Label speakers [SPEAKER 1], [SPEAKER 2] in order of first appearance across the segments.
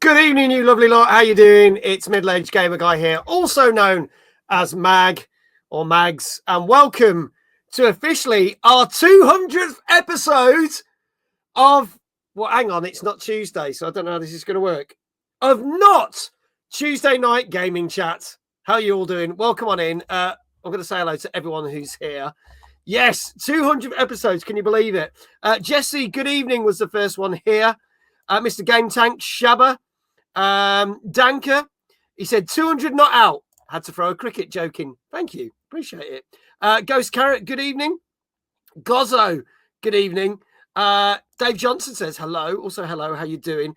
[SPEAKER 1] Good evening, you lovely lot. How you doing? It's Middle-Aged Gamer Guy here, also known as Mag or Mags, and welcome to officially our 200th episode of, well, hang on, it's not Tuesday, so I don't know how this is going to work, of not Tuesday Night Gaming Chat. How are you all doing? Welcome on in. I'm going to say hello to everyone who's here. Yes, 200 episodes. Can you believe it? Jesse, good evening, was the first one here. Mr. Game Tank, Shabba. Danker, he said 200 not out. Had to throw a cricket joking. Thank you. Appreciate it. Ghost Carrot, good evening. Gozzo, good evening. Dave Johnson says hello. Also, hello. How you doing?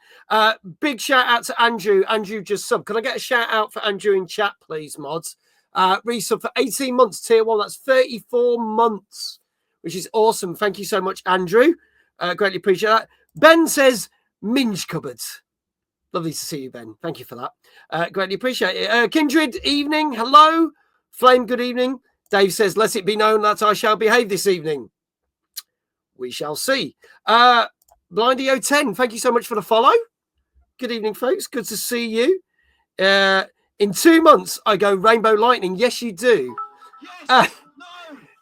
[SPEAKER 1] Big shout out to Andrew. Andrew just sub. Can I get a shout out for Andrew in chat, please, mods? Resub for 18 months, tier 1. That's 34 months, which is awesome. Thank you so much, Andrew. Greatly appreciate that. Ben says Minge Cupboards. Lovely to see you, Ben. Thank you for that. Greatly appreciate it. Kindred, evening. Hello. Flame, good evening. Dave says, let it be known that I shall behave this evening. We shall see. Blindy010, thank you so much for the follow. Good evening, folks. Good to see you. In 2 months, I go Rainbow Lightning. Yes, you do. Yes,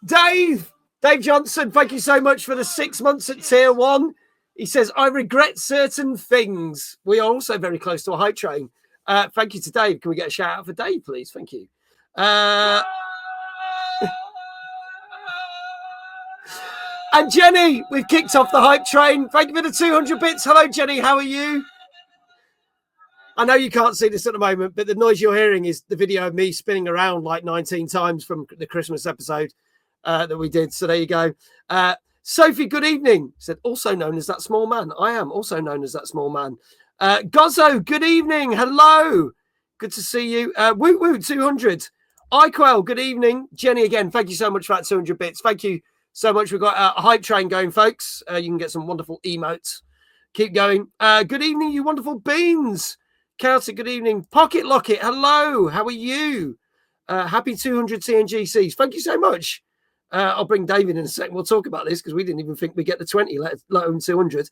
[SPEAKER 1] no. Dave Johnson, thank you so much for the 6 months at tier 1. He says, I regret certain things. We are also very close to a hype train. Thank you to Dave. Can we get a shout out for Dave, please? Thank you. And Jenny, we've kicked off the hype train. Thank you for the 200 bits. Hello, Jenny. How are you? I know you can't see this at the moment, but the noise you're hearing is the video of me spinning around like 19 times from the Christmas episode that we did. So there you go. Sophie, good evening. Said, also known as that small man. I am also known as that small man. Gozzo, good evening. Hello. Good to see you. Woot Woot 200. Iquel, good evening. Jenny, again, thank you so much for that 200 bits. Thank you so much. We've got a hype train going, folks. You can get some wonderful emotes. Keep going. Good evening, you wonderful beans. Celtic, good evening. Pocket Locket, hello. How are you? Happy 200 TNGCs. Thank you so much. I'll bring David in a second. We'll talk about this because we didn't even think we'd get the 20, let alone 200.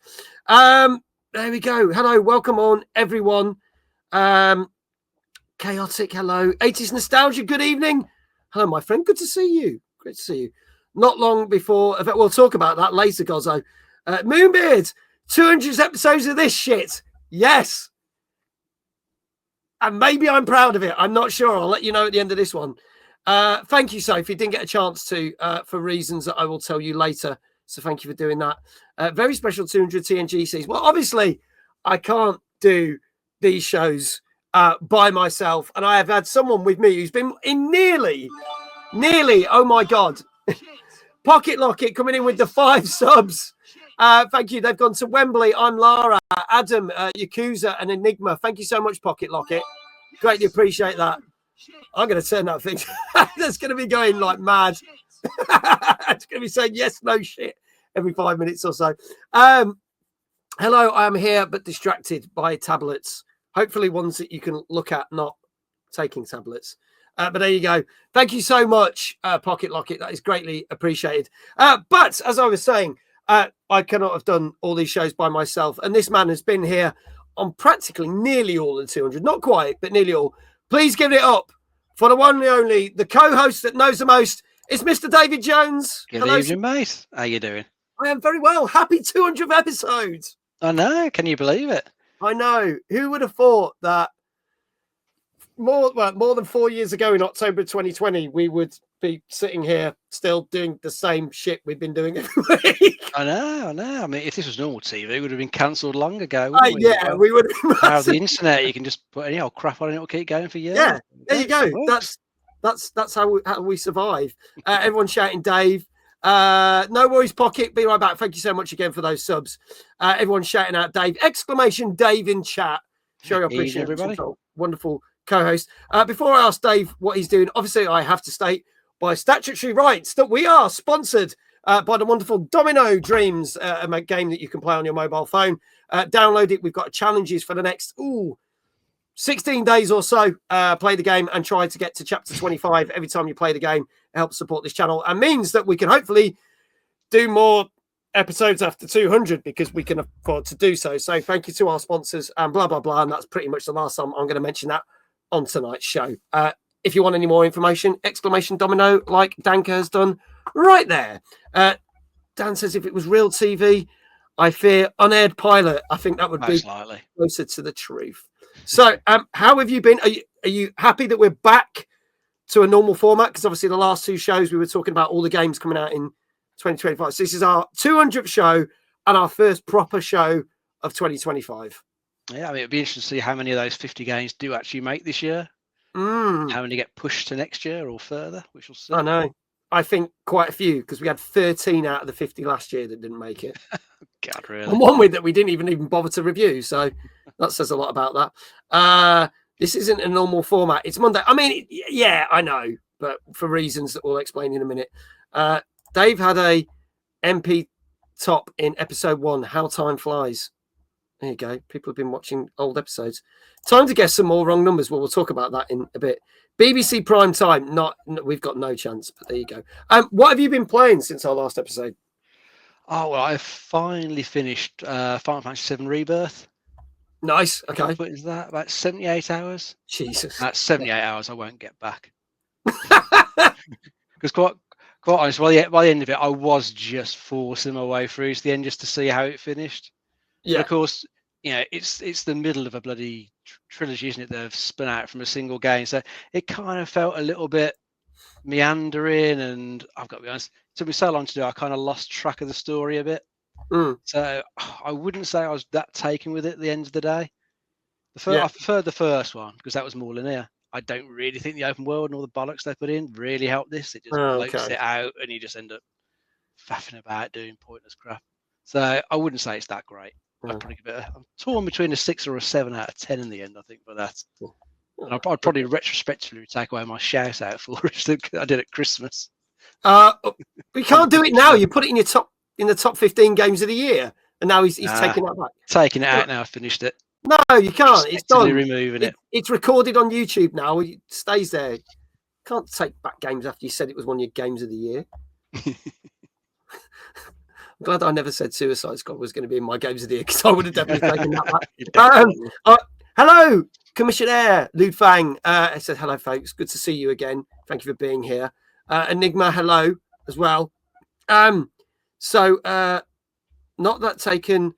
[SPEAKER 1] There we go. Hello. Welcome on, everyone. Chaotic, hello. 80s Nostalgia, good evening. Hello, my friend. Good to see you. Great to see you. Not long before, we'll talk about that later, Gozzo. Moonbeard, 200 episodes of this shit. Yes. And maybe I'm proud of it. I'm not sure. I'll let you know at the end of this one. Thank you, Sophie. Didn't get a chance to for reasons that I will tell you later. So thank you for doing that. Very special 200 TNGCs. Well, obviously, I can't do these shows by myself. And I have had someone with me who's been in nearly, oh my God. Pocket Locket coming in with the 5 subs. Thank you. They've gone to Wembley. I'm Lara, Adam, Yakuza, and Enigma. Thank you so much, Pocket Locket. Greatly appreciate that. I'm going to turn that thing. That's going to be going like mad. It's going to be saying yes, no shit every 5 minutes or so. Hello, I am here, but distracted by tablets. Hopefully ones that you can look at, not taking tablets. But there you go. Thank you so much, Pocket Locket. That is greatly appreciated. But as I was saying, I cannot have done all these shows by myself. And this man has been here on practically nearly all the 200. Not quite, but nearly all. Please give it up for the one and only, the co-host that knows the most. It's Mr. David Jones.
[SPEAKER 2] Good evening, mate. How you doing?
[SPEAKER 1] I am very well. Happy 200th episode.
[SPEAKER 2] I know. Can you believe it?
[SPEAKER 1] I know. Who would have thought that more than 4 years ago in October 2020, we would be sitting here still doing the same shit we've been doing every week.
[SPEAKER 2] I know. I mean, if this was normal TV, it would have been cancelled long ago.
[SPEAKER 1] Yeah, we would have.
[SPEAKER 2] Now the internet, you can just put any old crap on it, it'll keep going for years.
[SPEAKER 1] Yeah, there you go. That's how we survive. Everyone's shouting Dave. No worries, Pocket. Be right back. Thank you so much again for those subs. Everyone's shouting out Dave! Exclamation Dave in chat. Show your appreciation, everybody. Wonderful co-host. Before I ask Dave what he's doing, obviously I have to state by statutory rights that we are sponsored by the wonderful Domino Dreams, a game that you can play on your mobile phone. Download it. We've got challenges for the next 16 days or so. Play the game and try to get to chapter 25 every time you play the game. It helps support this channel and means that we can hopefully do more episodes after 200 because we can afford to do so. So thank you to our sponsors and blah, blah, blah. And that's pretty much the last time I'm going to mention that on tonight's show. If you want any more information, exclamation domino, like Danka has done right there. Dan says if it was real TV, I fear unaired pilot. I think that would be closer to the truth. So how have you been? Are you happy that we're back to a normal format? Because obviously the last two shows we were talking about all the games coming out in 2025. So this is our 200th show and our first proper show of 2025.
[SPEAKER 2] Yeah, I mean, it'd be interesting to see how many of those 50 games do actually make this year. How many get pushed to next year or further? We shall see.
[SPEAKER 1] I know. I think quite a few because we had 13 out of the 50 last year that didn't make it.
[SPEAKER 2] God, really?
[SPEAKER 1] And one with that we didn't even bother to review. So that says a lot about that. This isn't a normal format. It's Monday. I mean, yeah, I know, but for reasons that we'll explain in a minute. Dave had a MP top in episode 1, How Time Flies. There you go. People have been watching old episodes. Time to guess some more wrong numbers. Well, we'll talk about that in a bit. BBC Prime Time. We've got no chance, but there you go. What have you been playing since our last episode?
[SPEAKER 2] Oh, well, I finally finished Final Fantasy VII Rebirth.
[SPEAKER 1] Nice. Okay.
[SPEAKER 2] What is that? About 78 hours?
[SPEAKER 1] Jesus.
[SPEAKER 2] That's 78 hours I won't get back. Because quite honest, by the end of it, I was just forcing my way through to the end just to see how it finished. Yeah. But of course, you know, it's the middle of a bloody trilogy, isn't it? They've spun out from a single game, so it kind of felt a little bit meandering. And I've got to be honest, it took me so long to do. I kind of lost track of the story a bit. So I wouldn't say I was that taken with it at the end of the day. I preferred the first one because that was more linear. I don't really think the open world and all the bollocks they put in really helped this. It just bloats it out and you just end up faffing about doing pointless crap. So I wouldn't say it's that great. I'm torn between a 6 or a 7 out of 10 in the end, I think, for that. And I'd probably retrospectively take away my shout out for it I did at Christmas.
[SPEAKER 1] We can't do it now. You put it in the top 15 games of the year, and now he's taking that back.
[SPEAKER 2] Taking it out now. I finished it.
[SPEAKER 1] No, you can't. It's done.
[SPEAKER 2] Removing it.
[SPEAKER 1] It's recorded on YouTube now. It stays there. You can't take back games after you said it was one of your games of the year. I'm glad I never said Suicide Squad was going to be in my games of the year because I would have definitely taken that back. Hello, Commissioner Lude Fang. I said hello, folks. Good to see you again. Thank you for being here. Enigma, hello as well. So not that taken.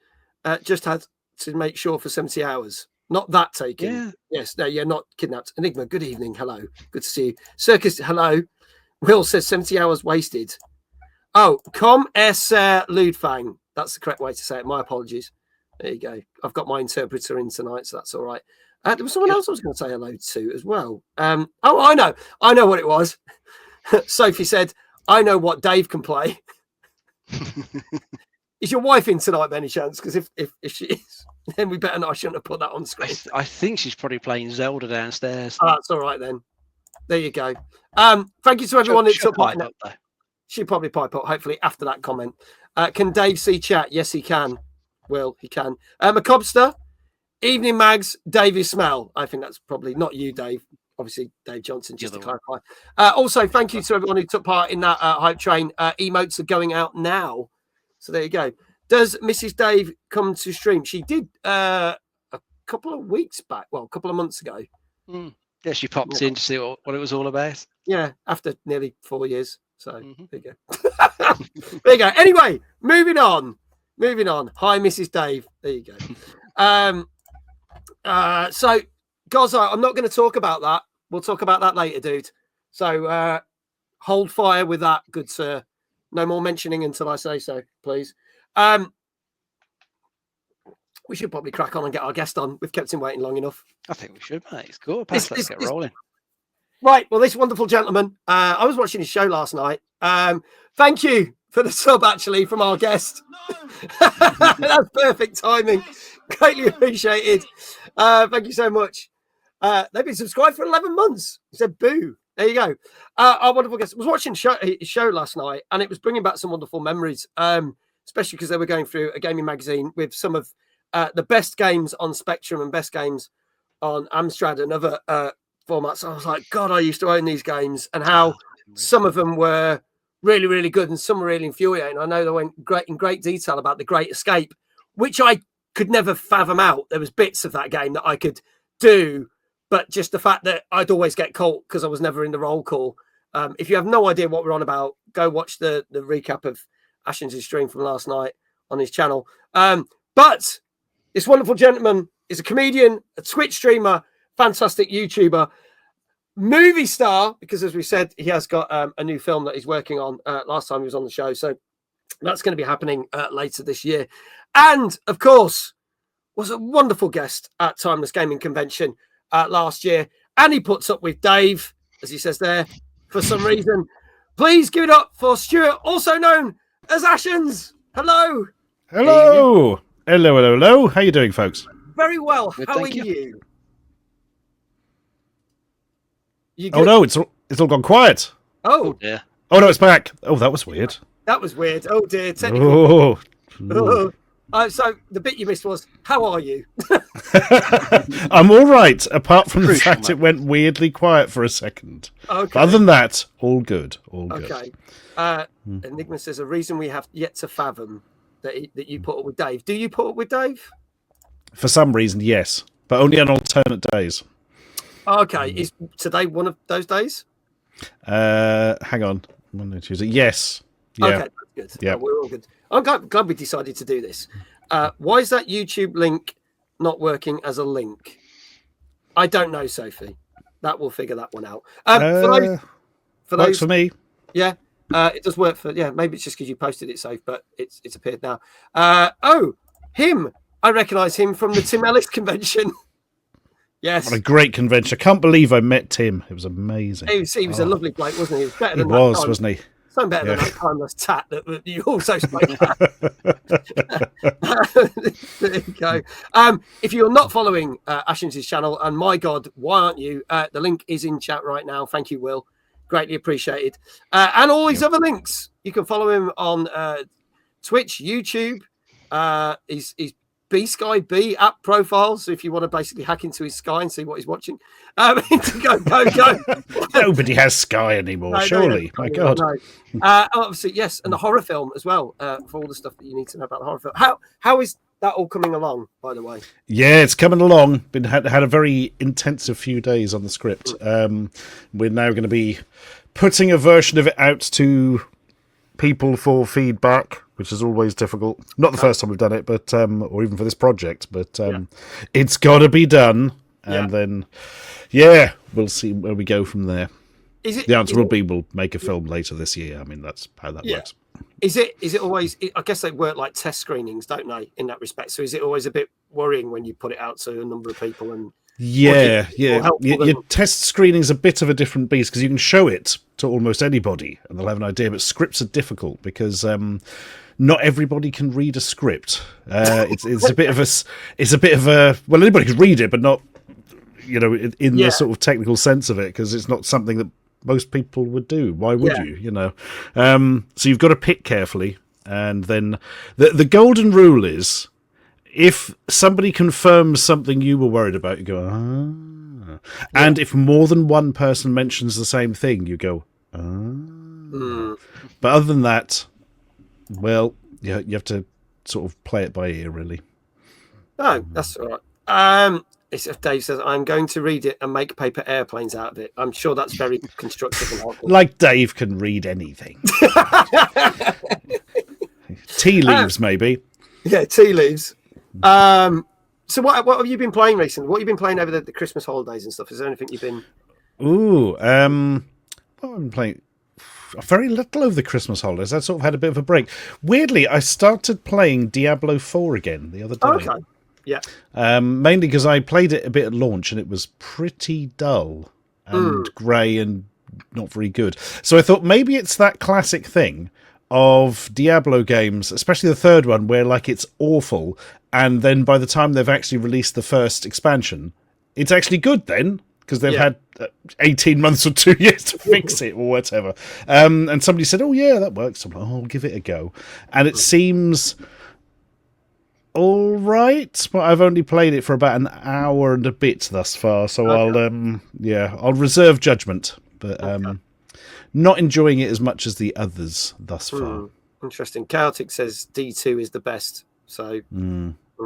[SPEAKER 1] Just had to make sure for 70 hours. Not that taken. Yeah. Yes. No, you're not kidnapped. Enigma, good evening. Hello. Good to see you. Circus, hello. Will says 70 hours wasted. Oh, com es Ludfang. That's the correct way to say it. My apologies. There you go. I've got my interpreter in tonight, so that's all right. There was someone else I was going to say hello to as well. Oh, I know. I know what it was. Sophie said, I know what Dave can play. Is your wife in tonight by any chance? Because if she is, then we better not. I shouldn't have put that on screen.
[SPEAKER 2] I think she's probably playing Zelda downstairs.
[SPEAKER 1] Oh, that's all right then. There you go. Thank you to everyone who took part in that. She'll probably pipe up, hopefully, after that comment. Can Dave see chat? Yes, he can. Will, he can. Macobster, evening mags, Dave is smell. I think that's probably not you, Dave. Obviously, Dave Johnson, just to clarify. Also, thank you to everyone who took part in that hype train. Emotes are going out now. So there you go. Does Mrs. Dave come to stream? She did a couple of weeks back. Well, a couple of months ago.
[SPEAKER 2] Yeah, she popped in to see what it was all about.
[SPEAKER 1] Yeah, after nearly 4 years. So there you go. There you go. Anyway, moving on. Hi, Mrs. Dave. There you go. So, Gozo, I'm not going to talk about that. We'll talk about that later, dude. So, hold fire with that, good sir. No more mentioning until I say so, please. We should probably crack on and get our guest on. We've kept him waiting long enough.
[SPEAKER 2] I think we should, mate. It's cool. Let's get rolling.
[SPEAKER 1] Right. Well, this wonderful gentleman, I was watching his show last night. Thank you for the sub, actually, from our guest. That's perfect timing. Greatly appreciated. Thank you so much. They've been subscribed for 11 months. He said, boo. There you go. Our wonderful guest was watching his show last night, and it was bringing back some wonderful memories, especially because they were going through a gaming magazine with some of the best games on Spectrum and best games on Amstrad and other formats. I was like, God, I used to own these games, and how some of them were really, really good, and some are really infuriating. I know they went in great detail about the Great Escape, which I could never fathom out. There was bits of that game that I could do, but just the fact that I'd always get caught because I was never in the roll call. If you have no idea what we're on about, go watch the recap of Ashens' stream from last night on his channel. But this wonderful gentleman is a comedian, a Twitch streamer, fantastic YouTuber, movie star, because as we said, he has got a new film that he's working on. Last time he was on the show, so that's going to be happening later this year. And of course, was a wonderful guest at Timeless Gaming Convention last year. And he puts up with Dave, as he says there, for some reason. Please give it up for Stuart, also known as Ashens. Hello.
[SPEAKER 3] Hello. Hello, hello, hello. How you doing, folks?
[SPEAKER 1] Very well. How are
[SPEAKER 2] you?
[SPEAKER 1] You
[SPEAKER 3] oh no, it's all gone quiet.
[SPEAKER 1] Oh
[SPEAKER 2] dear.
[SPEAKER 3] Oh no, it's back. Oh, that was weird.
[SPEAKER 1] That was weird. Oh dear. Technical.
[SPEAKER 3] Oh.
[SPEAKER 1] So the bit you missed was, how are you?
[SPEAKER 3] I'm all right, apart from the fact it went weirdly quiet for a second.
[SPEAKER 1] Okay.
[SPEAKER 3] But other than that, all good. All good.
[SPEAKER 1] Okay. Enigma says a reason we have yet to fathom that you put up with Dave. Do you put up with Dave?
[SPEAKER 3] For some reason, yes, but only on alternate days.
[SPEAKER 1] Okay. Is today one of those days?
[SPEAKER 3] Hang on. Monday, Tuesday. Yes. Yeah.
[SPEAKER 1] Okay, that's good.
[SPEAKER 3] Yeah.
[SPEAKER 1] We're all good. I'm glad we decided to do this. Why is that YouTube link not working as a link? I don't know, Sophie. That will figure that one out. For
[SPEAKER 3] works for me.
[SPEAKER 1] Yeah, it does work for. Yeah, maybe it's just because you posted it, Safe, but it's appeared now. Him. I recognise him from the Tim Ellis convention. Yes,
[SPEAKER 3] what a great convention! I can't believe I met Tim. It was amazing.
[SPEAKER 1] He was a lovely bloke, wasn't he? He was better than
[SPEAKER 3] wasn't he?
[SPEAKER 1] So better than that timeless tat that you also spoke about. There you go. If you're not following Ashens' channel, and my God, why aren't you? The link is in chat right now. Thank you, Will. Greatly appreciated. And all his other links. You can follow him on Twitch, YouTube. He's B-Sky B app profile. So if you want to basically hack into his Sky and see what he's watching, go.
[SPEAKER 3] Nobody has Sky anymore, surely. My God.
[SPEAKER 1] No. Obviously, yes, and the horror film as well, for all the stuff that you need to know about the horror film. How is that all coming along, by the way?
[SPEAKER 3] Yeah, it's coming along. Had a very intensive few days on the script. We're now going to be putting a version of it out to people for feedback, which is always difficult. Not the first time we've done it, but or even for this project, but it's got to be done, and then we'll see where we go from there. The answer will be we'll make a film later this year. I mean, that's how that works.
[SPEAKER 1] Is it always? I guess they work like test screenings, don't they? In that respect, so is it always a bit worrying when you put it out to a number of people and?
[SPEAKER 3] Your test screening is a bit of a different beast because you can show it to almost anybody and they'll have an idea. But scripts are difficult because not everybody can read a script. It's a bit of a well, anybody can read it, but not in the sort of technical sense of it, because it's not something that most people would do. Why would you? So you've got to pick carefully, and then the golden rule is, if somebody confirms something you were worried about, you go, ah. And if more than one person mentions the same thing, you go, ah. But other than that, well, you have to sort of play it by ear, really.
[SPEAKER 1] Oh, that's all right. Dave says, I'm going to read it and make paper airplanes out of it. I'm sure that's very constructive and helpful.
[SPEAKER 3] Like Dave can read anything. Tea leaves, maybe. Yeah,
[SPEAKER 1] tea leaves. So what have you been playing recently? What have you been playing over the Christmas holidays and stuff? Is there anything you've been?
[SPEAKER 3] Well, I've been playing very little over the Christmas holidays. I sort of had a bit of a break. Weirdly, I started playing Diablo 4 again the other day.
[SPEAKER 1] Oh, okay. Yeah.
[SPEAKER 3] Mainly because I played it a bit at launch and it was pretty dull and grey and not very good. So I thought maybe it's that classic thing of Diablo games, especially the third one, where like it's awful, and then by the time they've actually released the first expansion, it's actually good then, because they've had 18 months or 2 years to fix it or whatever. And somebody said, oh yeah, that works. I'm like, oh, I'll give it a go. And it seems all right, but I've only played it for about an hour and a bit thus far, so I'll reserve judgment. But not enjoying it as much as the others thus far.
[SPEAKER 1] Interesting. Chaotic says D2 is the best. So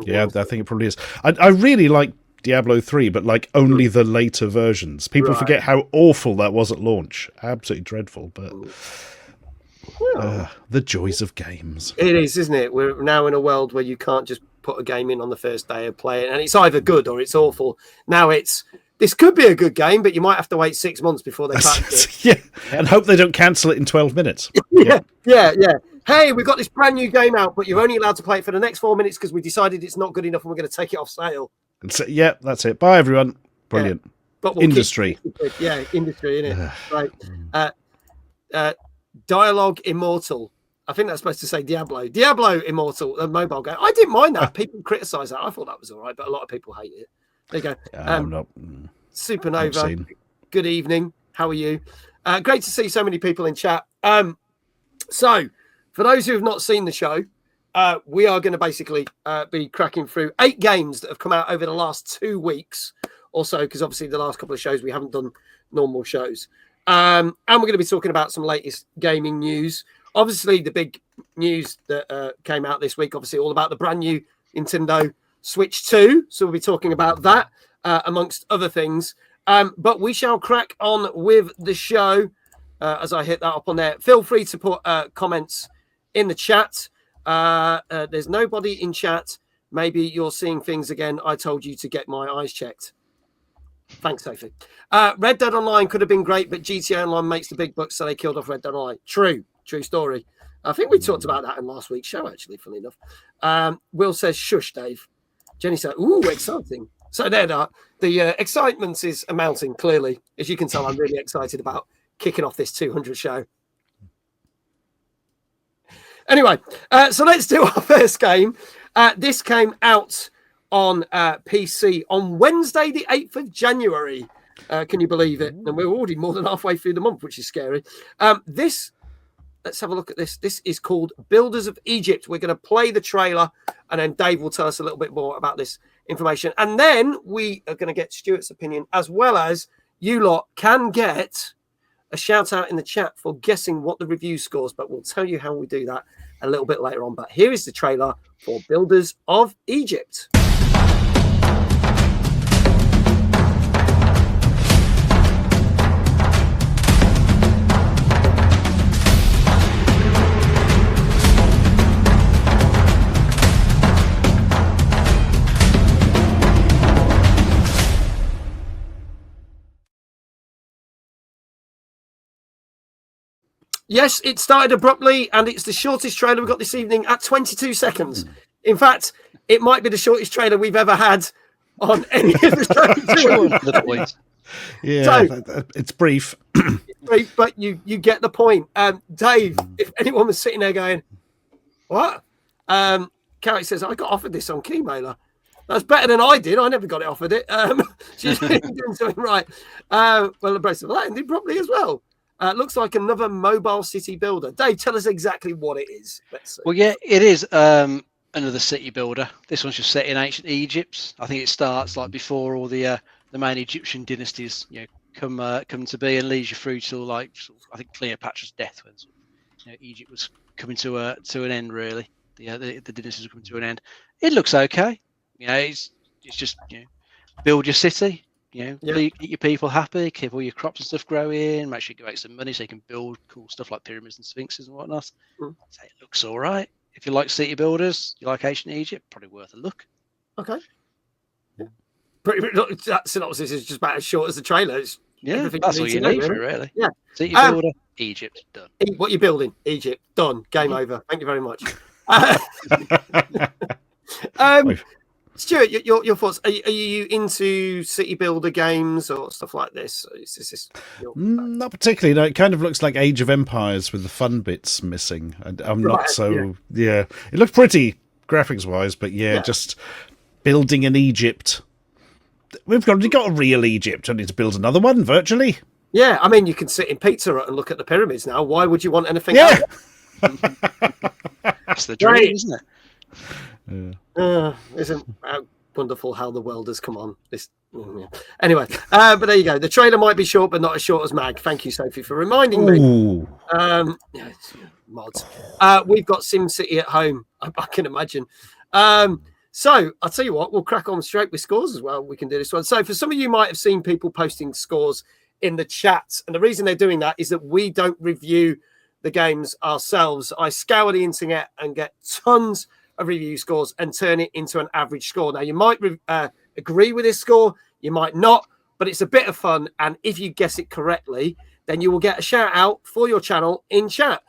[SPEAKER 3] yeah, I think it probably is. I really like Diablo 3, but like only the later versions. People forget how awful that was at launch. Absolutely dreadful, but the joys of games.
[SPEAKER 1] It is, isn't it? We're now in a world where you can't just put a game in on the first day and play it, and it's either good or it's awful. Now this could be a good game, but you might have to wait 6 months before they patch it.
[SPEAKER 3] And hope they don't cancel it in 12 minutes.
[SPEAKER 1] Yeah. Hey, we've got this brand new game out, but you're only allowed to play it for the next 4 minutes because we decided it's not good enough and we're going to take it off sale.
[SPEAKER 3] So, yeah, that's it. Bye, everyone. Brilliant.
[SPEAKER 1] Yeah. But we'll
[SPEAKER 3] industry.
[SPEAKER 1] Industry, innit? Right. Dialogue Immortal. I think that's supposed to say Diablo. Diablo Immortal, a mobile game. I didn't mind that. People criticise that. I thought that was all right, but a lot of people hate it. There you go.
[SPEAKER 3] I'm not.
[SPEAKER 1] Supernova. Good evening. How are you? Great to see so many people in chat. So, for those who have not seen the show, we are going to basically be cracking through 8 games that have come out over the last 2 weeks or so, because obviously the last couple of shows we haven't done normal shows. And we're going to be talking about some latest gaming news. Obviously, the big news that came out this week, obviously all about the brand new Nintendo Switch 2. So we'll be talking about that, amongst other things. But we shall crack on with the show as I hit that up on there. Feel free to put comments in the chat. There's nobody in chat. Maybe you're seeing things again. I told you to get my eyes checked. Thanks, Sophie. Red Dead Online could have been great, but GTA Online makes the big bucks, so they killed off Red Dead Online. True story. I think we talked about that in last week's show, actually, funnily enough. Will says, shush, Dave. Jenny said, ooh, exciting. So there, the excitement is amounting, clearly. As you can tell, I'm really excited about kicking off this 200 show. Anyway, so let's do our first game. This came out on PC on Wednesday, the 8th of January. Can you believe it? And we're already more than halfway through the month, which is scary. Let's have a look at this. This is called Builders of Egypt. We're going to play the trailer, and then Dave will tell us a little bit more about this information. And then we are going to get Stuart's opinion, as well as you lot can get a shout out in the chat for guessing what the review scores, but we'll tell you how we do that a little bit later on. But here is the trailer for Builders of Egypt. Yes, it started abruptly, and it's the shortest trailer we've got this evening at 22 seconds. In fact, it might be the shortest trailer we've ever had on any of the shows.
[SPEAKER 3] Yeah, so, it's brief.
[SPEAKER 1] But you get the point. Dave, if anyone was sitting there going, what? Carrie says, I got offered this on Keymailer. That's better than I did. I never got it offered it. She's doing something right. Well, the brace of that ended properly as well. Looks like another mobile city builder. Dave, tell us exactly what it is. Let's see.
[SPEAKER 2] Well, yeah, it is another city builder. This one's just set in ancient Egypt. I think it starts like before all the main Egyptian dynasties, come to be, and leads you through to like I think Cleopatra's death, when Egypt was coming to an end. Really, the dynasties were coming to an end. It looks okay. It's just build your city. Keep your people happy, keep all your crops and stuff growing, make sure you make some money so you can build cool stuff like pyramids and sphinxes and whatnot. So it looks all right. If you like city builders, you like ancient Egypt, probably worth a look.
[SPEAKER 1] Okay. Yeah. That synopsis is just about as short as the trailer.
[SPEAKER 2] That's all you need for it, really.
[SPEAKER 1] Yeah.
[SPEAKER 2] City builder, Egypt, done.
[SPEAKER 1] What you're building, Egypt, done. Game over. Thank you very much. Stuart, your thoughts? Are you into city builder games or stuff like this?
[SPEAKER 3] Not particularly. No, it kind of looks like Age of Empires with the fun bits missing. I'm not so. Yeah, it looks pretty graphics wise, but just building an Egypt. We've already got a real Egypt. I need to build another one virtually.
[SPEAKER 1] Yeah, I mean, you can sit in Pizza Hut and look at the pyramids now. Why would you want anything else?
[SPEAKER 2] That's the dream, isn't it?
[SPEAKER 1] Isn't wonderful how the world has come on. Anyway, but there you go. The trailer might be short, but not as short as Mag. Thank you, Sophie, for reminding me. Mods. We've got SimCity at home. I can imagine. So I'll tell you what, we'll crack on straight with scores as well. We can do this one. So for some of you might have seen people posting scores in the chat. And the reason they're doing that is that we don't review the games ourselves. I scour the internet and get tons of review scores and turn it into an average score. Now, you might agree with this score, you might not, but it's a bit of fun. And if you guess it correctly, then you will get a shout out for your channel in chat.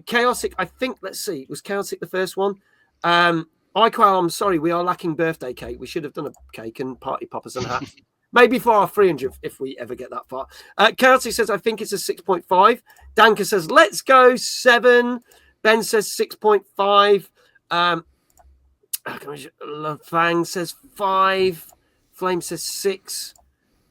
[SPEAKER 1] Chaotic, I think, let's see, was Chaotic the first one? iQual, I'm sorry, we are lacking birthday cake. We should have done a cake and party poppers and hats. Maybe for our 300 if we ever get that far. Chaotic says, I think it's a 6.5. Danka says, let's go 7. Ben says 6.5. Fang says 5. Flame says 6.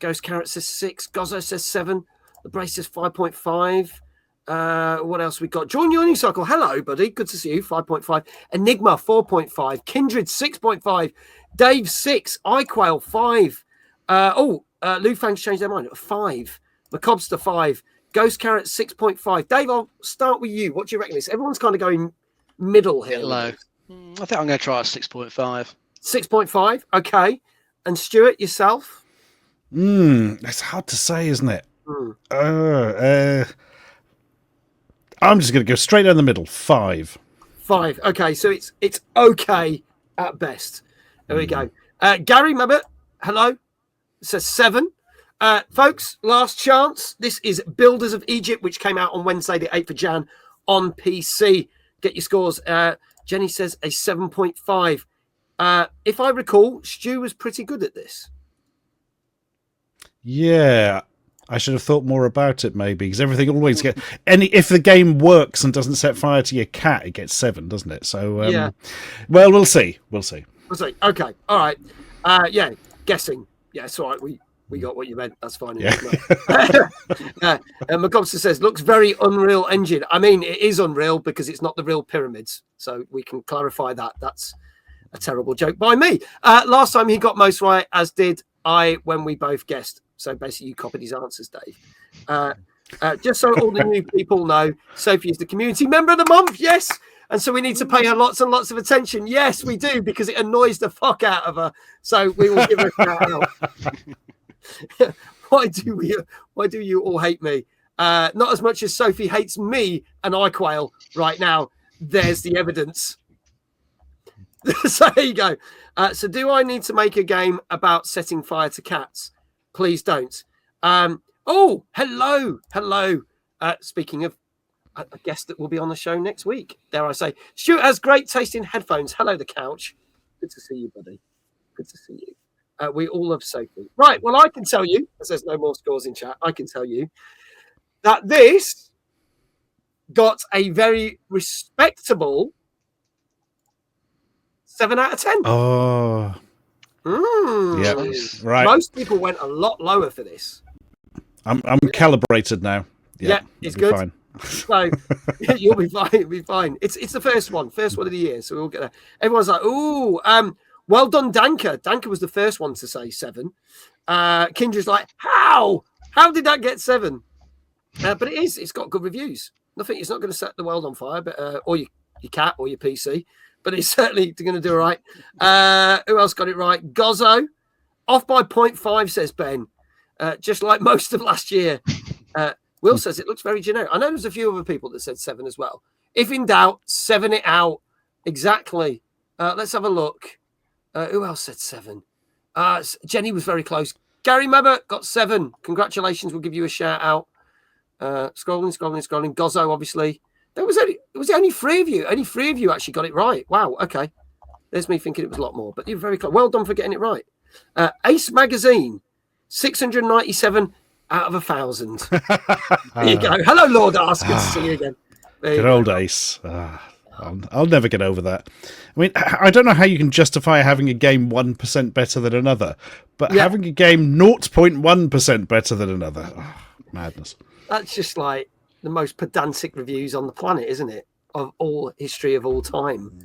[SPEAKER 1] Ghost Carrot says 6. Gozzo says 7. The Brace says 5.5. What else we got? Join Your New Cycle. Hello, buddy. Good to see you. 5.5. Enigma 4.5. Kindred 6.5. Dave 6. iQuail 5. Lou Fang's changed their mind. 5. Macobster 5. Ghost Carrot 6.5. Dave, I'll start with you. What do you reckon? Everyone's kind of going middle here.
[SPEAKER 2] Low. I think I'm going to try a 6.5.
[SPEAKER 1] 6.5. Okay. And Stuart, yourself?
[SPEAKER 3] It's hard to say, isn't it? I'm just going to go straight down the middle. 5.
[SPEAKER 1] 5. Okay, so it's okay at best. There we go. Gary Mabbott, hello. Says 7. Folks, last chance. This is Builders of Egypt, which came out on Wednesday, the 8th of Jan on PC. Get your scores. Jenny says a 7.5. If I recall, Stu was pretty good at this.
[SPEAKER 3] Yeah, I should have thought more about it, maybe, because everything always gets if the game works and doesn't set fire to your cat, it gets 7, doesn't it? So,
[SPEAKER 1] yeah.
[SPEAKER 3] Well, we'll see. We'll see.
[SPEAKER 1] Okay. All right. Guessing. Yeah, it's all right. We got what you meant. That's fine.
[SPEAKER 3] Yeah.
[SPEAKER 1] McGobster says, looks very Unreal Engine. I mean, it is Unreal because it's not the real pyramids. So we can clarify that. That's a terrible joke by me. Last time he got most right, as did I when we both guessed. So basically you copied his answers, Dave. Just so all the new people know, Sophie is the community member of the month. Yes. And so we need to pay her lots and lots of attention. Yes, we do, because it annoys the fuck out of her. So we will give her a shout out. Why do you all hate me? Not as much as Sophie hates me and iQuail right now. There's the evidence. So there you go. So do I need to make a game about setting fire to cats? Please don't. Hello. Speaking of a guest that will be on the show next week, dare I say. Stuart has great taste in headphones. Hello, the couch. Good to see you, buddy. Good to see you. We all love Sophie. Right, well, I can tell you, as there's no more scores in chat, I can tell you that this got a very respectable 7 out of 10.
[SPEAKER 3] Oh. Yeah, right.
[SPEAKER 1] Most people went a lot lower for this.
[SPEAKER 3] I'm calibrated now.
[SPEAKER 1] Yeah, it's good.
[SPEAKER 3] Fine.
[SPEAKER 1] So you'll be fine. You'll be fine. It's the first one of the year. So we'll get there. Everyone's like, ooh, well done, Danka. Danka was the first one to say 7. Kindra's like, how did that get 7? But it is. It's got good reviews. It's not going to set the world on fire, but or your cat or your PC. But it's certainly going to do all right. Who else got it right? Gozzo, off by 0.5, says Ben. Just like most of last year. Will says it looks very generic. I know there's a few other people that said 7 as well. If in doubt, 7 it out. Exactly. Let's have a look. Who else said 7? Jenny was very close. Gary Mabbott got 7. Congratulations. We'll give you a shout out. Scrolling. Gozzo, obviously. There was only 3 of you. Only 3 of you actually got it right. Wow. Okay. There's me thinking it was a lot more, but you're very close. Well done for getting it right. Ace Magazine, 697 out of 1,000. There you go. Hello, Lord Ask. Good to see you again.
[SPEAKER 3] Good old Ace. I'll never get over that. I mean, I don't know how you can justify having a game 1% better than another, but having a game 0.1% better than another. Oh, madness.
[SPEAKER 1] That's just like the most pedantic reviews on the planet, isn't it? Of all history of all time.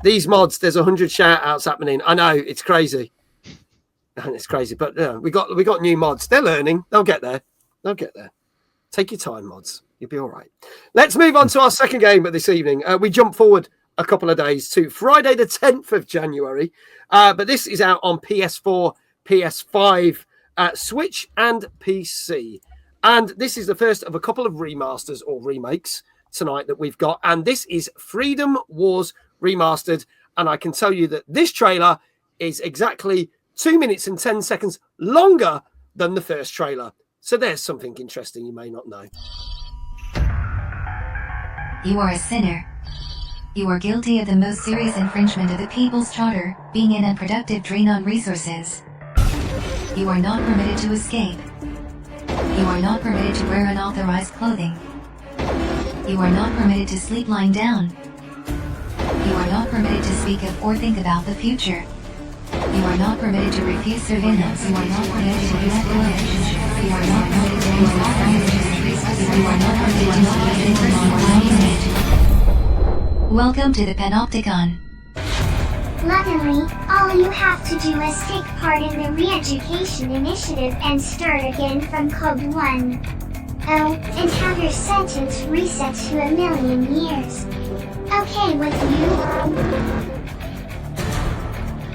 [SPEAKER 1] these mods, there's 100 shout outs happening. I know it's crazy. It's crazy, but we got new mods. They're learning. They'll get there. Take your time, mods. You'll be all right. Let's move on to our second game of this evening. We jump forward a couple of days to Friday the 10th of January. But this is out on PS4, PS5, Switch and PC. And this is the first of a couple of remasters or remakes tonight that we've got. And this is Freedom Wars Remastered. And I can tell you that this trailer is exactly 2 minutes and 10 seconds longer than the first trailer. So there's something interesting you may not know.
[SPEAKER 4] You are a sinner. You are guilty of the most serious infringement of the People's Charter, being an unproductive drain on resources. You are not permitted to escape. You are not permitted to wear unauthorized clothing. You are not permitted to sleep lying down. You are not permitted to speak of or think about the future. You are not permitted to refuse surveillance. You are not permitted to use blood. You are not permitted to use you are not permitted to use Welcome to the Panopticon.
[SPEAKER 5] Luckily, all you have to do is take part in the Re-Education Initiative and start again from Code 1. Oh, and have your sentence reset to 1,000,000 years. Okay with you?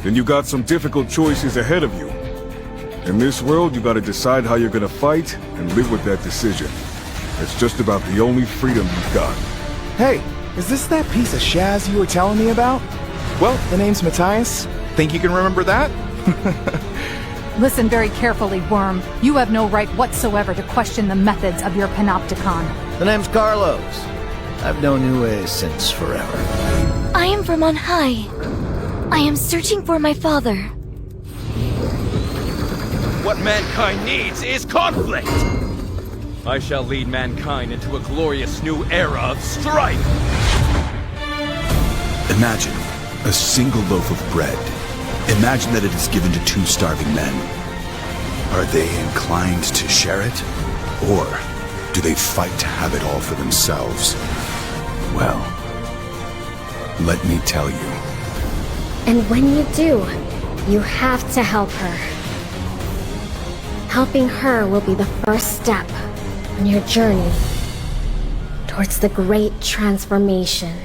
[SPEAKER 6] Then you got some difficult choices ahead of you. In this world, you gotta decide how you're gonna fight and live with that decision. It's just about the only freedom you've got.
[SPEAKER 7] Hey, is this that piece of Shaz you were telling me about? Well, the name's Matthias. Think you can remember that?
[SPEAKER 8] Listen very carefully, Worm. You have no right whatsoever to question the methods of your Panopticon.
[SPEAKER 9] The name's Carlos. I've known you since forever.
[SPEAKER 10] I am from on high. I am searching for my father.
[SPEAKER 11] What mankind needs is conflict! I shall lead mankind into a glorious new era of strife!
[SPEAKER 12] Imagine a single loaf of bread. Imagine that it is given to 2 starving men. Are they inclined to share it? Or do they fight to have it all for themselves? Well, let me tell you.
[SPEAKER 10] And when you do, you have to help her. Helping her will be the first step on your journey towards the great transformation.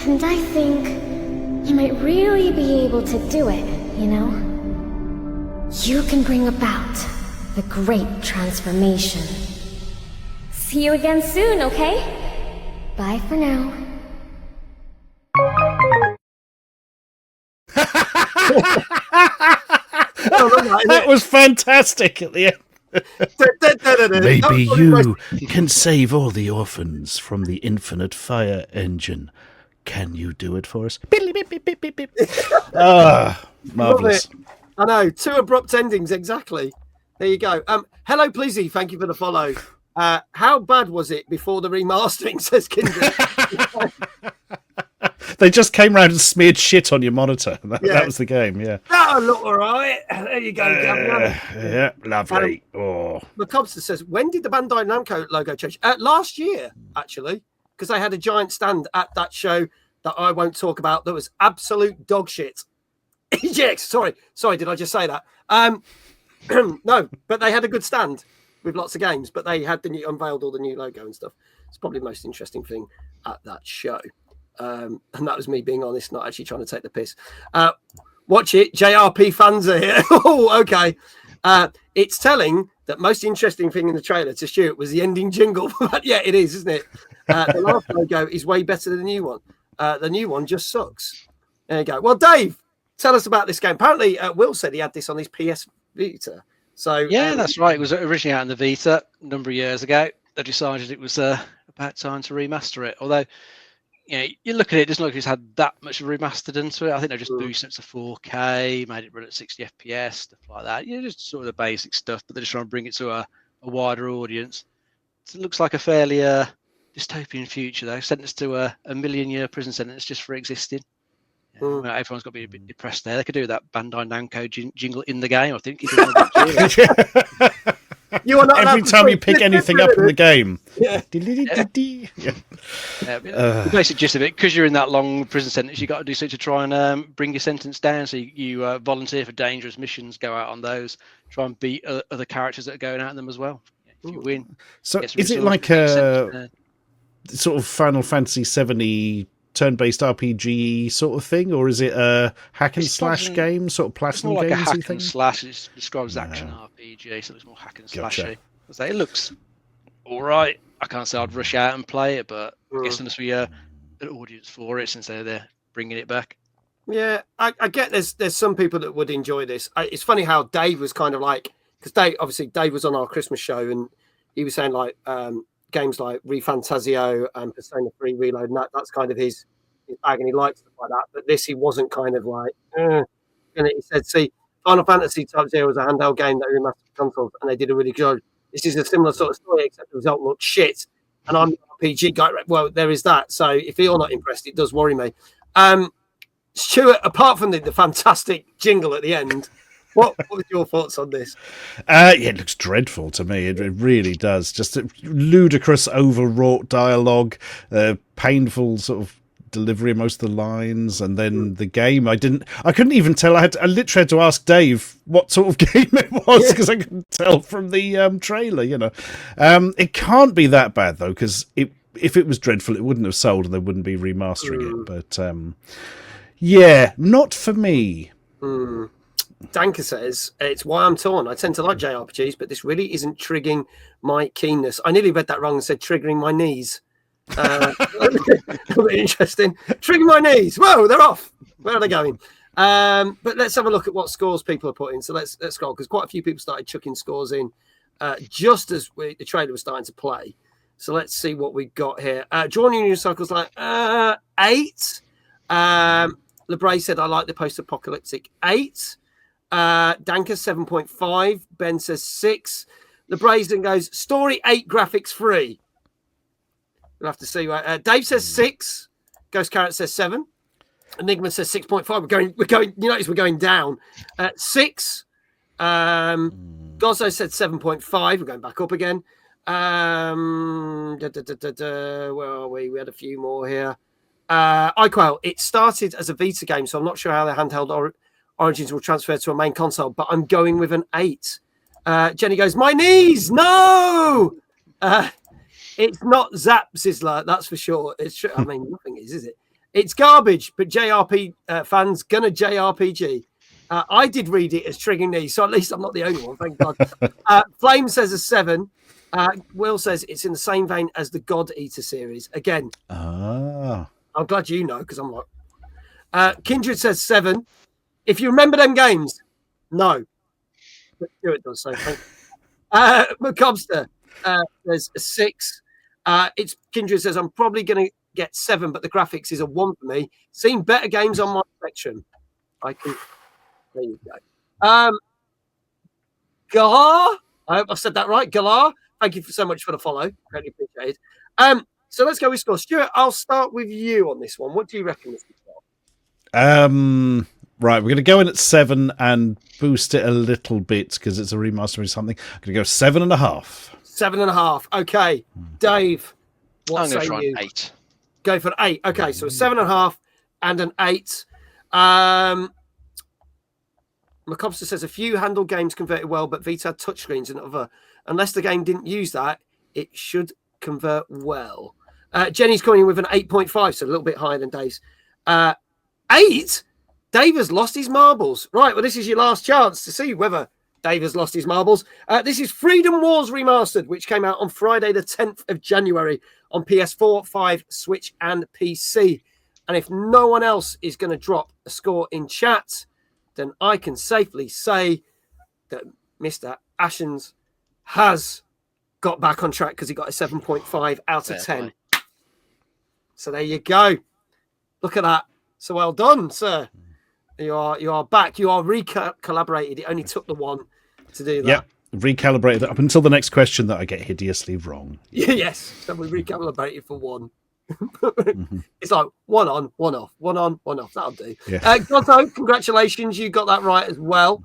[SPEAKER 10] And I think you might really be able to do it, you know? You can bring about the great transformation. See you again soon, okay? Bye for now.
[SPEAKER 3] That was fantastic at the end. Maybe you can save all the orphans from the infinite fire engine. Can you do it for us? Marvellous.
[SPEAKER 1] I know, 2 abrupt endings, exactly. There you go. Hello, Plizzy, thank you for the follow. How bad was it before the remastering, says Kindred?
[SPEAKER 3] They just came round and smeared shit on your monitor. That was the game, yeah.
[SPEAKER 1] That'll look all right. There you go, Gavin.
[SPEAKER 3] Yeah, lovely.
[SPEAKER 1] McCobster says, when did the Bandai Namco logo change? Last year, actually, because they had a giant stand at that show that I won't talk about that was absolute dog shit. EGX, sorry, did I just say that? No, but they had a good stand with lots of games, but they had unveiled all the new logo and stuff. It's probably the most interesting thing at that show. And that was me being honest, not actually trying to take the piss. Watch it, JRP fans are here. Oh, okay. It's telling that most interesting thing in the trailer to shoot was the ending jingle. Yeah, it is, isn't it? The last logo is way better than the new one. The new one just sucks. There you go. Well, Dave, tell us about this game. Apparently, Will said he had this on his PS Vita. So
[SPEAKER 2] yeah, that's right. It was originally out in the Vita a number of years ago. They decided it was about time to remaster it. Although, you know, you look at it, it doesn't look like it's had that much remastered into it. I think they just boosted it to 4K, made it run at 60 FPS, stuff like that. You know, just sort of the basic stuff, but they're just trying to bring it to a wider audience. So it looks like a fairly dystopian future, though. Sentenced to a 1,000,000-year prison sentence just for existing. Everyone's got to be a bit depressed there. They could do that Bandai Namco jingle in the game, I think.
[SPEAKER 1] You are not
[SPEAKER 3] every time you pick anything up in the game.
[SPEAKER 1] Yeah.
[SPEAKER 2] Basically, just a bit, because you're in that long prison sentence, you got to do something to try and bring your sentence down. So you volunteer for dangerous missions, go out on those, try and beat other characters that are going out in them as well. If you win.
[SPEAKER 3] So is it like a sort of Final Fantasy 7 turn-based RPG sort of thing, or is it a hack and slash game, sort of Platinum
[SPEAKER 2] Games? It's more like a hack and slash. It describes action RPG, so it's more hack and slashy. It looks all right. I can't say I'd rush out and play it, but I guess there must be an audience for it since they're bringing it back.
[SPEAKER 1] Yeah, I get there's some people that would enjoy this. It's funny how Dave was kind of like, because Dave was on our Christmas show and he was saying like games like ReFantazio and Persona 3 Reload, and that's kind of his bag, and he likes stuff like that. But this, he wasn't kind of like, and he said, see, Final Fantasy Type 0 was a handheld game that remastered consoles, and they did a really good job. This is a similar sort of story, except the result looks shit. And I'm an RPG guy. Well, there is that. So if you're not impressed, it does worry me. Stuart, apart from the fantastic jingle at the end, what were your thoughts on this?
[SPEAKER 3] It looks dreadful to me. It really does. Just a ludicrous, overwrought dialogue, painful sort of delivery of most of the lines, and then the game. I couldn't even tell. I literally had to ask Dave what sort of game it was because I couldn't tell from the trailer. It can't be that bad though, because if it was dreadful, it wouldn't have sold and they wouldn't be remastering it. But yeah, not for me.
[SPEAKER 1] Danka says, it's why I'm torn. I tend to like JRPGs, but this really isn't triggering my keenness. I nearly read that wrong and said triggering my knees. Interesting. Triggering my knees. Whoa, they're off. Where are they going? But let's have a look at what scores people are putting. So let's scroll, because quite a few people started chucking scores in just as the trailer was starting to play. So let's see what we got here. Drawn Union Cycle's like 8. LeBray said, I like the post-apocalyptic 8. Danka 7.5. Ben says 6. LeBray then goes, story 8, graphics 3. We'll have to see. Dave says 6. Ghost Carrot says 7. Enigma says 6.5. We're going. You notice we're going down. 6. Gozzo said 7.5. We're going back up again. Where are we? We had a few more here. iQuail, it started as a Vita game, so I'm not sure how the handheld origins will transfer to a main console, but I'm going with an 8. Jenny goes, my knees, no! It's not Zap Sizzler, that's for sure. It's true. I mean, nothing is it? It's garbage, but JRP fans gonna JRPG. I did read it as triggering knees, so at least I'm not the only one, thank God. Flame says a 7. Will says it's in the same vein as the God Eater series. Again, I'm glad you know, because I'm like... Kindred says 7. If you remember them games, no. But Stuart does, so thank you. Macobster says a 6. It's Kindred says, I'm probably going to get 7, but the graphics is a 1 for me. Seen better games on my spectrum. I can... There you go. Galar, I hope I've said that right. Galar, thank you so much for the follow. Really appreciate it. So let's go with score. Stuart, I'll start with you on this one. What do you reckon this is?
[SPEAKER 3] Right, we're going to go in at 7 and boost it a little bit because it's a remaster or something. I'm going to go 7.5.
[SPEAKER 1] 7.5. Okay. Dave, what
[SPEAKER 2] I'm going
[SPEAKER 1] say
[SPEAKER 2] to try
[SPEAKER 1] you?
[SPEAKER 2] an 8.
[SPEAKER 1] Go for an 8. Okay, so a 7.5 and an 8. Macobster says a few handle games converted well, but Vita had touchscreens and other. Unless the game didn't use that, it should convert well. Jenny's coming in with an 8.5, so a little bit higher than Dave's. 8? Dave has lost his marbles. Right, well, this is your last chance to see whether Dave has lost his marbles. This is Freedom Wars Remastered, which came out on Friday the 10th of January on PS4, 5, Switch, and PC. And if no one else is going to drop a score in chat, then I can safely say that Mr. Ashens has got back on track because he got a 7.5 out of 10. So there you go. Look at that. So well done, sir. You are back. You are collaborated. It only took the one to do that.
[SPEAKER 3] Yep. recalibrated up until the next question that I get hideously wrong.
[SPEAKER 1] Yes, so we recalibrated for one. It's like one on, one off, one on, one off. That'll do.
[SPEAKER 3] Yeah.
[SPEAKER 1] Gotto, congratulations, you got that right as well.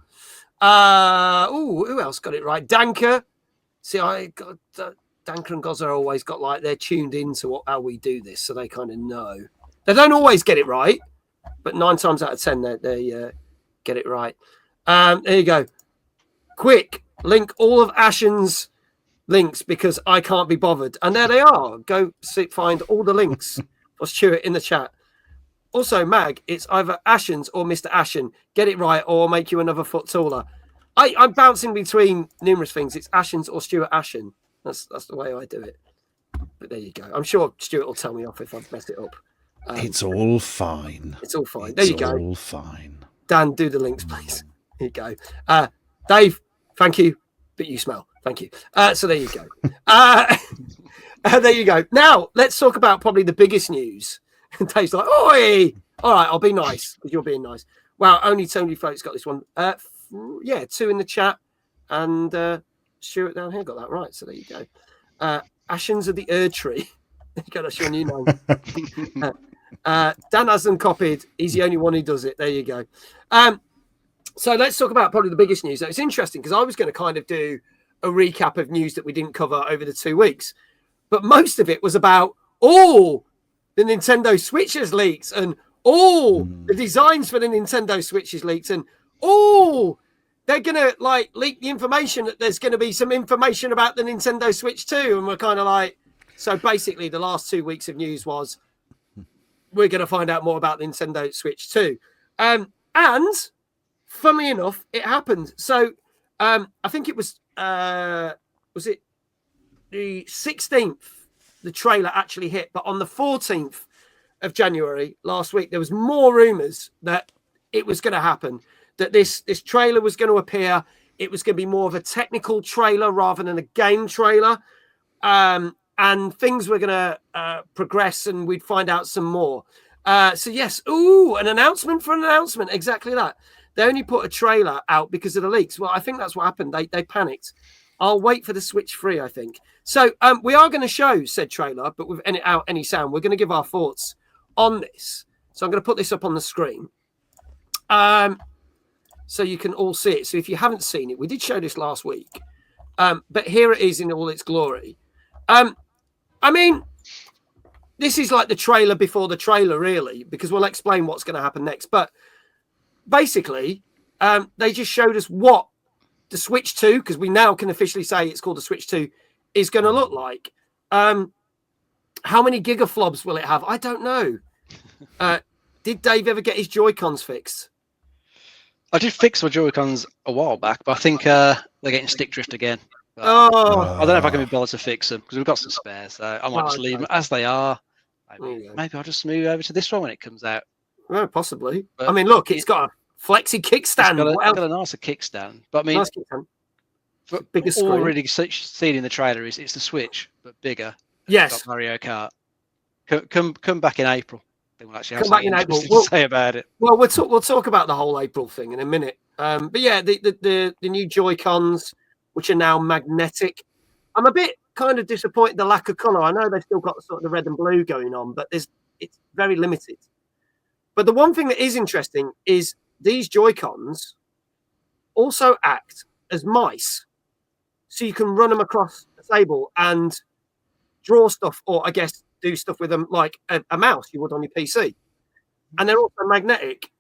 [SPEAKER 1] Who else got it right? Danker. See, I got Danker and Gozza always got like they're tuned into how we do this, so they kind of know. They don't always get it right, but 9 times out of 10 they get it right. There you go. Quick, link all of Ashens' links because I can't be bothered. And there they are. Go find all the links for Stuart in the chat. Also, Mag, it's either Ashens or Mr. Ashen. Get it right or I'll make you another foot taller. I'm bouncing between numerous things. It's Ashens or Stuart Ashen. That's the way I do it. But there you go. I'm sure Stuart will tell me off if I mess it up.
[SPEAKER 3] It's all fine.
[SPEAKER 1] It's all fine. There you go.
[SPEAKER 3] It's all fine.
[SPEAKER 1] Dan, do the links, please. Here you go. Dave, thank you, but you smell. Thank you. So there you go. There you go. Now, let's talk about probably the biggest news. And Dave's like, oi! All right, I'll be nice because you're being nice. Wow, only Tony folks got this one. 2 in the chat. And Stuart down here got that right. So there you go. Ashens of the Erd Tree. There you go. That's your new name. Dan has them copied. He's the only one who does it. There you go. So let's talk about probably the biggest news. Now, it's interesting because I was going to kind of do a recap of news that we didn't cover over the 2 weeks. But most of it was about, the Nintendo Switches leaks and the designs for the Nintendo Switches leaks and they're going to like leak the information that there's going to be some information about the Nintendo Switch 2. And we're kind of like, so basically the last 2 weeks of news was we're going to find out more about the Nintendo Switch 2. And funnily enough, it happened. So I think it was it the 16th, the trailer actually hit, but on the 14th of January last week, there was more rumors that it was going to happen, that this trailer was going to appear. It was going to be more of a technical trailer rather than a game trailer. And things were going to progress and we'd find out some more. So yes, an announcement for an announcement. Exactly that. They only put a trailer out because of the leaks. Well, I think that's what happened. They panicked. I'll wait for the Switch 3, I think. So we are going to show said trailer, but without any sound. We're going to give our thoughts on this. So I'm going to put this up on the screen. So you can all see it. So if you haven't seen it, we did show this last week. But here it is in all its glory. I mean, this is like the trailer before the trailer, really, because we'll explain what's going to happen next. But basically, they just showed us what the Switch 2, because we now can officially say it's called the Switch 2, is going to look like. How many gigaflobs will it have? I don't know. Did Dave ever get his Joy-Cons fixed?
[SPEAKER 2] I did fix my Joy-Cons a while back, but I think they're getting stick drift again.
[SPEAKER 1] I
[SPEAKER 2] don't know if I can be bothered to fix them because we've got some spares, so I might just leave them as they are. Maybe I'll just move over to this one when it comes out.
[SPEAKER 1] Well, possibly. But I mean, look, it's got a flexi kickstand.
[SPEAKER 2] It's got a nicer kickstand. But I mean,
[SPEAKER 1] nice bigger screen.
[SPEAKER 2] Already seen in the trailer is it's the Switch, but bigger.
[SPEAKER 1] Yes.
[SPEAKER 2] Got Mario Kart. Come back in April. We'll actually have
[SPEAKER 1] something
[SPEAKER 2] interesting to say about it.
[SPEAKER 1] Well, we'll talk about the whole April thing in a minute. But yeah, the new Joy-Cons, which are now magnetic. I'm a bit kind of disappointed the lack of colour. I know they've still got sort of the red and blue going on, but it's very limited. But the one thing that is interesting is these Joy-Cons also act as mice. So you can run them across the table and draw stuff, or I guess do stuff with them like a mouse you would on your PC. And they're also magnetic.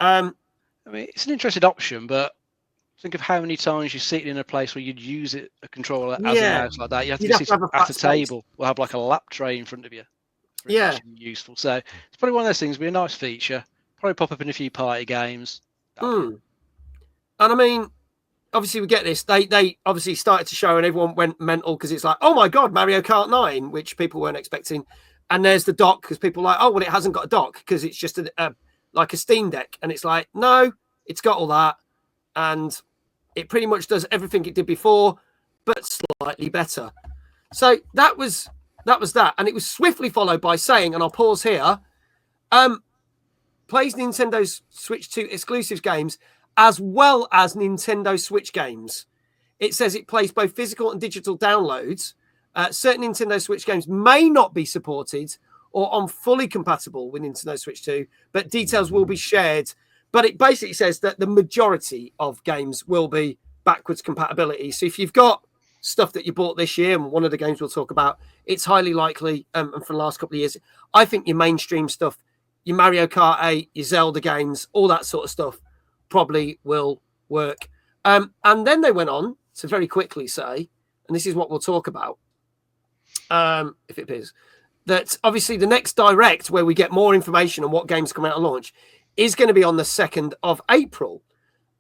[SPEAKER 2] I mean, it's an interesting option, but think of how many times you sit in a place where you'd use a controller as a mouse like that. You have to sit at a table. We'll have like a lap tray in front of you.
[SPEAKER 1] Yeah.
[SPEAKER 2] Useful. So it's probably one of those things, be a nice feature. Probably pop up in a few party games.
[SPEAKER 1] And I mean, obviously we get this. They obviously started to show and everyone went mental because it's like, oh my God, Mario Kart 9, which people weren't expecting. And there's the dock because people are like, oh, well, it hasn't got a dock because it's just like a Steam Deck. And it's like, no, it's got all that. And it pretty much does everything it did before, but slightly better. So that was that. And it was swiftly followed by saying, and I'll pause here, plays Nintendo's Switch 2 exclusive games as well as Nintendo Switch games. it says it plays both physical and digital downloads. Certain Nintendo Switch games may not be supported or on fully compatible with Nintendo Switch 2, but details will be shared. But it basically says that the majority of games will be backwards compatibility. So if you've got stuff that you bought this year, and one of the games we'll talk about, it's highly likely, and for the last couple of years, I think your mainstream stuff, your Mario Kart 8, your Zelda games, all that sort of stuff probably will work. And then they went on to very quickly say, and this is what we'll talk about, if it appears, that obviously the next Direct, where we get more information on what games come out at launch, is going to be on the 2nd of April.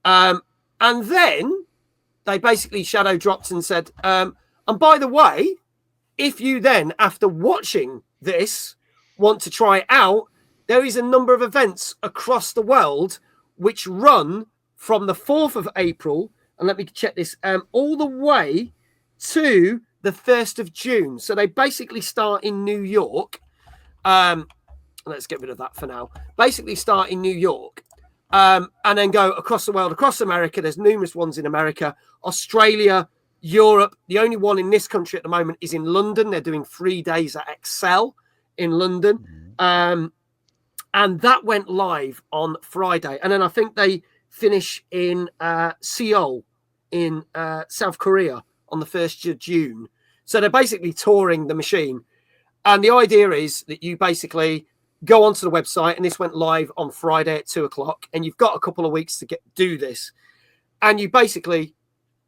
[SPEAKER 1] And then they basically shadow dropped and said, and by the way, if you then, after watching this, want to try it out, there is a number of events across the world which run from the 4th of April, and let me check this, all the way to the 1st of June. So they basically start in New York. Let's get rid of that for now. Basically start in New York and then go across the world, across America. There's numerous ones in America, Australia, Europe. The only one in this country at the moment is in London. They're doing 3 days at Excel in London. And that went live on Friday. And then I think they finish in Seoul in South Korea on the 1st of June. So they're basically touring the machine. And the idea is that you basically go onto the website, and this went live on Friday at 2:00, and you've got a couple of weeks to do this. And you basically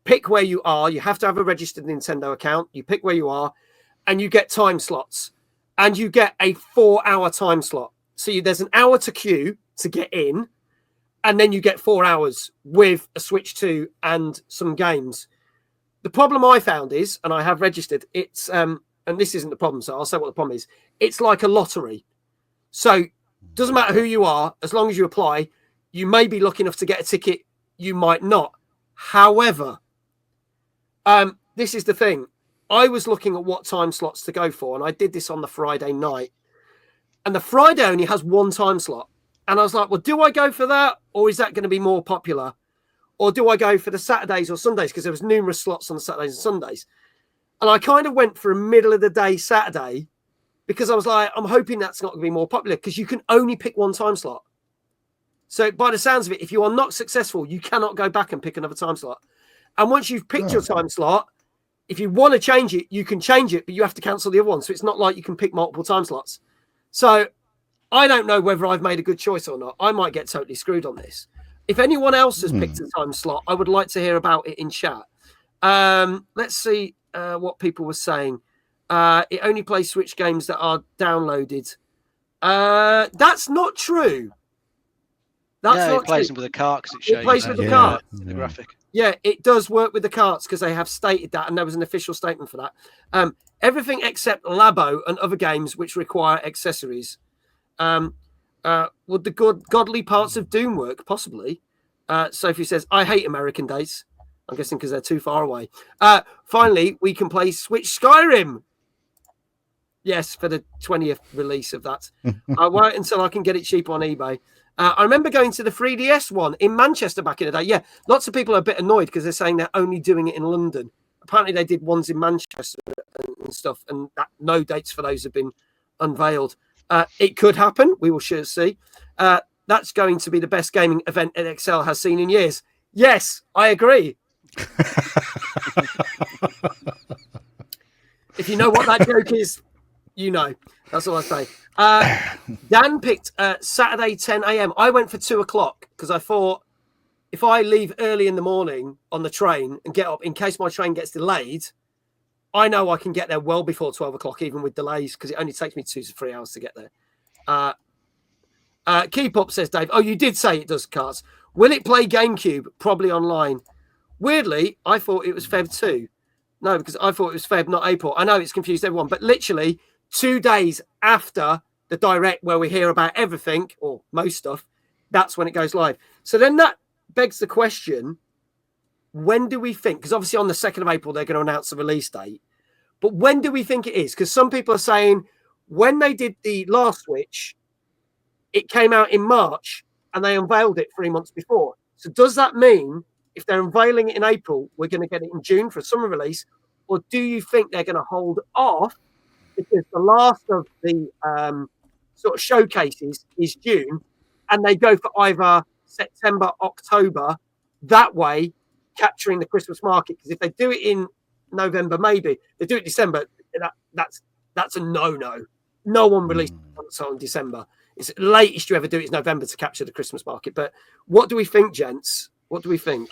[SPEAKER 1] pick where you are. You have to have a registered Nintendo account. You pick where you are, and you get time slots. And you get a 4-hour time slot. So there's an hour to queue to get in, and then you get 4 hours with a Switch 2 and some games. The problem I found is, and I have registered, it's, and this isn't the problem, so I'll say what the problem is. It's like a lottery. So doesn't matter who you are, as long as you apply, you may be lucky enough to get a ticket, you might not. However, this is the thing. I was looking at what time slots to go for, and I did this on the Friday night. And the Friday only has one time slot. And I was like, well, do I go for that, or is that going to be more popular? Or do I go for the Saturdays or Sundays? Because there was numerous slots on the Saturdays and Sundays. And I kind of went for a middle of the day Saturday because I was like, I'm hoping that's not going to be more popular because you can only pick one time slot. So by the sounds of it, if you are not successful, you cannot go back and pick another time slot. And once you've picked your time slot, if you want to change it, you can change it, but you have to cancel the other one. So it's not like you can pick multiple time slots. So I don't know whether I've made a good choice or not. I might get totally screwed on this. If anyone else has picked a time slot, I would like to hear about it in chat. Let's see what people were saying. It only plays Switch games that are downloaded. That's not true.
[SPEAKER 2] It plays them with a cart because
[SPEAKER 1] it plays with the cart.
[SPEAKER 2] The graphic.
[SPEAKER 1] Yeah, it does work with the carts because they have stated that, and there was an official statement for that. Everything except Labo and other games which require accessories. Would the godly parts of Doom work? Possibly. Sophie says, I hate American dates. I'm guessing because they're too far away. Finally, we can play Switch Skyrim. Yes, for the 20th release of that. I'll wait until I can get it cheap on eBay. I remember going to the 3DS one in Manchester back in the day. Yeah, lots of people are a bit annoyed because they're saying they're only doing it in London. Apparently they did ones in Manchester and stuff, and no dates for those have been unveiled. It could happen. We will sure see. That's going to be the best gaming event that Excel has seen in years. Yes, I agree. If you know what that joke is, you know. That's all I say. Dan picked Saturday 10 a.m. I went for 2:00 because I thought if I leave early in the morning on the train and get up in case my train gets delayed, I know I can get there well before 12:00, even with delays, because it only takes me 2 to 3 hours to get there. Keep up, says Dave. Oh, you did say it does carts. Will it play GameCube? Probably online. Weirdly, I thought it was Feb 2. No, because I thought it was Feb, not April. I know it's confused everyone, but literally 2 days after the Direct where we hear about everything, or most stuff, that's when it goes live. So then that begs the question, when do we think, because obviously on the 2nd of April, they're going to announce the release date, but when do we think it is? Because some people are saying when they did the last Switch, it came out in March and they unveiled it 3 months before. So does that mean if they're unveiling it in April, we're going to get it in June for a summer release? Or do you think they're going to hold off because the last of the sort of showcases is June, and they go for either September, October, that way capturing the Christmas market? Because if they do it in November, maybe they do it December, that's a no. No one released a console in December. It's the latest you ever do it is November to capture the Christmas market. But what do we think, gents? What do we think?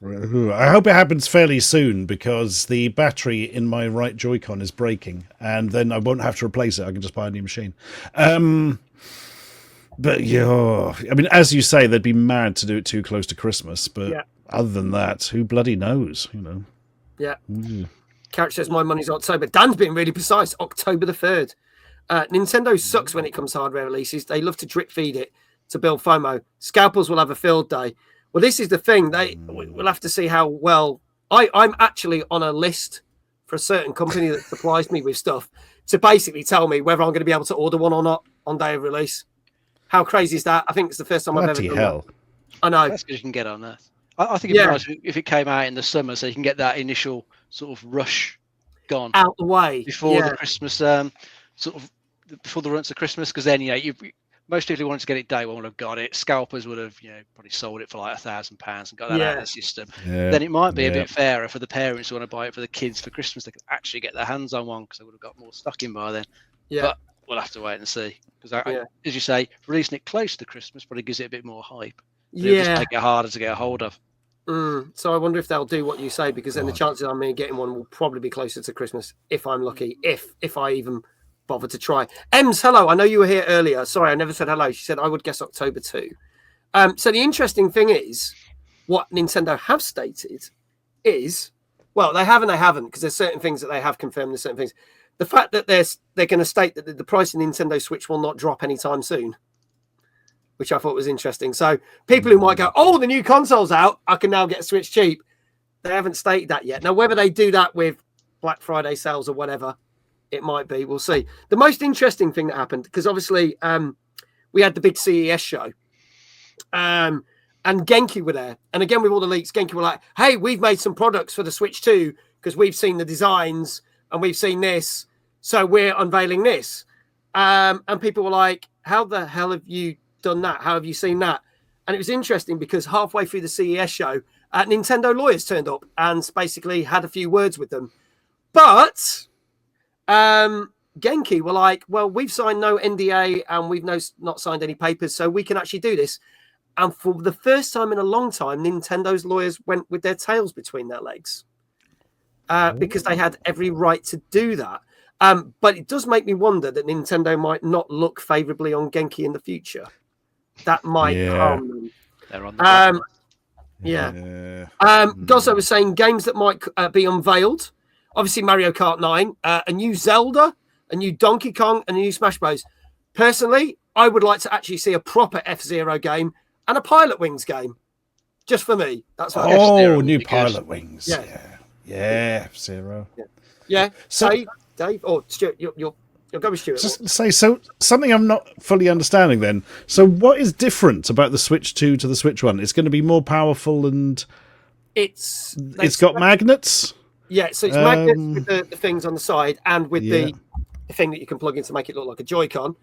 [SPEAKER 3] I hope it happens fairly soon, because the battery in my right Joy-Con is breaking, and then I won't have to replace it. I can just buy a new machine. But yeah, I mean, as you say, they'd be mad to do it too close to Christmas. But other than that, who bloody knows? You know.
[SPEAKER 1] Yeah. Carrot says my money's October. Dan's being really precise. October the 3rd. Nintendo sucks when it comes to hardware releases. They love to drip feed it to build FOMO. Scalpels will have a field day. Well, this is the thing. We'll have to see how well. I'm actually on a list for a certain company that supplies me with stuff to basically tell me whether I'm going to be able to order one or not on day of release. How crazy is that? I think it's the first time I've ever done that. I know.
[SPEAKER 2] That's because you can get on that. I think it'd be nice if it came out in the summer, so you can get that initial sort of rush gone
[SPEAKER 1] out the way
[SPEAKER 2] before the Christmas, sort of before the run to Christmas. Because then, most people who wanted to get it day one would have got it. Scalpers would have, probably sold it for like £1,000 and got that out of the system. Yeah. Then it might be a bit fairer for the parents who want to buy it for the kids for Christmas. They could actually get their hands on one because they would have got more stock in by then. Yeah. But we'll have to wait and see. Because, as you say, releasing it close to Christmas probably gives it a bit more hype. It'll just make it harder to get a hold of.
[SPEAKER 1] So I wonder if they'll do what you say, because then the chances of me getting one will probably be closer to Christmas if I'm lucky, if I even bother to try. Ems, hello. I know you were here earlier. Sorry, I never said hello. She said I would guess October too. So the interesting thing is, what Nintendo have stated is, well, they have and they haven't, because there's certain things that they have confirmed, there's certain things. The fact that they're going to state that the price of Nintendo Switch will not drop anytime soon, which I thought was interesting. So people who might go, oh, the new console's out, I can now get a Switch cheap. They haven't stated that yet. Now, whether they do that with Black Friday sales or whatever, it might be. We'll see. The most interesting thing that happened, because obviously we had the big CES show, and Genki were there. And again, with all the leaks, Genki were like, hey, we've made some products for the Switch 2 because we've seen the designs and we've seen this, so we're unveiling this. And people were like, how the hell have you done that? How have you seen that? And it was interesting because halfway through the CES show, Nintendo lawyers turned up and basically had a few words with them. But Genki were like, well, we've signed no NDA and we've not signed any papers, so we can actually do this. And for the first time in a long time, Nintendo's lawyers went with their tails between their legs because they had every right to do that. But it does make me wonder that Nintendo might not look favorably on Genki in the future. That might harm them.
[SPEAKER 2] They're on the
[SPEAKER 1] Gozzo was saying games that might be unveiled. Obviously, Mario Kart 9, a new Zelda, a new Donkey Kong, and a new Smash Bros. Personally, I would like to actually see a proper F-Zero game and a Pilot Wings game. Just for me. That's what
[SPEAKER 3] new Pilot Wings. Yeah, F-Zero.
[SPEAKER 1] Yeah.
[SPEAKER 3] So,
[SPEAKER 1] Dave, or Stuart, you'll go with Stuart.
[SPEAKER 3] Just say, so something I'm not fully understanding then. So what is different about the Switch 2 to the Switch 1? It's going to be more powerful and
[SPEAKER 1] it's
[SPEAKER 3] got magnets?
[SPEAKER 1] Yeah, so it's magnets with the things on the side and with the thing that you can plug in to make it look like a Joy-Con.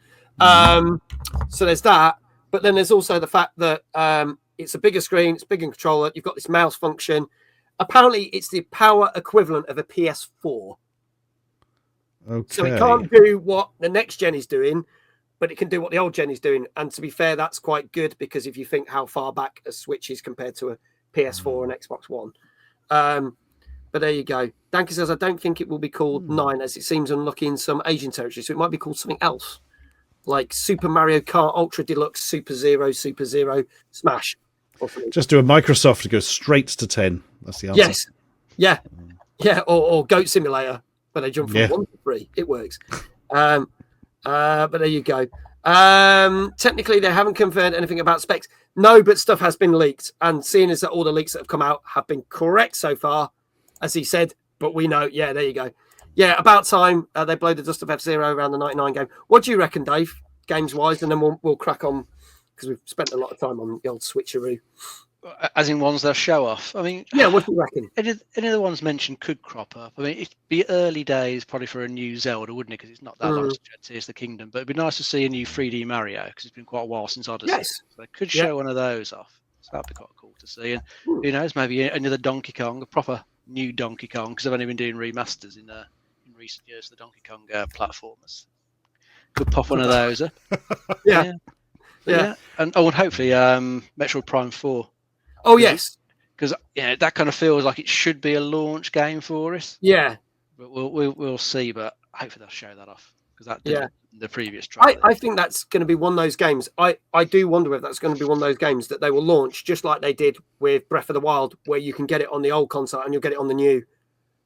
[SPEAKER 1] So there's that. But then there's also the fact that it's a bigger screen, it's a bigger controller, you've got this mouse function. Apparently, it's the power equivalent of a PS4.
[SPEAKER 3] Okay.
[SPEAKER 1] So it can't do what the next gen is doing, but it can do what the old gen is doing. And to be fair, that's quite good, because if you think how far back a Switch is compared to a PS4 and Xbox One. But there you go. Danke says, I don't think it will be called 9, as it seems unlucky in some Asian territories. So it might be called something else, like Super Mario Kart Ultra Deluxe Super Zero Smash.
[SPEAKER 3] Just do a Microsoft to go straight to 10. That's the answer.
[SPEAKER 1] Yes. Yeah. Or Goat Simulator, but they jump from 1 to 3. It works. But there you go. Technically, they haven't confirmed anything about specs. No, but stuff has been leaked. And seeing as that all the leaks that have come out have been correct so far, as he said, but we know, there you go. Yeah, about time they blow the dust of F-Zero around the 99 game. What do you reckon, Dave, games-wise? And then we'll crack on, because we've spent a lot of time on the old switcheroo.
[SPEAKER 2] as in ones they'll show off. I mean,
[SPEAKER 1] yeah, what do you reckon?
[SPEAKER 2] Any of the ones mentioned could crop up. I mean, it'd be early days probably for a new Zelda, wouldn't it? Because it's not that long since Tears of the Kingdom. But it'd be nice to see a new 3D Mario because it's been quite a while since Odyssey.
[SPEAKER 1] Yes.
[SPEAKER 2] So they could show one of those off. So that'd be quite cool to see. And who knows, maybe another Donkey Kong, a proper new Donkey Kong, because they've only been doing remasters in recent years, the Donkey Kong platformers. Could pop one of those up.
[SPEAKER 1] Yeah.
[SPEAKER 2] And hopefully Metroid Prime 4.
[SPEAKER 1] Oh, yes.
[SPEAKER 2] Because that kind of feels like it should be a launch game for us.
[SPEAKER 1] Yeah.
[SPEAKER 2] But we'll see. But hopefully they'll show that off because that did the previous trailer.
[SPEAKER 1] I think that's going to be one of those games. I do wonder if that's going to be one of those games that they will launch just like they did with Breath of the Wild, where you can get it on the old console and you'll get it on the new.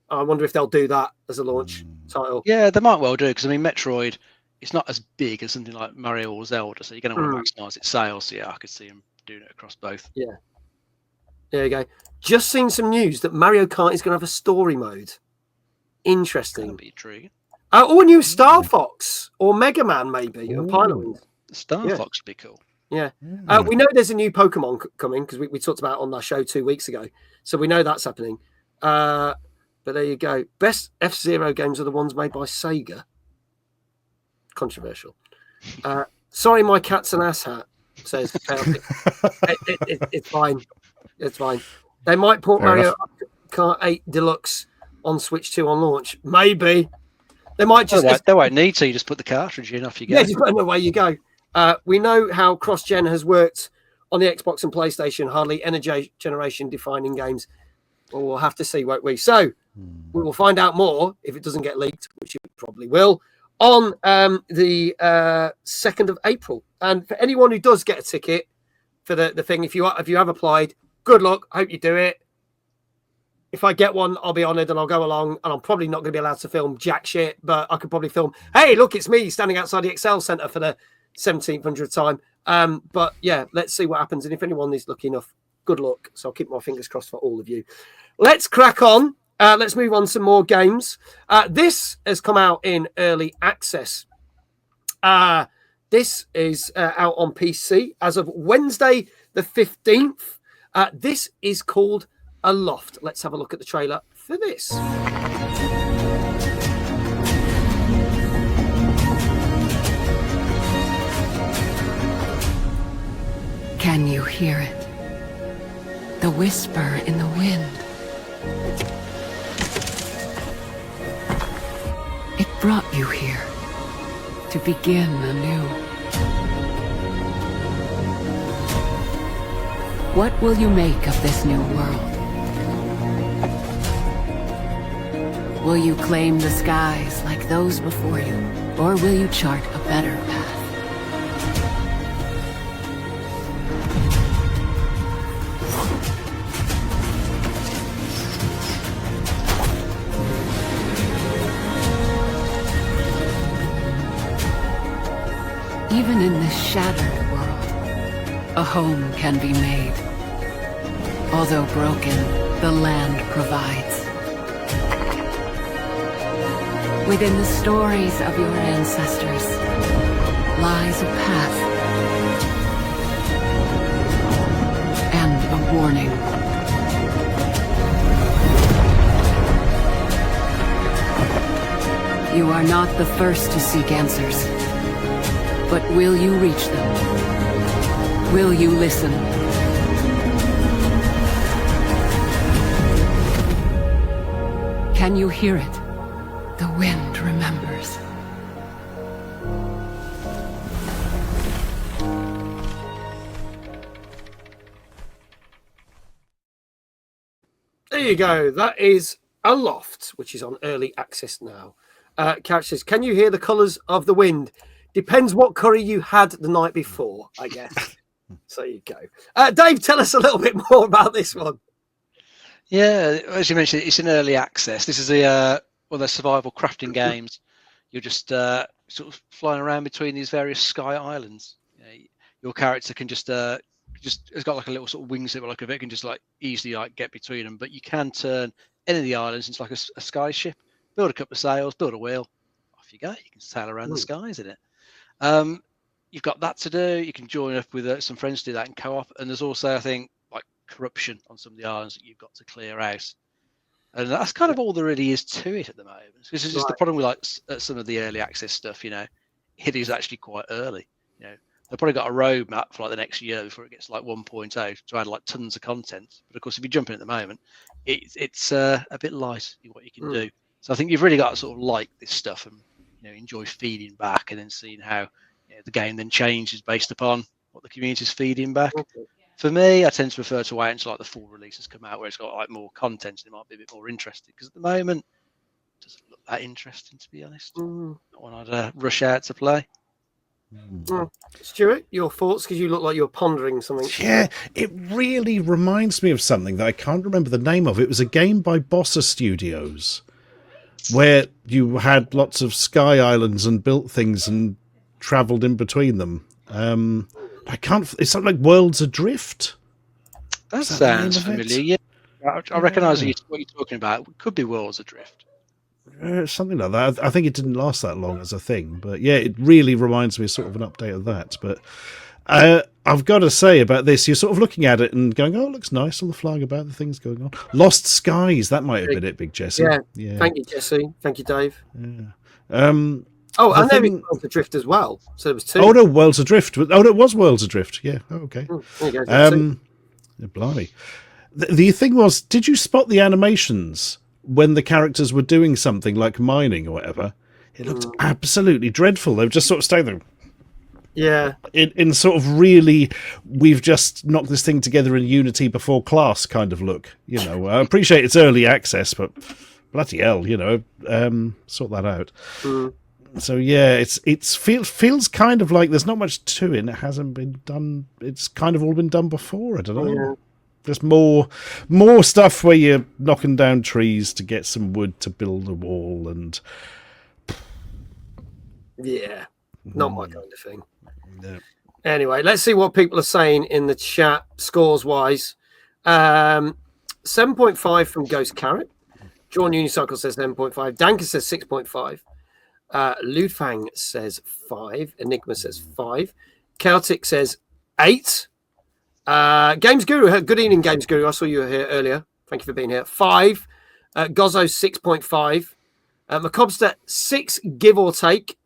[SPEAKER 1] I wonder if they'll do that as a launch title.
[SPEAKER 2] Yeah, they might well do, because I mean, Metroid, it's not as big as something like Mario or Zelda, so you're going to want to maximise its sales. So yeah, I could see them doing it across both.
[SPEAKER 1] Yeah. There you go. Just seen some news that Mario Kart is going to have a story mode. Interesting.
[SPEAKER 2] That'd be intriguing.
[SPEAKER 1] Or a new Star Fox or Mega Man, maybe. Or Pilot Wings.
[SPEAKER 2] Star Fox would be cool.
[SPEAKER 1] Yeah. We know there's a new Pokemon coming because we talked about it on our show 2 weeks ago. So we know that's happening. But there you go. Best F-Zero games are the ones made by Sega. Controversial. Sorry, my cat's an asshat, says it's fine. It's fine. They might port Mario Kart 8 Deluxe on Switch 2 on launch. Maybe. They might just...
[SPEAKER 2] They won't need to. You just put the cartridge in, off you go.
[SPEAKER 1] Yeah, just put them away you go. We know how cross-gen has worked on the Xbox and PlayStation. Hardly any generation-defining games. Well, we'll have to see, won't we? So, we will find out more if it doesn't get leaked, which it probably will, on the 2nd of April. And for anyone who does get a ticket for the thing, if you have applied, good luck. I hope you do it. If I get one, I'll be honoured and I'll go along. And I'm probably not going to be allowed to film jack shit, but I could probably film, hey, look, it's me standing outside the Excel Centre for the 1700th time. But yeah, let's see what happens. And if anyone is lucky enough, good luck. So I'll keep my fingers crossed for all of you. Let's crack on. Let's move on to more games. This has come out in early access. This is out on PC as of Wednesday the 15th. This is called Aloft. Let's have a look at the trailer for this.
[SPEAKER 13] Can you hear it? The whisper in the wind. It brought you here to begin anew. What will you make of this new world? Will you claim the skies like those before you, or will you chart a better path? Even in this shattered world, a home can be made. Although broken, the land provides. Within the stories of your ancestors lies a path and a warning. You are not the first to seek answers. But will you reach them? Will you listen? Can you hear it? The wind remembers.
[SPEAKER 1] There you go. That is Aloft, which is on early access now. Couch says, can you hear the colours of the wind? Depends what curry you had the night before, I guess. So you go. Dave, tell us a little bit more about this one.
[SPEAKER 2] Yeah, as you mentioned, it's in early access. This is one of the survival crafting games. You're just sort of flying around between these various sky islands. Your character can just has got like a little sort of wingsuit, like it can just like easily like get between them. But you can turn any of the islands into like a sky ship, build a couple of sails, build a wheel, off you go. You can sail around the skies in it. You've got that to do. You can join up with some friends to do that in co-op. And there's also, I think, like corruption on some of the islands that you've got to clear out. And that's kind of all there really is to it at the moment. This is just the problem with like some of the early access stuff. You know, it is actually quite early. You know, they've probably got a roadmap for like the next year before it gets to like 1.0 to add like tons of content. But of course, if you jump in at the moment, it's a bit light in what you can do. So I think you've really got to sort of like this stuff and enjoy feeding back and then seeing how the game then changes based upon what the community is feeding back. For me, I tend to prefer to wait until like the full releases come out, where it's got like more content and it might be a bit more interesting. Because at the moment, it doesn't look that interesting, to be honest. Not when I'd rush out to play.
[SPEAKER 1] Stuart, your thoughts? Because you look like you're pondering something.
[SPEAKER 3] Yeah, it really reminds me of something that I can't remember the name of. It was a game by Bossa Studios, where you had lots of sky islands and built things and travelled in between them. I can't. It's something like Worlds Adrift.
[SPEAKER 2] That sounds familiar. Yeah, I recognise what you're talking about. It could be Worlds Adrift.
[SPEAKER 3] Something like that. I think it didn't last that long as a thing, but yeah, it really reminds me of sort of an update of that. But I've got to say about this, you're sort of looking at it and going, "Oh, it looks nice." All the flying about, the things going on. Lost Skies. That might have been it, Big Jesse.
[SPEAKER 1] Yeah. Thank you, Jesse. Thank you, Dave.
[SPEAKER 3] Yeah.
[SPEAKER 1] Oh, and there was Worlds Adrift as well. So there was two.
[SPEAKER 3] Oh no, Worlds Adrift. Oh no, it was Worlds Adrift. Yeah. Oh, okay.
[SPEAKER 1] There you go.
[SPEAKER 3] Blimey. The thing was, did you spot the animations when the characters were doing something like mining or whatever? It looked absolutely dreadful. They were just sort of staying there.
[SPEAKER 1] Yeah.
[SPEAKER 3] In sort of really, we've just knocked this thing together in Unity before class kind of look. I appreciate it's early access, but bloody hell, sort that out. So yeah, it feels kind of like there's not much to it. It hasn't been done. It's kind of all been done before. I don't know. Yeah. Just more stuff where you're knocking down trees to get some wood to build a wall, and
[SPEAKER 1] not my kind of thing.
[SPEAKER 3] No.
[SPEAKER 1] Anyway, let's see what people are saying in the chat scores wise. 7.5 from Ghost Carrot. John Unicycle says 7.5. Danker says 6.5. Lufang says 5. Enigma says 5. Celtic says 8. Games Guru, good evening, Games Guru. I saw you were here earlier. Thank you for being here. 5. Gozzo 6.5. Macobster 6, give or take.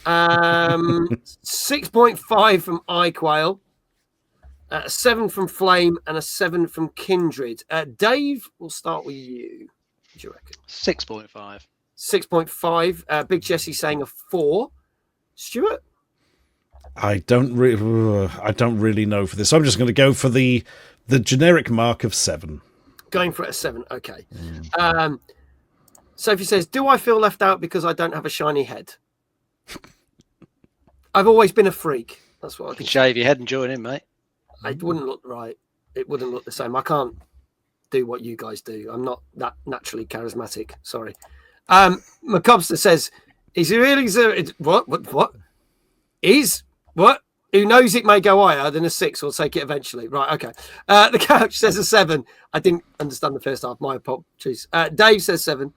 [SPEAKER 1] 6.5 from iQuail. 7 from Flame and a 7 from Kindred. Dave, we'll start with you. What do you reckon?
[SPEAKER 2] 6.5.
[SPEAKER 1] 6.5. Big Jesse saying a 4. Stuart?
[SPEAKER 3] I don't really know for this. I'm just going to go for the generic mark of 7.
[SPEAKER 1] Going for it a 7. Okay. Sophie says, "Do I feel left out because I don't have a shiny head?" I've always been a freak. That's what I can
[SPEAKER 2] shave your head and join in, mate.
[SPEAKER 1] It wouldn't look right. It wouldn't look the same. I can't do what you guys do. I'm not that naturally charismatic. Sorry. Macobster says, "Is he really? What? Is what? Who knows? It may go higher than a 6. We'll take it eventually." Right. Okay. The couch says a 7. I didn't understand the first half. My apologies. Dave says 7.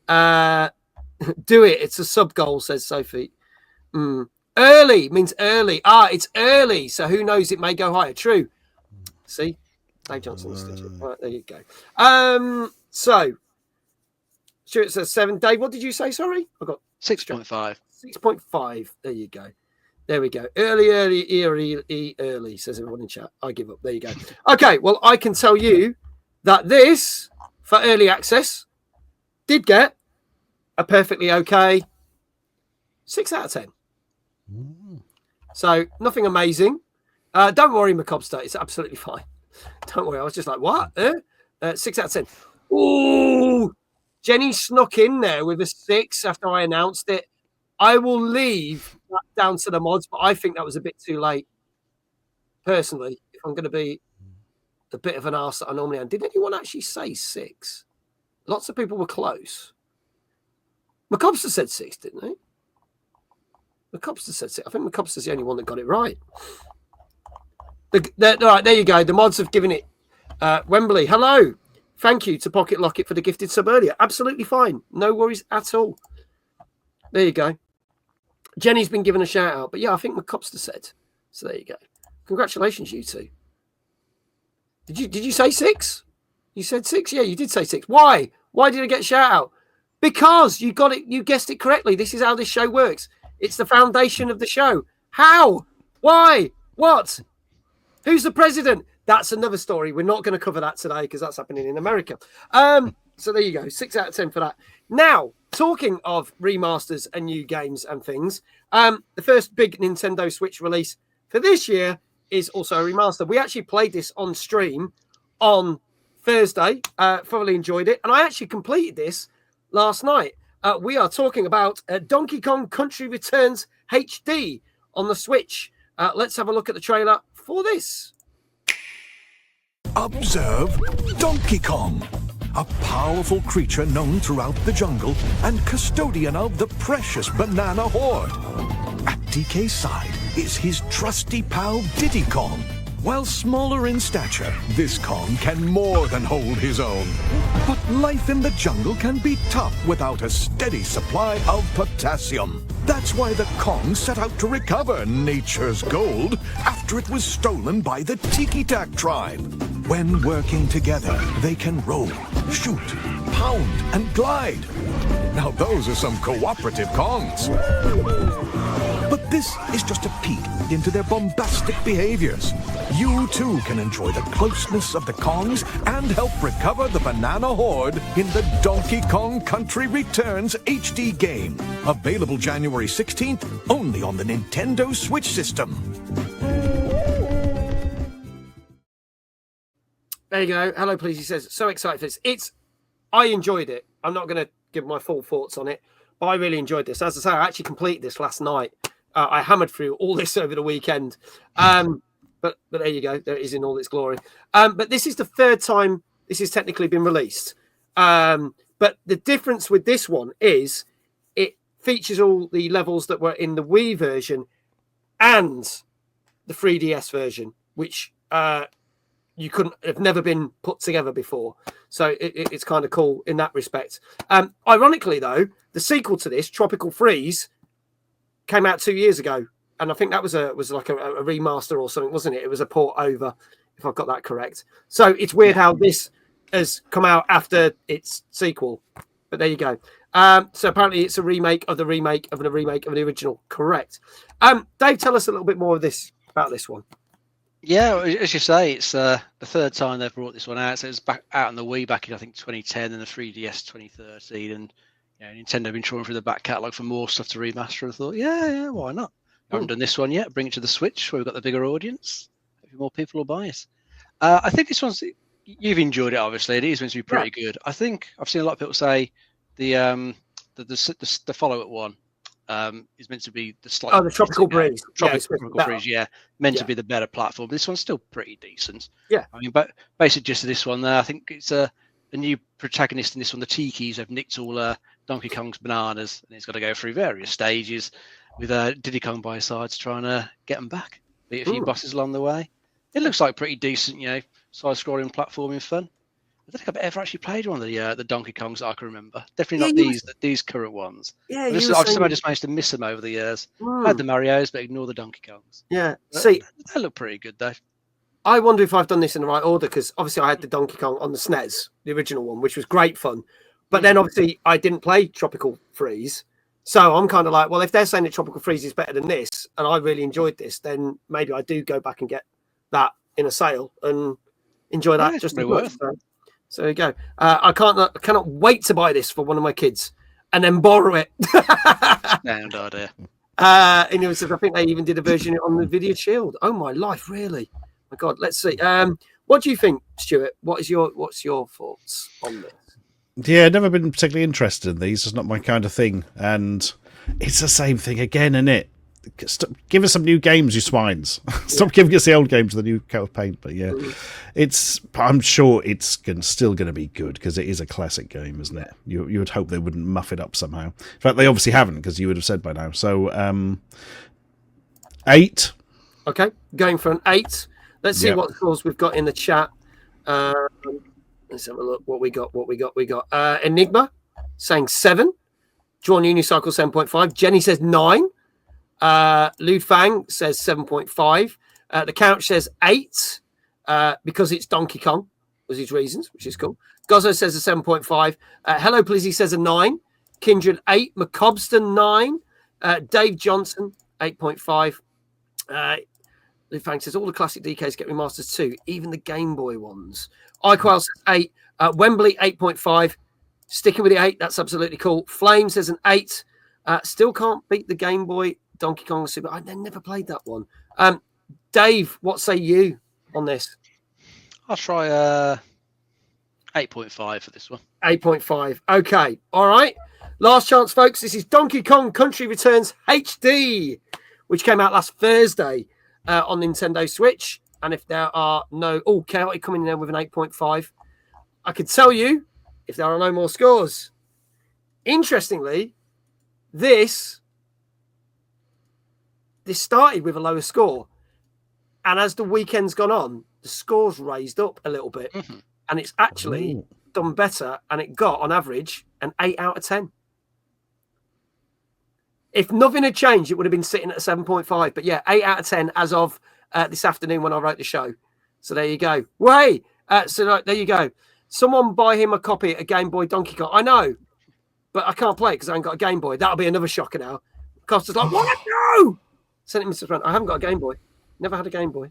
[SPEAKER 1] Do it. It's a sub goal, says Sophie. Early means early. It's early. So who knows? It may go higher. True. See? Dave Johnson's right, there you go. So Stuart says 7. Dave, what did you say? Sorry? I got
[SPEAKER 2] 6.5.
[SPEAKER 1] 6.5. There you go. There we go. Early, says everyone in chat. I give up. There you go. Okay, well, I can tell you that this, for early access, did get a perfectly okay 6 out of 10. So, nothing amazing. Don't worry, Macobster. It's absolutely fine. Don't worry. I was just like, what? 6 out of 10. Ooh! Jenny snuck in there with a 6 after I announced it. I will leave that down to the mods, but I think that was a bit too late. Personally, if I'm going to be a bit of an arse that I normally am. Did anyone actually say 6? Lots of people were close. Macobster said 6, didn't he? Macobster said 6. I think Macobster's the only one that got it right. All right, there you go. The mods have given it. Wembley, hello. Thank you to Pocket Locket for the gifted sub earlier. Absolutely fine. No worries at all. There you go. Jenny's been given a shout out, but yeah, I think Macobster said. So there you go. Congratulations, you two. Did you say 6? You said 6? Yeah, you did say 6. Why? Why did I get shout out? Because you got it. You guessed it correctly. This is how this show works. It's the foundation of the show. How? Why? What? Who's the president? That's another story. We're not going to cover that today because that's happening in America. So there you go. 6 out of 10 for that. Now, talking of remasters and new games and things, the first big Nintendo Switch release for this year is also a remaster. We actually played this on stream on Thursday. Thoroughly enjoyed it. And I actually completed this last night. We are talking about Donkey Kong Country Returns HD on the Switch. Let's have a look at the trailer for this.
[SPEAKER 14] Observe Donkey Kong, a powerful creature known throughout the jungle and custodian of the precious banana hoard. At DK's side is his trusty pal Diddy Kong. While smaller in stature, this Kong can more than hold his own. But life in the jungle can be tough without a steady supply of potassium. That's why the Kong set out to recover nature's gold after it was stolen by the Tiki-Tak tribe. When working together, they can roll, shoot, pound, and glide. Now those are some cooperative Kongs. But this is just a peek into their bombastic behaviors. You too can enjoy the closeness of the Kongs and help recover the banana hoard in the Donkey Kong Country Returns HD game. Available January 16th, only on the Nintendo Switch system.
[SPEAKER 1] There you go. Hello, please. He says, so excited for this. I enjoyed it. I'm not going to give my full thoughts on it, but I really enjoyed this. As I say, I actually completed this last night. I hammered through all this over the weekend. But there you go. There it is in all its glory. But this is the third time this has technically been released. But the difference with this one is it features all the levels that were in the Wii version and the 3DS version, which you couldn't have never been put together before. So it's kind of cool in that respect. Ironically, though, the sequel to this, Tropical Freeze, came out 2 years ago. And I think that was like a remaster or something, wasn't it? It was a port over, if I've got that correct. So it's weird how this has come out after its sequel. But there you go. So apparently it's a remake of the remake of the remake of the original. Correct. Dave, tell us a little bit more about this one.
[SPEAKER 2] Yeah, as you say, it's the third time they've brought this one out. So it was back out on the Wii back in, I think, 2010 and the 3DS 2013. And Nintendo have been trawling through the back catalogue for more stuff to remaster. And thought, yeah, why not? I haven't done this one yet. Bring it to the Switch where we've got the bigger audience. Hopefully more people will buy it. I think this one's... You've enjoyed it, obviously. It is meant to be pretty good. I think I've seen a lot of people say the follow-up one is meant to be the slightly...
[SPEAKER 1] Oh, the Tropical Breeze.
[SPEAKER 2] Tropical Breeze, meant to be the better platform. This one's still pretty decent.
[SPEAKER 1] Yeah.
[SPEAKER 2] I mean, but basic gist of this one there, I think it's a new protagonist in this one. The Tikis have nicked all Donkey Kong's bananas, and he's got to go through various stages with Diddy Kong by his side to try and get them back. Beat a few bosses along the way. It looks like pretty decent, side-scrolling platforming fun. I don't think I've ever actually played one of the Donkey Kongs that I can remember. Definitely not these current ones. Yeah, I've just managed to miss them over the years. I had the Marios, but ignore the Donkey Kongs.
[SPEAKER 1] Yeah,
[SPEAKER 2] they look pretty good, though.
[SPEAKER 1] I wonder if I've done this in the right order, because obviously I had the Donkey Kong on the SNES, the original one, which was great fun. But then obviously I didn't play Tropical Freeze. So I'm kind of like, well, if they're saying that Tropical Freeze is better than this, and I really enjoyed this, then maybe I do go back and get that in a sale and enjoy that just as much. So there you go. I cannot wait to buy this for one of my kids and then borrow it.
[SPEAKER 2] Sound idea.
[SPEAKER 1] And it was, I think they even did a version on the Video Shield. Oh my life, really? My God, let's see. What do you think, Stuart? What's your thoughts on this?
[SPEAKER 3] Yeah, I've never been particularly interested in these. It's not my kind of thing. And it's the same thing again, isn't it? Give us some new games, you swines. Stop giving us the old games with a new coat of paint. But yeah, I'm sure it's still going to be good because it is a classic game, isn't it? You would hope they wouldn't muff it up somehow. In fact, they obviously haven't, because you would have said by now. So 8.
[SPEAKER 1] Okay, going for an 8. Let's see what scores we've got in the chat. Let's have a look. What we got. Enigma saying 7. Drawn Unicycle 7.5. Jenny says 9. Lude Fang says 7.5. The Couch says 8. because it's Donkey Kong, was his reasons, which is cool. Gozzo says a 7.5. Hello Plizzy says a 9. Kindred 8. McCobston 9. Dave Johnson 8.5. Lou Fang says all the classic DKs get remasters too, even the Game Boy ones. iQuail says 8. Wembley 8.5. Sticking with the 8, that's absolutely cool. Flame says an 8. Still can't beat the Game Boy Donkey Kong Super. I never played that one. Dave, what say you on this?
[SPEAKER 2] I'll try 8.5 for this one.
[SPEAKER 1] 8.5. Okay. All right. Last chance, folks. This is Donkey Kong Country Returns HD, which came out last Thursday on Nintendo Switch. And if there are no... Oh, Chaotic coming in there with an 8.5. I could tell you if there are no more scores. Interestingly, this started with a lower score. And as the weekend's gone on, the score's raised up a little bit.
[SPEAKER 2] Mm-hmm.
[SPEAKER 1] And it's actually done better. And it got, on average, an 8 out of 10. If nothing had changed, it would have been sitting at a 7.5. But yeah, 8 out of 10 as of this afternoon when I wrote the show. So there you go. Way. There you go. Someone buy him a copy of Game Boy Donkey Kong. I know, but I can't play it because I haven't got a Game Boy. That'll be another shocker now. Costa's like, what? No! Sent him Mr. Friend. I haven't got a Game Boy. Never had a Game Boy.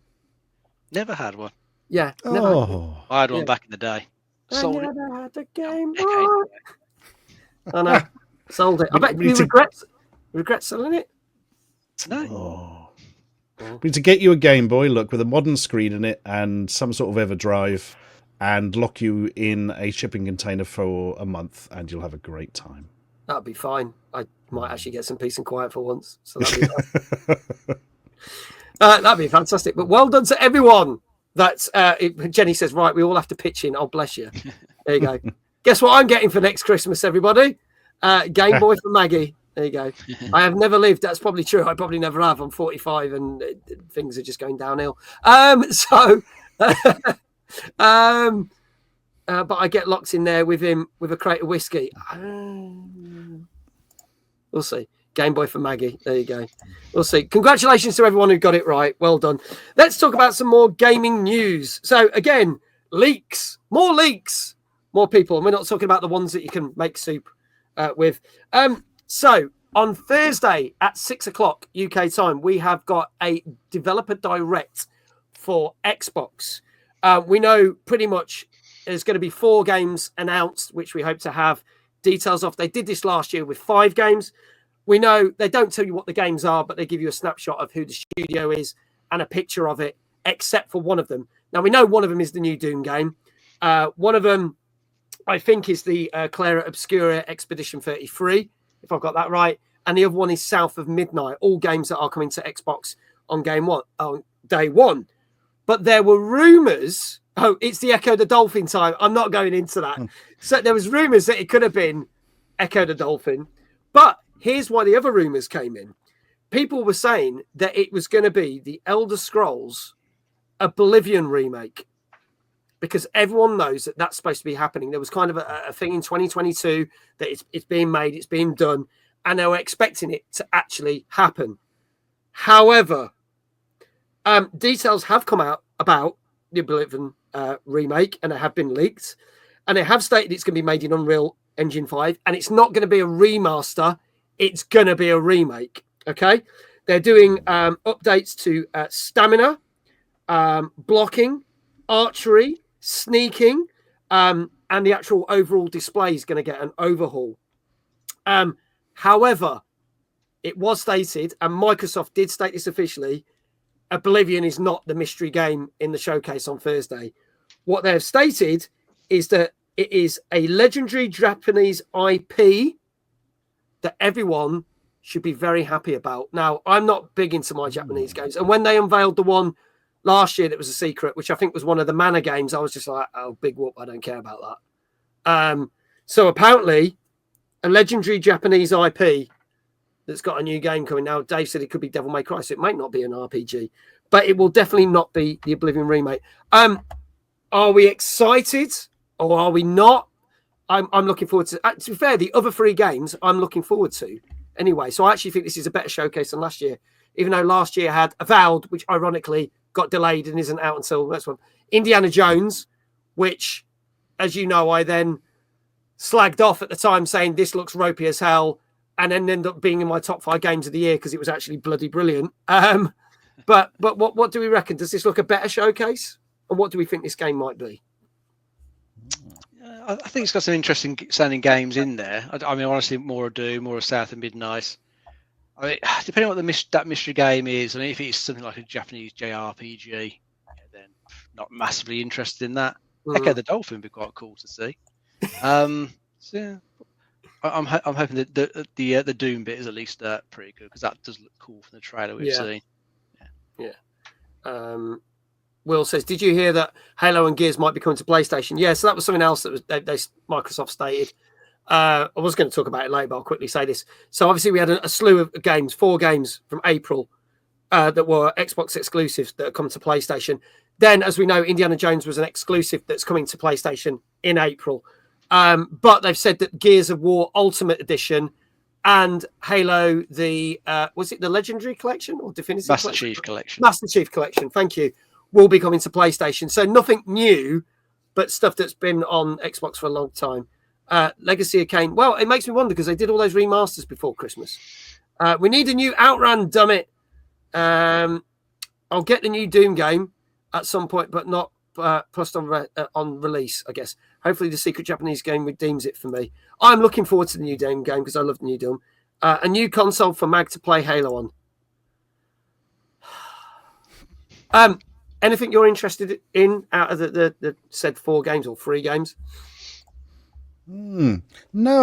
[SPEAKER 2] Never had one.
[SPEAKER 1] Yeah. Never had one.
[SPEAKER 2] I had one back in the day. Sold
[SPEAKER 1] I never had a Game Boy. I know. Sold it. I bet you regret selling it.
[SPEAKER 2] No.
[SPEAKER 3] We need to get you a Game Boy, look, with a modern screen in it and some sort of EverDrive, and lock you in a shipping container for a month, and you'll have a great time.
[SPEAKER 1] That'd be fine. I might actually get some peace and quiet for once. So that'd be fine. That'd be fantastic. But well done to everyone. That's Jenny says, right, we all have to pitch in. Oh, bless you. There you go. Guess what I'm getting for next Christmas, everybody? Game Boy for Maggie. There you go. I have never lived. That's probably true. I probably never have. I'm 45 and things are just going downhill. But I get locked in there with him with a crate of whiskey. We'll see. Game Boy for Maggie. There you go. We'll see. Congratulations to everyone who got it right. Well done. Let's talk about some more gaming news. So again, leaks. More people. And we're not talking about the ones that you can make soup with. So on Thursday at 6 o'clock UK time, we have got a developer direct for Xbox. We know pretty much there's going to be 4 games announced, which we hope to have details of. They did this last year with 5 games. We know they don't tell you what the games are, but they give you a snapshot of who the studio is and a picture of it, except for one of them. Now, we know one of them is the new Doom game. One of them, I think, is the Clara Obscura Expedition 33, if I've got that right. And the other one is South of Midnight, all games that are coming to Xbox on day one. But there were rumours. Oh, it's the Echo the Dolphin time. I'm not going into that. So there was rumours that it could have been Echo the Dolphin. But here's why the other rumours came in. People were saying that it was going to be the Elder Scrolls Oblivion remake, because everyone knows that that's supposed to be happening. There was kind of a thing in 2022 that it's being made, it's being done, and they were expecting it to actually happen. However, details have come out about the Oblivion remake, and they have been leaked, and they have stated it's going to be made in Unreal Engine 5, and it's not going to be a remaster, it's going to be a remake. Okay, they're doing updates to stamina, blocking, archery, sneaking, and the actual overall display is going to get an overhaul. However, it was stated, and Microsoft did state this officially, Oblivion is not the mystery game in the showcase on Thursday. What they have stated is that it is a legendary Japanese IP that everyone should be very happy about. Now, I'm not big into my Japanese games. And when they unveiled the one last year that was a secret, which I think was one of the Mana games, I was just like, oh, big whoop, I don't care about that. So apparently, a legendary Japanese IP that's got a new game coming now. Dave said it could be Devil May Cry, so it might not be an RPG, but it will definitely not be the Oblivion remake. Are we excited or are we not? I'm looking forward to be fair, the other 3 games I'm looking forward to anyway. So I actually think this is a better showcase than last year, even though last year had Avowed, which ironically got delayed and isn't out until next one. Indiana Jones, which, as you know, I then slagged off at the time saying this looks ropey as hell, and then ended up being in my top 5 games of the year because it was actually bloody brilliant. But what do we reckon? Does this look a better showcase? And what do we think this game might be?
[SPEAKER 2] I think it's got some interesting sounding games in there. I mean, honestly, more of Doom, more of South and Midnight. I mean, depending on what that mystery game is, I mean, if it's something like a Japanese JRPG, then not massively interested in that. Echo the Dolphin would be quite cool to see. So yeah, I'm hoping that the Doom bit is at least pretty good, because that does look cool from the trailer we've seen.
[SPEAKER 1] Yeah. Will says, did you hear that Halo and Gears might be coming to PlayStation? Yeah, so that was something else that was Microsoft stated. I was going to talk about it later, but I'll quickly say this. So obviously we had a slew of games, 4 games from April that were Xbox exclusives that are coming to PlayStation. Then, as we know, Indiana Jones was an exclusive that's coming to PlayStation in April. But they've said that Gears of War Ultimate Edition and Halo, was it the Legendary Collection or Definitive
[SPEAKER 2] Master Chief Collection?
[SPEAKER 1] Master Chief Collection, thank you, will be coming to PlayStation. So nothing new, but stuff that's been on Xbox for a long time. Legacy of Kain. Well, it makes me wonder because they did all those remasters before Christmas. We need a new Outrun, damn it. I'll get the new Doom game at some point, but not plus on release, I guess. Hopefully the secret Japanese game redeems it for me. I'm looking forward to the new Doom game because I love the new Doom. A new console for Mag to play Halo on. Anything you're interested in out of the said 4 games or 3 games?
[SPEAKER 3] No,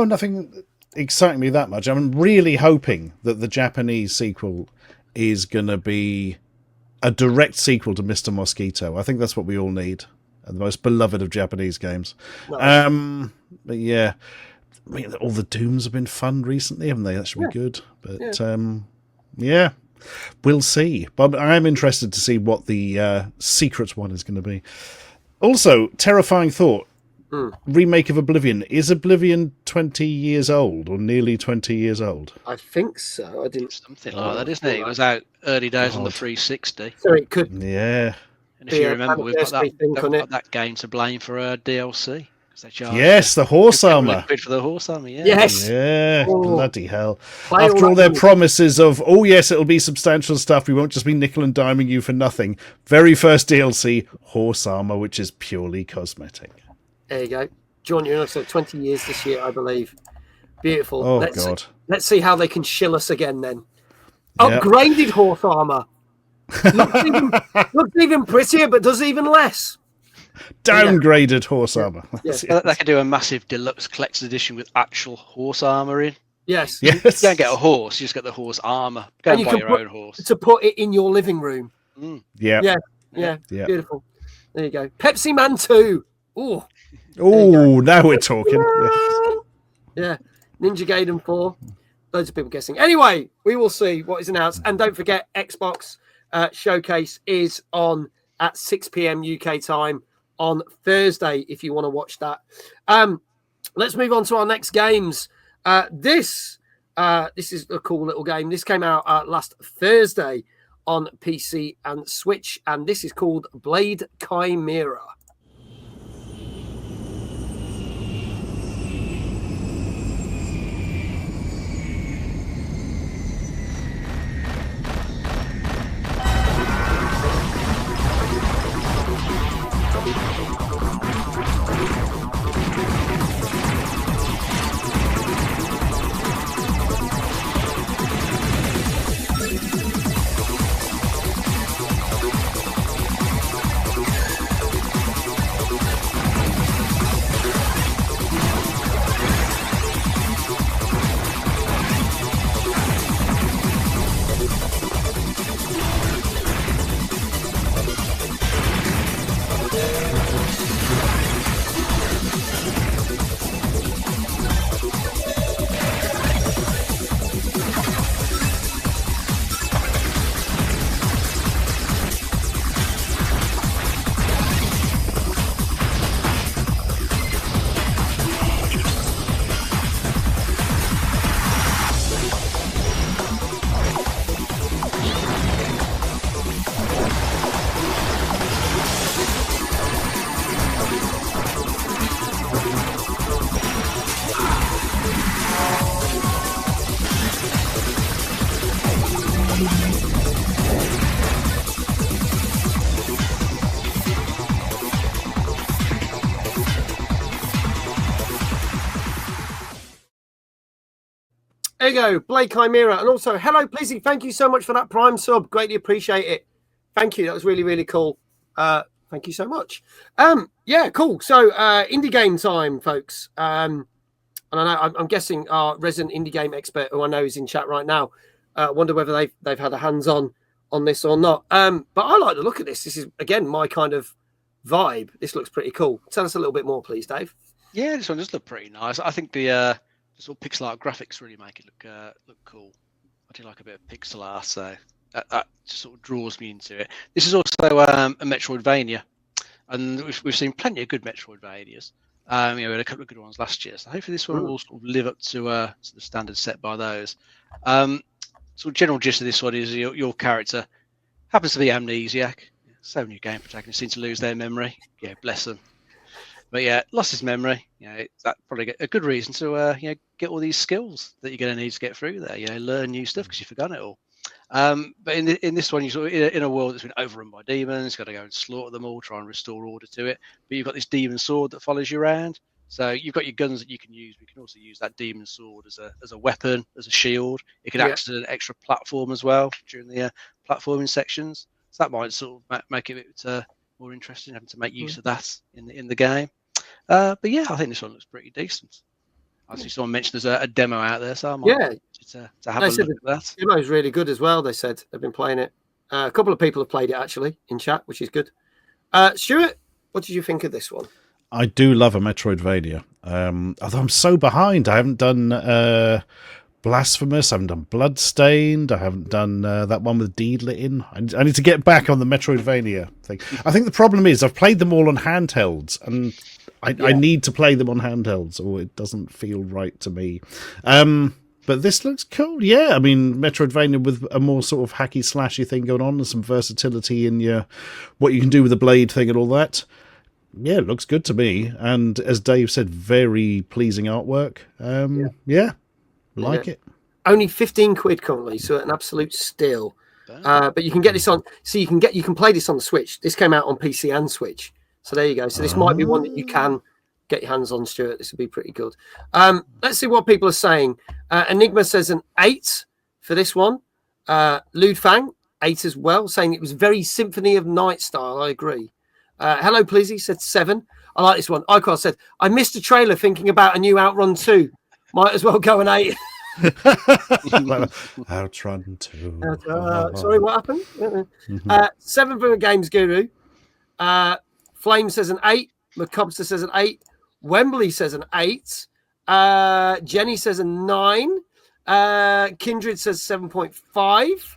[SPEAKER 3] nothing exciting me that much. I'm really hoping that the Japanese sequel is going to be a direct sequel to Mr. Mosquito. I think that's what we all need. The most beloved of Japanese games. Nice. But yeah, I mean, all the Dooms have been fun recently, haven't they? That should be good. But yeah, we'll see. But I am interested to see what the secret one is going to be. Also, terrifying thought. Remake of Oblivion. Is Oblivion 20 years old or nearly 20 years old?
[SPEAKER 1] I think so. I didn't.
[SPEAKER 2] Something like that, isn't it? It was out early days on the 360.
[SPEAKER 1] So it could.
[SPEAKER 3] Yeah.
[SPEAKER 2] And if you remember, we've got that game to blame for DLC.
[SPEAKER 3] Yes, the horse armor.
[SPEAKER 2] For the horse armor, yeah.
[SPEAKER 1] Yes.
[SPEAKER 3] Yeah, bloody hell. After all their promises of, oh yes, it'll be substantial stuff, we won't just be nickel and diming you for nothing. Very first DLC, horse armor, which is purely cosmetic.
[SPEAKER 1] There you go. John, you're also 20 years this year, I believe. Beautiful.
[SPEAKER 3] Oh, God.
[SPEAKER 1] Let's see how they can shill us again then. Upgraded horse armor. Looks even prettier, but does even less.
[SPEAKER 3] Downgraded horse armor.
[SPEAKER 1] Yes.
[SPEAKER 2] They could do a massive deluxe collector's edition with actual horse armor in.
[SPEAKER 1] Yes.
[SPEAKER 2] You don't get a horse, you just get the horse armor. Go and buy your own horse.
[SPEAKER 1] To put it in your living room.
[SPEAKER 3] Yeah.
[SPEAKER 1] Yeah. Beautiful. There you go. Pepsi Man 2. Ooh.
[SPEAKER 3] Oh, now we're talking.
[SPEAKER 1] Yeah. Ninja Gaiden 4. Loads of people guessing. Anyway, we will see what is announced. And don't forget, Xbox Showcase is on at 6 p.m. UK time on Thursday, if you want to watch that. Let's move on to our next games. This is a cool little game. This came out last Thursday on PC and Switch, and this is called Blade Chimera. There you go, Blake Chimera. And also, hello, Plizzy. Thank you so much for that Prime sub. Greatly appreciate it. Thank you. That was really, really cool. Thank you so much. Yeah, cool. So, indie game time, folks. And I'm guessing our resident indie game expert, who I know is in chat right now, wonder whether they've had a hands-on this or not. But I like the look of this. This is, again, my kind of vibe. This looks pretty cool. Tell us a little bit more, please, Dave.
[SPEAKER 2] Yeah, this one does look pretty nice. I think the sort of pixel art graphics really make it look cool. I do like a bit of pixel art, so that just sort of draws me into it. This is also a Metroidvania, and we've seen plenty of good Metroidvanias. We had a couple of good ones last year, so hopefully this one will sort of live up to the standards set by those. Sort of general gist of this one is your character happens to be amnesiac. So many game protagonists seem to lose their memory. Yeah, bless them. But yeah, lost his memory. That probably a good reason to get all these skills that you're going to need to get through there. Learn new stuff because you've forgotten it all. But in this one, you're sort of in a world that's been overrun by demons. You've got to go and slaughter them all, try and restore order to it. But you've got this demon sword that follows you around. So you've got your guns that you can use. We can also use that demon sword as a weapon, as a shield. It can act as an extra platform as well during the platforming sections. So that might sort of make it a bit more interesting, having to make use of that in the game. But yeah, I think this one looks pretty decent. I see someone mentioned there's a demo out there, so I might to have a look at that.
[SPEAKER 1] The demo is really good as well. They said they've been playing it. A couple of people have played it actually in chat, which is good. Stuart, what did you think of this one?
[SPEAKER 3] I do love a Metroidvania. Although I'm so behind. I haven't done Blasphemous. I haven't done Bloodstained. I haven't done that one with Deedlit in. I need to get back on the Metroidvania thing. I think the problem is I've played them all on handhelds, and I need to play them on handhelds, or it doesn't feel right to me. But this looks cool. Yeah, I mean, Metroidvania with a more sort of hacky slashy thing going on, and some versatility in what you can do with the blade thing and all that. Yeah, it looks good to me. And as Dave said, very pleasing artwork. Like it.
[SPEAKER 1] Only 15 quid currently, so an absolute steal. But you can get this on. So you can play this on the Switch. This came out on PC and Switch. So there you go. So this might be one that you can get your hands on, Stuart. This would be pretty good. Let's see what people are saying. Enigma says an 8 for this one. Ludfang, 8 as well, saying it was very Symphony of Night style. I agree. Hello, Plizzy said 7. I like this one. Icon said, I missed a trailer thinking about a new Outrun 2. Might as well go an 8.
[SPEAKER 3] Outrun 2.
[SPEAKER 1] Sorry, what happened? 7 from a Games Guru. Flame says an 8. McCubster says an 8. Wembley says an 8. Jenny says a 9. Kindred says 7.5.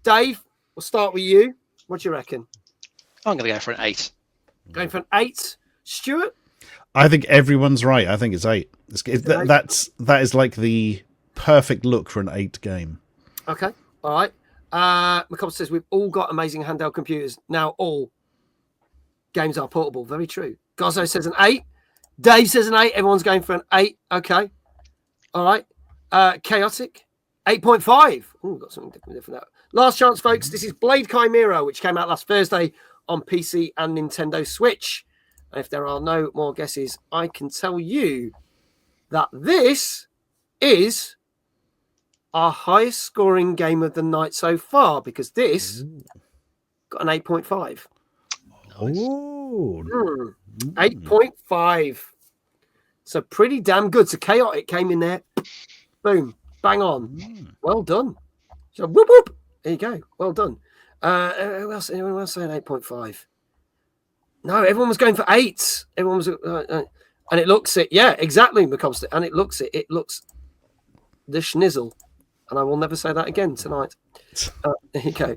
[SPEAKER 1] Dave, we'll start with you. What do you reckon?
[SPEAKER 2] I'm going to go for an 8.
[SPEAKER 1] Going for an 8. Stuart?
[SPEAKER 3] I think everyone's right. I think it's 8. That is like the perfect look for an 8 game.
[SPEAKER 1] Okay. All right. McCobb says we've all got amazing handheld computers. Now all games are portable. Very true. Gozzo says an 8. Dave says an 8. Everyone's going for an 8. Okay. All right. Chaotic. 8.5. Oh, got something different now. Last chance, folks. This is Blade Chimera, which came out last Thursday on PC and Nintendo Switch. And if there are no more guesses, I can tell you that this is our highest scoring game of the night so far, because this got an 8.5.
[SPEAKER 3] Oh,
[SPEAKER 1] 8.5. So pretty damn good. So Chaotic came in there. Boom. Bang on. Well done. So whoop whoop. There you go. Well done. Anyone else saying 8.5? No, everyone was going for 8. Everyone was, and it looks it. Yeah, exactly, McCobster. And it looks it. It looks the schnizzle. And I will never say that again tonight. There you go.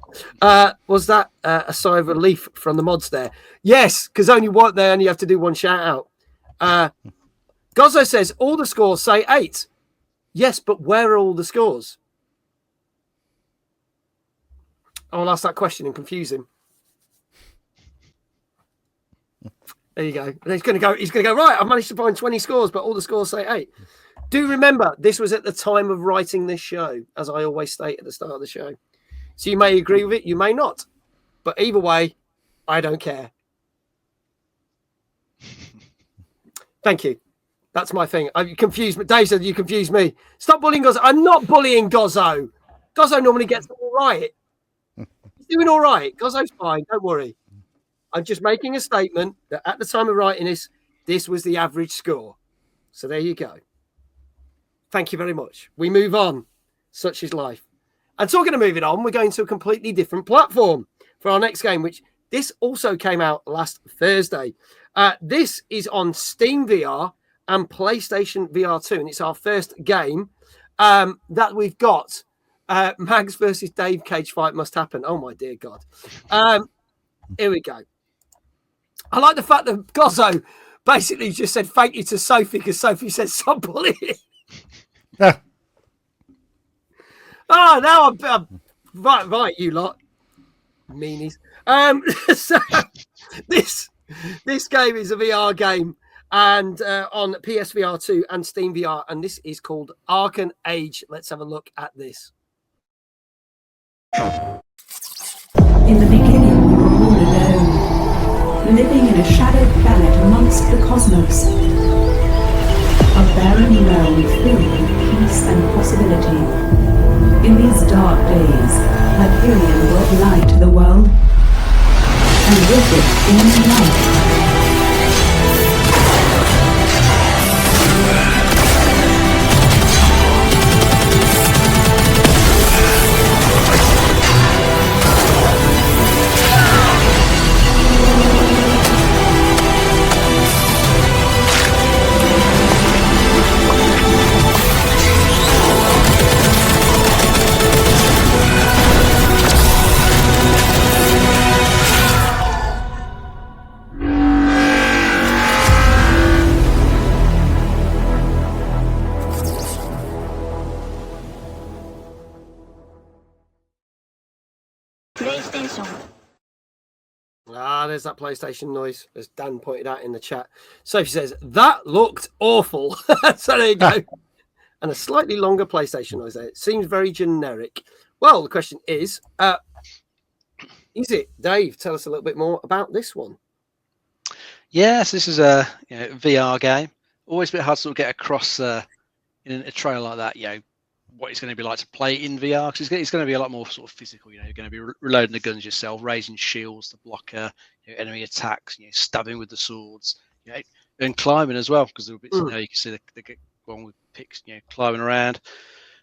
[SPEAKER 1] Was that a sigh of relief from the mods there? Yes, because only you have to do one shout out. Gozzo says all the scores say 8. Yes, but where are all the scores? I'll ask that question and confuse him. There you go. And he's going to go, right, I've managed to find 20 scores, but all the scores say 8. Do remember, this was at the time of writing this show, as I always state at the start of the show. So you may agree with it, you may not. But either way, I don't care. Thank you. That's my thing. You confused me. Dave said you confused me. Stop bullying Gozzo. I'm not bullying Gozzo. Gozzo normally gets all right. He's doing all right. Gozzo's fine. Don't worry. I'm just making a statement that at the time of writing this was the average score. So there you go. Thank you very much. We move on. Such is life. And talking of moving on, we're going to a completely different platform for our next game, which this also came out last Thursday. This is on Steam VR and PlayStation VR 2, and it's our first game that we've got. Mags versus Dave cage fight must happen. Oh, my dear God. Here we go. I like the fact that Gozzo basically just said thank you to Sophie because Sophie said stop bullying. Oh, now I'm right, you lot. Meanies. So this game is a VR game and on PSVR 2 and Steam VR, and this is called Arken Age. Let's have a look at this.
[SPEAKER 15] In the beginning, we were all alone, living in a shadowed planet amongst the cosmos. A barren realm filled with peace and possibility. In these dark days, Hyperion brought light to the world, and with it came life.
[SPEAKER 1] There's that PlayStation noise, as Dan pointed out in the chat. Sophie says, that looked awful. So there you go. And a slightly longer PlayStation noise there. It seems very generic. Well, the question is it? Dave, tell us a little bit more about this one.
[SPEAKER 2] Yes, this is a VR game. Always a bit hard to sort of get across in a trailer like that, what it's going to be like to play in VR, because it's going to be a lot more sort of physical. You're going to be reloading the guns yourself, raising shields to block enemy attacks, stabbing with the swords, and climbing as well, because there are bits you can see the one with picks, climbing around.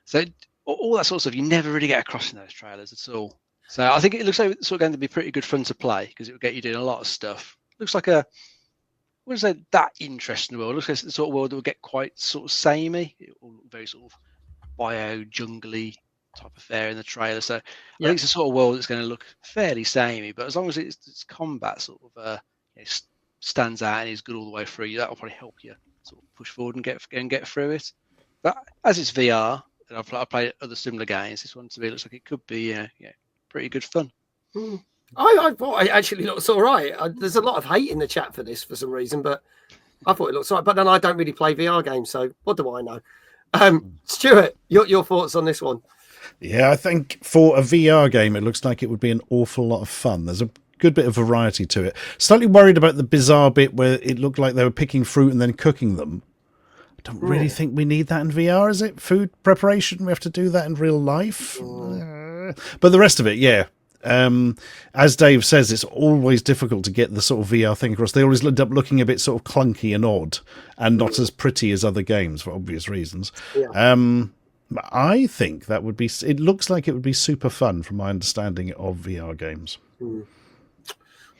[SPEAKER 2] So all that sort of stuff you never really get across in those trailers at all. So I think it looks like it's sort of going to be pretty good fun to play, because it will get you doing a lot of stuff. Looks like I wouldn't say that interesting world. It looks like the sort of world that will get quite sort of samey, very sort of bio-jungly type affair in the trailer. So I think it's a sort of world that's going to look fairly samey, but as long as its combat sort of stands out and is good all the way through, that will probably help you sort of push forward and get through it. But as it's VR, and I've played other similar games, this one to me looks like it could be pretty good fun.
[SPEAKER 1] I thought it actually looks all right. There's a lot of hate in the chat for this for some reason, but I thought it looks all right. But then I don't really play VR games, so what do I know? Stuart, your thoughts on this one?
[SPEAKER 3] Yeah, I think for a VR game, it looks like it would be an awful lot of fun. There's a good bit of variety to it. Slightly worried about the bizarre bit where it looked like they were picking fruit and then cooking them. I don't really think we need that in VR, is it? Food preparation, we have to do that in real life. But the rest of it, yeah. As Dave says, it's always difficult to get the sort of VR thing across. They always end up looking a bit sort of clunky and odd and not as pretty as other games for obvious reasons. I think that would be, it looks like it would be super fun from my understanding of VR games.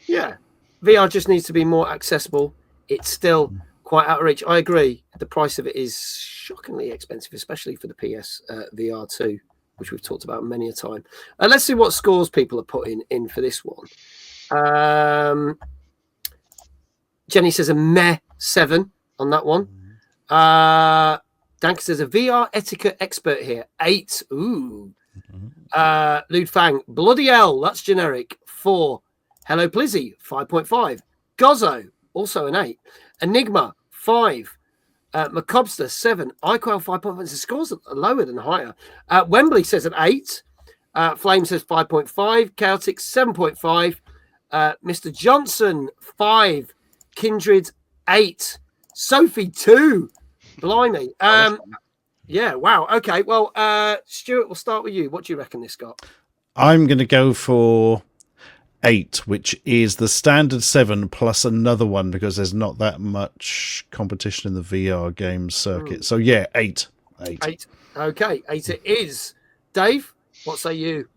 [SPEAKER 1] Yeah, VR just needs to be more accessible. It's still quite out of reach. I agree. The price of it is shockingly expensive, especially for the PS VR 2. Which we've talked about many a time. Let's see what scores people are putting in for this one. Jenny says a meh 7 on that one. Danka says a VR etiquette expert here, 8. Ooh. Lude Fang, bloody hell, that's generic, 4. Hello Plizzy, 5.5. Gozzo, also an 8. Enigma, 5. Macobster 7, iQuell 5.5. The scores are lower than higher. Wembley says an 8. Flame says 5.5. Chaotic 7.5. Mr. Johnson 5. Kindred 8. Sophie 2. Blimey. Yeah, wow. Okay, well, Stuart, we'll start with you. What do you reckon this got?
[SPEAKER 3] I'm going to go for 8, which is the standard 7 plus another one because there's not that much competition in the VR game circuit. So yeah, 8.
[SPEAKER 1] 8. Okay, 8 it is. Dave, what say you?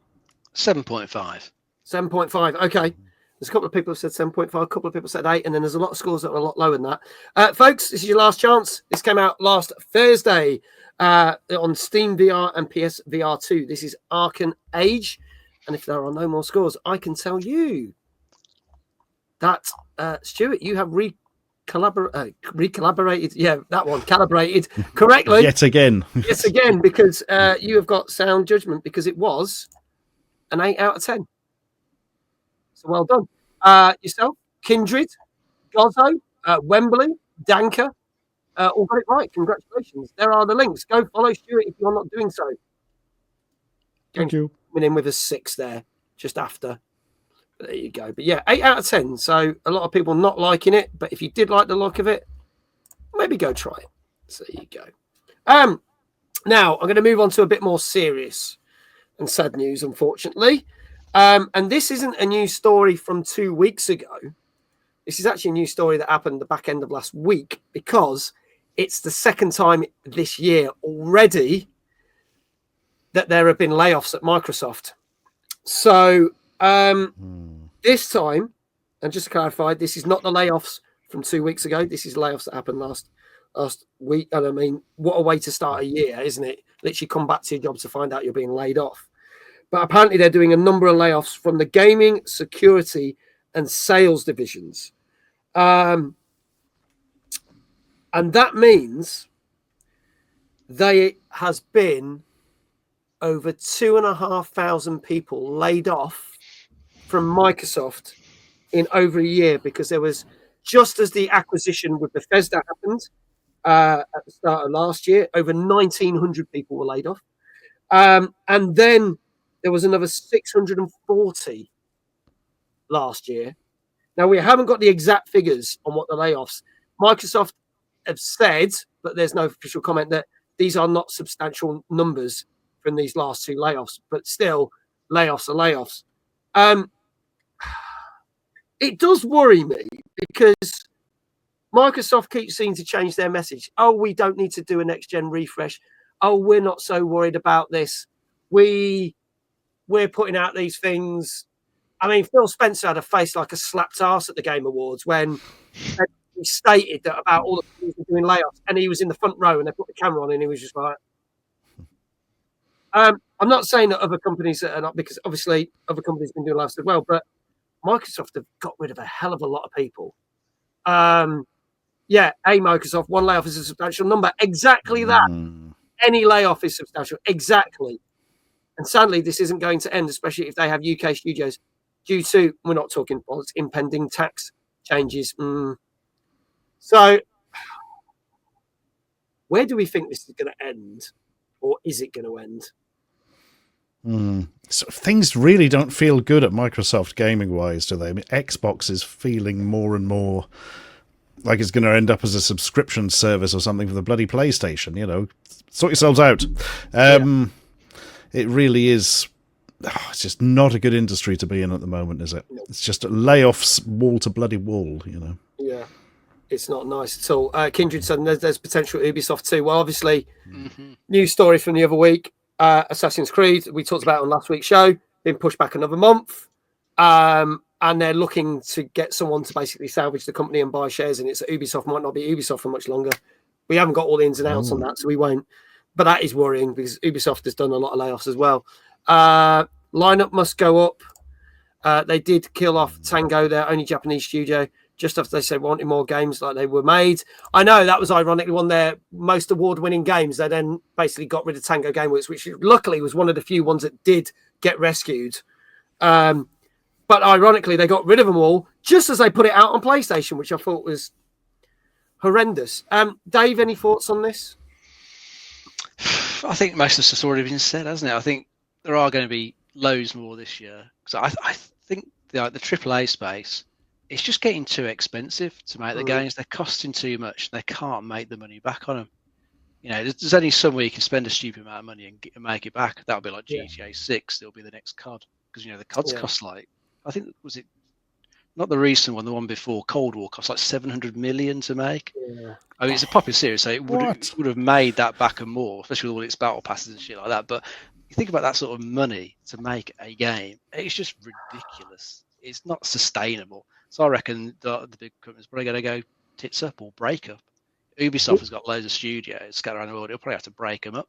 [SPEAKER 2] 7.5.
[SPEAKER 1] 7.5. Okay. There's a couple of people who said 7.5, a couple of people said 8, and then there's a lot of scores that are a lot lower than that. Folks, this is your last chance. This came out last Thursday on Steam VR and PS VR 2. This is Arken Age. And if there are no more scores, I can tell you that, Stuart, you have recalibrated. Yeah, that one, calibrated correctly.
[SPEAKER 3] Yet again.
[SPEAKER 1] Yes, again, because you have got sound judgment because it was an 8 out of 10. So well done. Yourself, Kindred, Gozzo, Wembley, Danker, all got it right. Congratulations. There are the links. Go follow Stuart if you're not doing so.
[SPEAKER 3] Thank you.
[SPEAKER 1] Coming in with a 6 there, just after. There you go. But yeah, 8 out of 10. So a lot of people not liking it, but if you did like the look of it, maybe go try it. So there you go. Now I'm going to move on to a bit more serious and sad news, unfortunately. And this isn't a new story from 2 weeks ago. This is actually a new story that happened the back end of last week because it's the second time this year already that there have been layoffs at Microsoft. So this time, and just to clarify, this is not the layoffs from 2 weeks ago. This is layoffs that happened last week. And I mean, what a way to start a year, isn't it? Literally come back to your job to find out you're being laid off. But apparently they're doing a number of layoffs from the gaming, security, and sales divisions. And that means there has been over 2,500 people laid off from Microsoft in over a year because there was, just as the acquisition with Bethesda happened at the start of last year, over 1,900 people were laid off. And then there was another 640 last year. Now, we haven't got the exact figures on what the layoffs. Microsoft have said, but there's no official comment, that these are not substantial numbers from these last 2 layoffs, but still, layoffs are layoffs. It does worry me because Microsoft keeps seeming to change their message. Oh, we don't need to do a next-gen refresh. Oh, we're not so worried about this. We're putting out these things. I mean, Phil Spencer had a face like a slapped arse at the Game Awards when he stated that about all the companies were doing layoffs, and he was in the front row and they put the camera on and he was just like, I'm not saying that other companies are not, because obviously other companies have been doing layoffs as well, but Microsoft have got rid of a hell of a lot of people. Microsoft, one layoff is a substantial number. Exactly that. Any layoff is substantial. Exactly. And sadly, this isn't going to end, especially if they have UK studios, due to, we're not talking politics, impending tax changes. So, where do we think this is going to end? Or is it going to end?
[SPEAKER 3] So things really don't feel good at Microsoft gaming-wise, do they? I mean, Xbox is feeling more and more like it's going to end up as a subscription service or something for the bloody PlayStation, you know. Sort yourselves out. It really is. It's just not a good industry to be in at the moment, is it? No. It's just layoffs wall to bloody wall, you know.
[SPEAKER 1] Yeah, it's not nice at all. Kindred said there's potential Ubisoft too. Well, obviously, news story from the other week, Assassin's Creed, we talked about on last week's show, been pushed back another month. And they're looking to get someone to basically salvage the company and buy shares in it. So Ubisoft might not be Ubisoft for much longer. We haven't got all the ins and outs on that, so we won't. But that is worrying because Ubisoft has done a lot of layoffs as well. Lineup must go up. They did kill off Tango, their only Japanese studio, just after they said wanted more games like they were made. I know that was ironically one of their most award-winning games. They then basically got rid of Tango Gameworks, which luckily was one of the few ones that did get rescued. But ironically, they got rid of them all just as they put it out on PlayStation, which I thought was horrendous. Dave, any thoughts on this?
[SPEAKER 2] I think most of this has already been said, hasn't it? I think there are going to be loads more this year. So I think the AAA space, it's just getting too expensive to make the games. They're costing too much. They can't make the money back on them. there's only some way you can spend a stupid amount of money and make it back. That'll be like GTA 6. It'll be the next COD because the CODs cost like, I think, was it not the recent one, the one before Cold War cost like 700 million to make.
[SPEAKER 1] Yeah.
[SPEAKER 2] I mean, it's a popular series, so it would have made that back and more, especially with all its battle passes and shit like that. But you think about that sort of money to make a game, it's just ridiculous. It's not sustainable. So I reckon the big companies probably going to go tits up or break up. Ubisoft has got loads of studios scattered around the world. It'll probably have to break them up,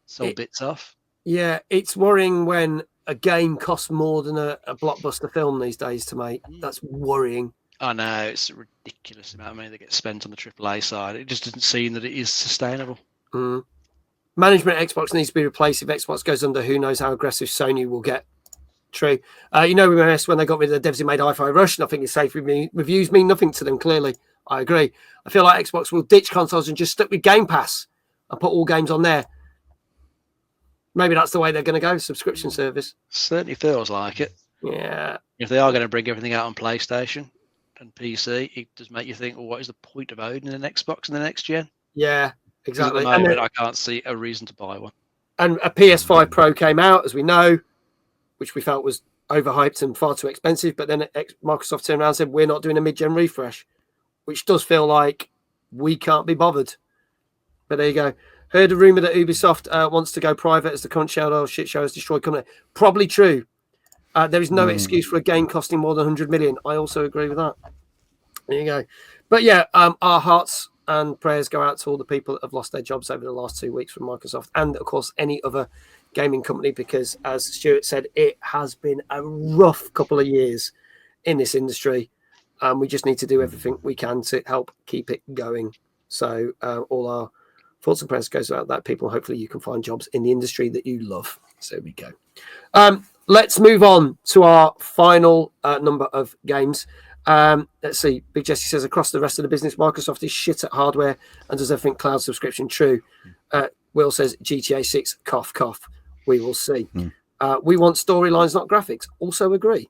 [SPEAKER 2] sell bits off. Yeah,
[SPEAKER 1] it's worrying when a game costs more than a blockbuster film these days to make. That's worrying.
[SPEAKER 2] I know, it's a ridiculous amount of money that gets spent on the AAA side. It just doesn't seem that it is sustainable.
[SPEAKER 1] Management at Xbox needs to be replaced. If Xbox goes under, who knows how aggressive Sony will get. True. We messed when they got rid of the devs who made Hi-Fi Rush. Nothing is safe. Reviews mean nothing to them, clearly. I agree. I feel like Xbox will ditch consoles and just stick with Game Pass and put all games on there. Maybe that's the way they're going to go, subscription service.
[SPEAKER 2] Certainly feels like it.
[SPEAKER 1] Yeah.
[SPEAKER 2] If they are going to bring everything out on PlayStation and PC, it does make you think, well, what is the point of owning an Xbox in the next gen?
[SPEAKER 1] Yeah, exactly.
[SPEAKER 2] At the moment, I can't see a reason to buy one.
[SPEAKER 1] And a PS5 Pro came out, as we know, which we felt was overhyped and far too expensive. But then Microsoft turned around and said, we're not doing a mid-gen refresh, which does feel like we can't be bothered. But there you go. Heard a rumor that Ubisoft wants to go private as the current shit show has destroyed company. Probably true. There is no excuse for a game costing more than 100 million. I also agree with that. There you go. But yeah, our hearts and prayers go out to all the people that have lost their jobs over the last 2 weeks from Microsoft and, of course, any other gaming company, because, as Stuart said, it has been a rough couple of years in this industry. We just need to do everything we can to help keep it going. So all our thoughts and prayers goes out to that, people. Hopefully you can find jobs in the industry that you love. So there we go. Let's move on to our final number of games. Let's see. Big Jesse says, across the rest of the business, Microsoft is shit at hardware and does everything cloud subscription. True. Will says, GTA 6, cough, cough. We will see. We want storylines, not graphics. Also agree.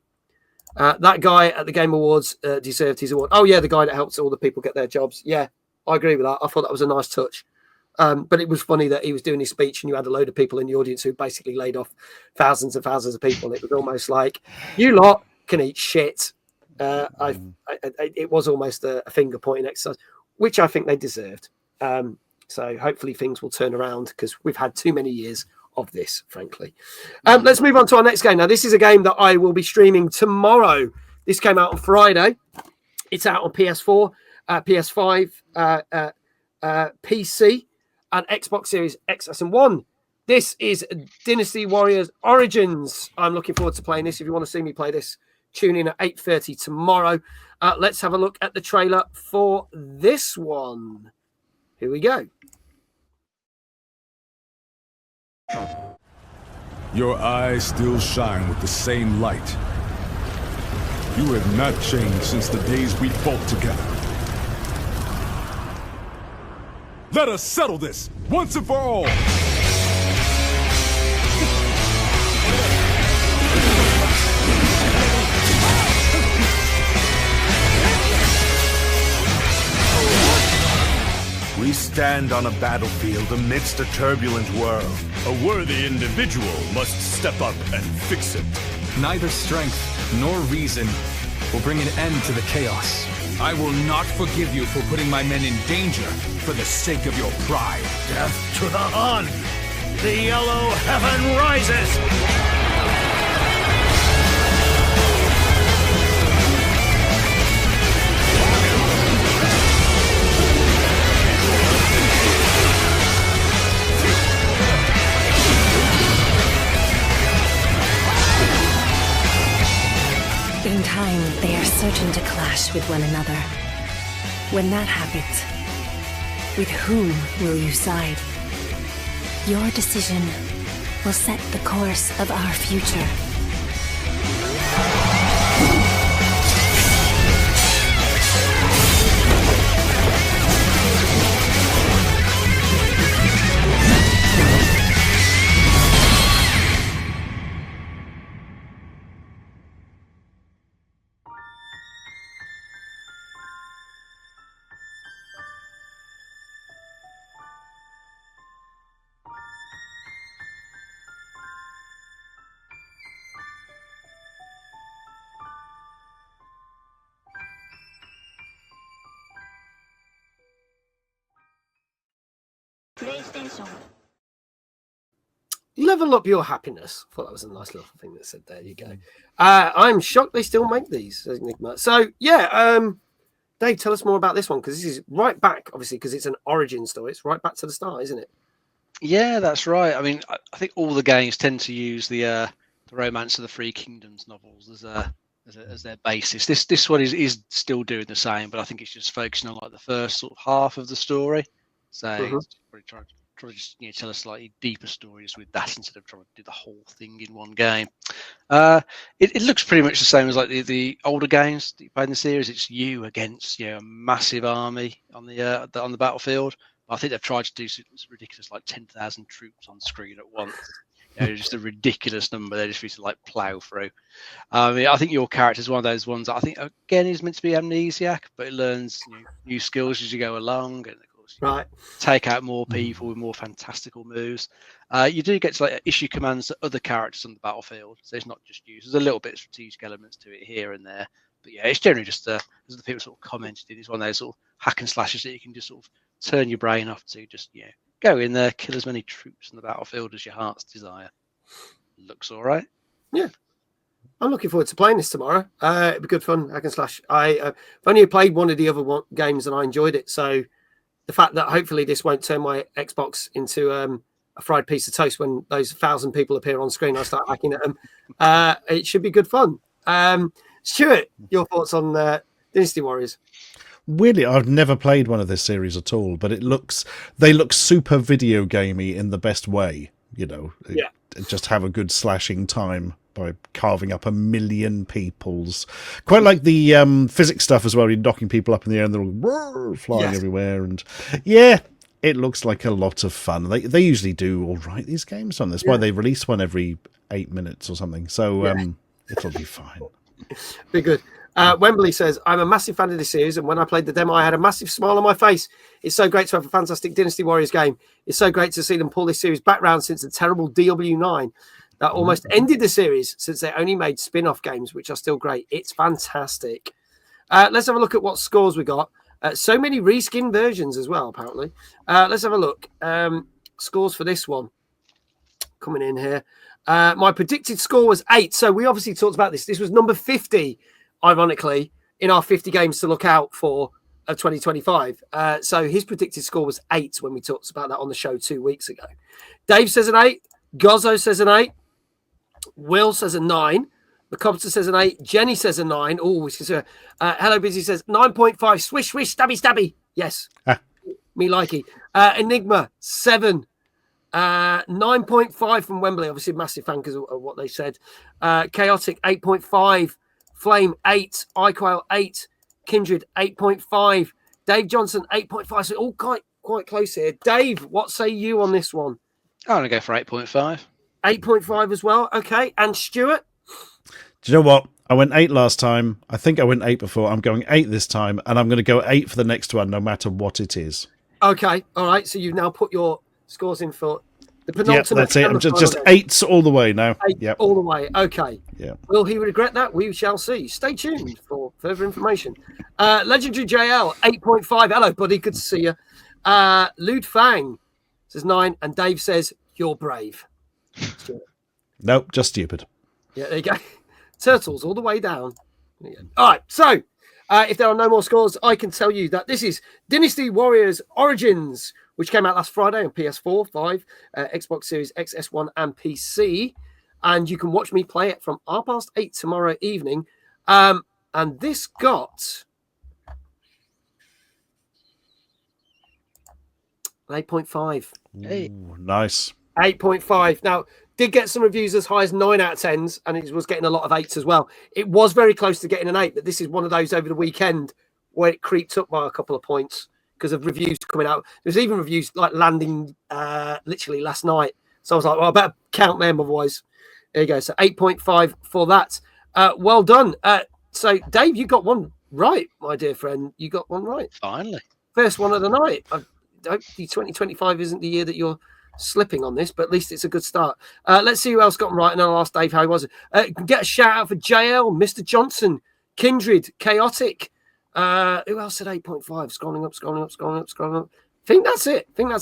[SPEAKER 1] That guy at the Game Awards deserved his award. Oh, yeah, the guy that helps all the people get their jobs. Yeah, I agree with that. I thought that was a nice touch. But it was funny that he was doing his speech and you had a load of people in the audience who basically laid off thousands and thousands of people. It was almost like, you lot can eat shit. It was almost a finger-pointing exercise, which I think they deserved. So hopefully things will turn around, because we've had too many years of this, frankly. Let's move on to our next game. Now, this is a game that I will be streaming tomorrow. This came out on Friday. It's out on PS4, PS5, PC, and Xbox Series X and One. This is Dynasty Warriors Origins. I'm looking forward to playing this. If you want to see me play this, tune in at 8:30 tomorrow. Let's have a look at the trailer for this one. Here we go.
[SPEAKER 6] Your eyes still shine with the same light. You have not changed since the days we fought together. Let us settle this once and for all!
[SPEAKER 16] We stand on a battlefield amidst a turbulent world.
[SPEAKER 17] A worthy individual must step up and fix it.
[SPEAKER 11] Neither strength nor reason will bring an end to the chaos. I will not forgive you for putting my men in danger for the sake of your pride.
[SPEAKER 17] Death to the Hun! The yellow heaven rises!
[SPEAKER 10] In time, they are certain to clash with one another. When that happens, with whom will you side? Your decision will set the course of our future.
[SPEAKER 1] Level up your happiness. I thought that was a nice little thing that said, there you go. I'm shocked they still make these, says Enigma. So, yeah, Dave, tell us more about this one, because this is right back, obviously, because it's an origin story. It's right back to the start, isn't it?
[SPEAKER 2] Yeah, that's right. I mean, I think all the games tend to use the Romance of the Three Kingdoms novels as their basis. This one is still doing the same, but I think it's just focusing on like the first sort of half of the story. So it's probably trying to just tell a slightly deeper stories with that instead of trying to do the whole thing in one game. It looks pretty much the same as like the older games that you played in the series. It's you against a massive army on the battlefield. I think they've tried to do some ridiculous, like 10,000 troops on screen at once. Just a ridiculous number. They just used to like plow through. I think your character is one of those ones that I think again is meant to be amnesiac, but it learns new skills as you go along, and of course, take out more people with more fantastical moves. You do get to like issue commands to other characters on the battlefield, so it's not just you. There's a little bit of strategic elements to it here and there, but yeah, it's generally just as the people sort of commented, it's one of those sort of hack and slashes that you can just sort of turn your brain off to, just go in there, kill as many troops on the battlefield as your heart's desire. Looks all right.
[SPEAKER 1] Yeah, I'm looking forward to playing this tomorrow. It'd be good fun, hack and slash. I've only played one of the other games and I enjoyed it. So the fact that hopefully this won't turn my Xbox into a fried piece of toast when those 1,000 people appear on screen, I start hacking at them. It should be good fun. Stuart, your thoughts on Dynasty Warriors?
[SPEAKER 3] Weirdly, I've never played one of this series at all, but they look super video gamey in the best way. Just have a good slashing time by carving up 1 million peoples. Quite like the physics stuff as well. You're knocking people up in the air and they're all flying everywhere. And it looks like a lot of fun. They usually do all right, these games on this. Why they release one every 8 minutes or something. So it'll be fine.
[SPEAKER 1] Be good. Wembley says, I'm a massive fan of this series, and when I played the demo, I had a massive smile on my face. It's so great to have a fantastic Dynasty Warriors game. It's so great to see them pull this series back round since the terrible DW9 that almost ended the series, since they only made spin-off games, which are still great. It's fantastic. Let's have a look at what scores we got. So many reskin versions as well, apparently. Let's have a look. Scores for this one coming in here. My predicted score was 8. So we obviously talked about this. This was number 50. Ironically, in our 50 games to look out for of 2025. So his predicted score was 8 when we talked about that on the show 2 weeks ago. Dave says an 8. Gozzo says an 8. Will says a 9. The Cobster says an 8. Jenny says a 9. Oh, Hello Busy says 9.5. Swish, swish, stabby, stabby. Yes. Me likey. Enigma 7. 9.5 from Wembley. Obviously, massive fan because of what they said. Chaotic 8.5. Flame 8, iQuail 8, Kindred 8.5, Dave Johnson 8.5. So all quite close here. Dave, what say you on this one?
[SPEAKER 2] I'm going to go for 8.5.
[SPEAKER 1] 8.5 as well. Okay. And Stuart?
[SPEAKER 3] Do you know what? I went 8 last time. I think I went 8 before. I'm going 8 this time, and I'm going to go 8 for the next one, no matter what it is.
[SPEAKER 1] Okay. All right. So you've now put your scores in for the penultimate.
[SPEAKER 3] Yeah, that's it. I'm just 8s all the way now.
[SPEAKER 1] 8 all the way. Okay.
[SPEAKER 3] Yeah.
[SPEAKER 1] Will he regret that? We shall see. Stay tuned for further information. Legendary JL 8.5. Hello, buddy. Good to see you. Lude Fang says 9, and Dave says you're brave.
[SPEAKER 3] Nope, just stupid.
[SPEAKER 1] Yeah, there you go. Turtles all the way down. All right. So, if there are no more scores, I can tell you that this is Dynasty Warriors Origins, which came out last Friday on PS4, 5, Xbox Series X, S1, and PC. And you can watch me play it from 8:30 tomorrow evening. And this got 8.5.
[SPEAKER 3] Ooh, nice.
[SPEAKER 1] 8.5. Now, did get some reviews as high as 9 out of 10s, and it was getting a lot of 8s as well. It was very close to getting an 8, but this is one of those over the weekend where it creeped up by a couple of points because of reviews coming out. There's even reviews like landing literally last night. So I was like, well, I better count them otherwise. There you go. So 8.5 for that. Well done. So, Dave, you got one right, my dear friend. You got one right.
[SPEAKER 2] Finally.
[SPEAKER 1] First one of the night. I hope the 2025 isn't the year that you're slipping on this, but at least it's a good start. Let's see who else got right, and I'll ask Dave how he was. Get a shout out for JL, Mr. Johnson, Kindred, Chaotic. Who else said 8.5? Scrolling up. think that's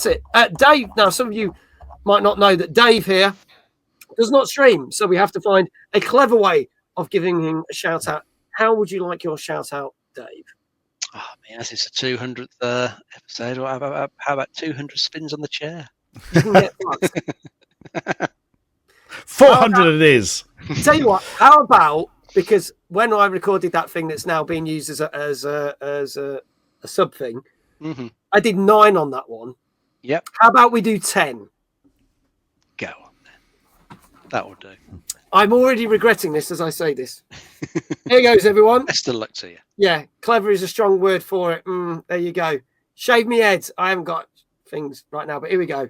[SPEAKER 1] it. Dave, now some of you might not know that Dave here does not stream, so we have to find a clever way of giving him a shout out. How would you like your shout out, Dave?
[SPEAKER 2] Oh man, this is the 200th episode. How about 200 spins on the chair?
[SPEAKER 1] You can get
[SPEAKER 3] 400 it is.
[SPEAKER 1] Tell you what, how about, because when I recorded that thing that's now being used as a sub thing, I did 9 on that one.
[SPEAKER 2] Yep.
[SPEAKER 1] How about we do 10?
[SPEAKER 2] Go on then. That will do.
[SPEAKER 1] I'm already regretting this as I say this. Here goes, everyone.
[SPEAKER 2] Best of luck to you.
[SPEAKER 1] Yeah, clever is a strong word for it. There you go. Shave me head. I haven't got things right now, but here we go.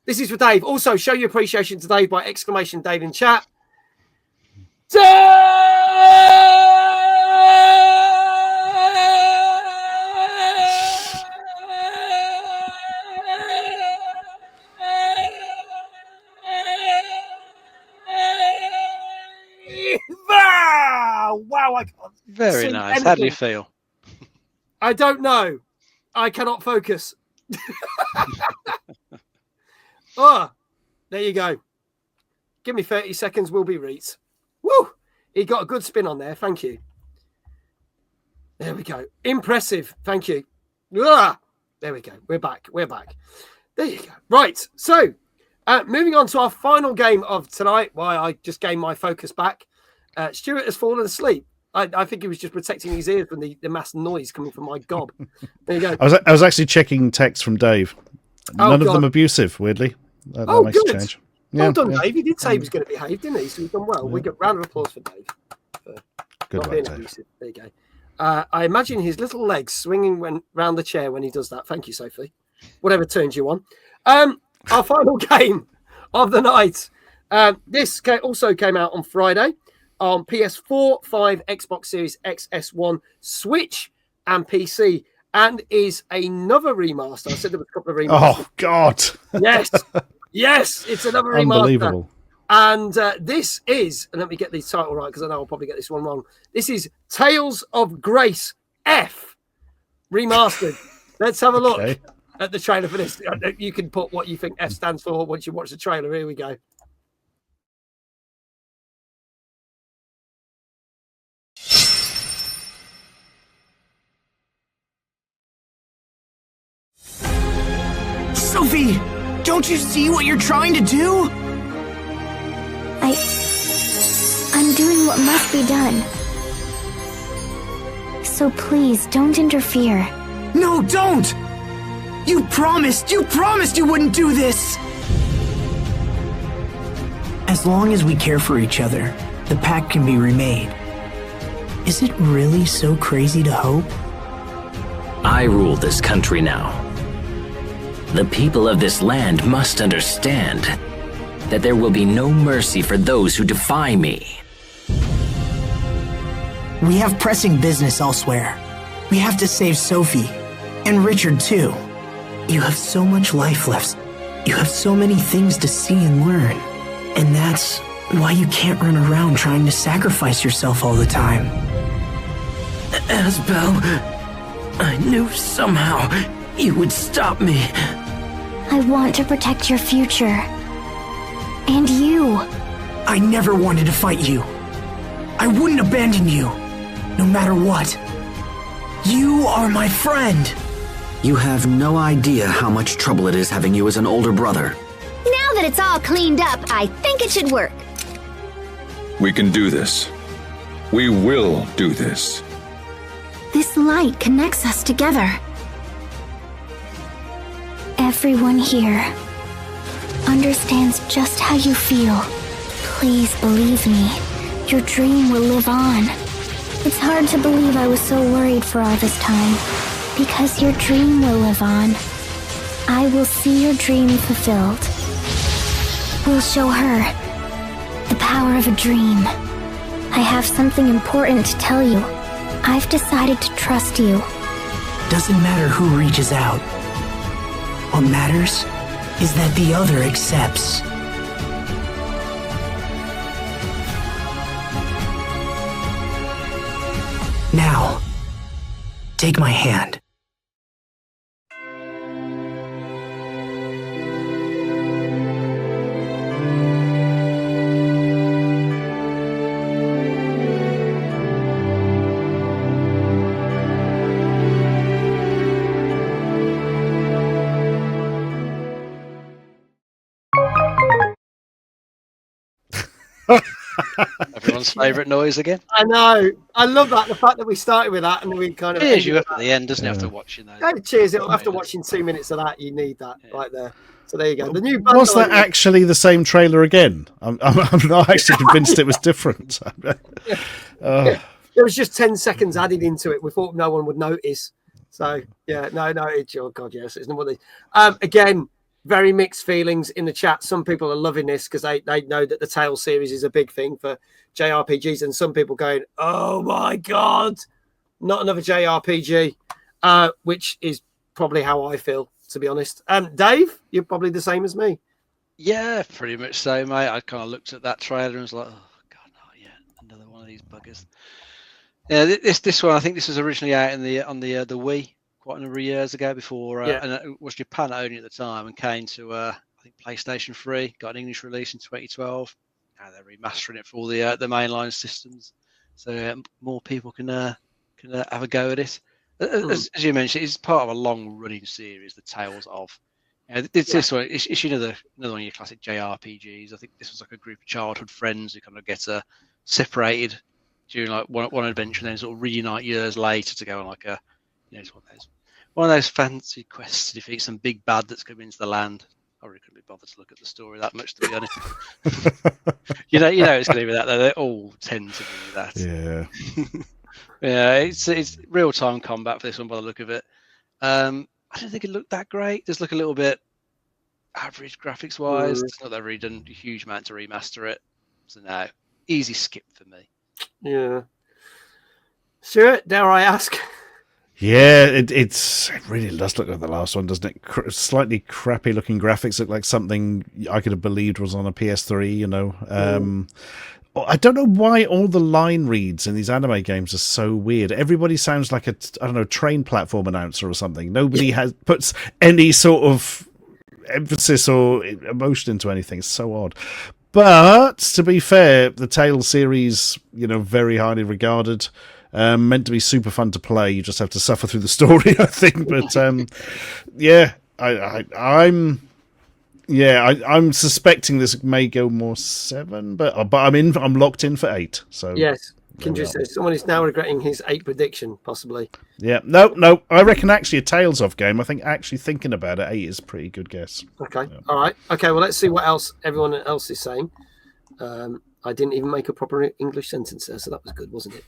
[SPEAKER 1] This is for Dave. Also, show your appreciation to Dave by exclamation Dave in chat. Wow, I can't.
[SPEAKER 2] Very nice. Anything. How do you feel?
[SPEAKER 1] I don't know. I cannot focus. Oh, there you go. Give me 30 seconds. We'll be Reeds. Woo! He got a good spin on there. Thank you. There we go. Impressive. Thank you. Ah! There we go. We're back. There you go. Right. So, moving on to our final game of tonight. Why I just gained my focus back. Stuart has fallen asleep. I think he was just protecting his ears from the mass noise coming from my gob. There you go.
[SPEAKER 3] I was actually checking texts from Dave. None of them abusive, weirdly. That makes
[SPEAKER 1] good.
[SPEAKER 3] a change.
[SPEAKER 1] Well done, Dave. He did say he was going to behave, didn't he? So he's done well. We got a round of applause for Dave.
[SPEAKER 3] Good
[SPEAKER 1] not being
[SPEAKER 3] Dave.
[SPEAKER 1] abusive. There you go. I imagine his little legs swinging round the chair when he does that. Thank you, Sophie. Whatever turns you on. Our final game of the night. This also came out on Friday on PS4, 5, Xbox Series X, S1, Switch, and PC, and is another remaster. I said there was a couple of remasters.
[SPEAKER 3] Oh, God.
[SPEAKER 1] Yes, it's another remaster.
[SPEAKER 3] Unbelievable.
[SPEAKER 1] And this is, and let me get the title right because I know I'll probably get this one wrong. This is Tales of Grace F Remastered. Let's have a look at the trailer for this. You can put what you think F stands for once you watch the trailer. Here we go.
[SPEAKER 18] Sophie, don't you see what you're trying to do?
[SPEAKER 10] I'm doing what must be done. So please, don't interfere.
[SPEAKER 18] No, don't! You promised you wouldn't do this! As long as we care for each other, the pact can be remade. Is it really so crazy to hope?
[SPEAKER 19] I rule this country now. The people of this land must understand that there will be no mercy for those who defy me.
[SPEAKER 18] We have pressing business elsewhere. We have to save Sophie. And Richard, too. You have so much life left. You have so many things to see and learn. And that's why you can't run around trying to sacrifice yourself all the time.
[SPEAKER 19] Asbel, I knew somehow you would stop me.
[SPEAKER 10] I want to protect your future. And you.
[SPEAKER 18] I never wanted to fight you. I wouldn't abandon you, no matter what. You are my friend.
[SPEAKER 20] You have no idea how much trouble it is having you as an older brother.
[SPEAKER 21] Now that it's all cleaned up, I think it should work.
[SPEAKER 22] We can do this. We will do this.
[SPEAKER 10] This light connects us together. Everyone here understands just how you feel. Please believe me. Your dream will live on. It's hard to believe I was so worried for all this time. Because your dream will live on. I will see your dream fulfilled. We'll show her the power of a dream. I have something important to tell you. I've decided to trust you.
[SPEAKER 18] Doesn't matter who reaches out. What matters is that the other accepts. Now, take my hand.
[SPEAKER 2] Everyone's favourite noise again.
[SPEAKER 1] I know. I love that. The fact that we started with that and we kind of
[SPEAKER 2] cheers you up at the end, doesn't it? After watching those.
[SPEAKER 1] Yeah, cheers. After watching 2 minutes of that, you need that right there. So there you go. The new
[SPEAKER 3] was that actually the same trailer again? I'm not actually convinced it was different.
[SPEAKER 1] There was just 10 seconds added into it. We thought no one would notice. So yeah, no, it's oh god, yes, it's not what they. Again, very mixed feelings in the chat. Some people are loving this because they know that the Tales series is a big thing for JRPGs, and some people going, "Oh my god, not another JRPG," which is probably how I feel, to be honest. Dave, you're probably the same as me.
[SPEAKER 2] Yeah, pretty much so, mate. I kind of looked at that trailer and was like, "Oh god, not yet, another one of these buggers." Yeah, this one, I think this was originally out on the Wii quite a number of years ago before, and it was Japan only at the time, and came to I think PlayStation 3, got an English release in 2012. Now they're remastering it for all the mainline systems, so more people can have a go at it. As you mentioned, it's part of a long-running series, the Tales of. This one. It's another one of your classic JRPGs. I think this was like a group of childhood friends who kind of get separated during like one adventure, and then sort of reunite years later to go on like it's one of those fancy quests to defeat some big bad that's come into the land. I really couldn't be bothered to look at the story that much, to be honest. you know it's going to be that though. They all tend to be that.
[SPEAKER 3] Yeah.
[SPEAKER 2] Yeah, it's real time combat for this one by the look of it. I don't think it looked that great. Just look a little bit average graphics wise. It's not that they've really done a huge amount to remaster it. So no, easy skip for me.
[SPEAKER 1] Yeah. Stuart, dare I ask?
[SPEAKER 3] Yeah, it really does look like the last one, doesn't it? Slightly crappy looking graphics, look like something I could have believed was on a PS3, I don't know why all the line reads in these anime games are so weird. Everybody sounds like a train platform announcer or something. Nobody puts any sort of emphasis or emotion into anything. It's so odd. But to be fair, the Tales series, very highly regarded. Meant to be super fun to play. You just have to suffer through the story, I think. But I'm suspecting this may go more 7, but I'm locked in for 8. So
[SPEAKER 1] yes, Kindred says someone is now regretting his 8 prediction, possibly.
[SPEAKER 3] Yeah, no. I reckon actually a Tales of game. I think actually thinking about it, 8 is a pretty good guess.
[SPEAKER 1] Okay, all right. Okay, well let's see what else everyone else is saying. I didn't even make a proper English sentence there, so that was good, wasn't it?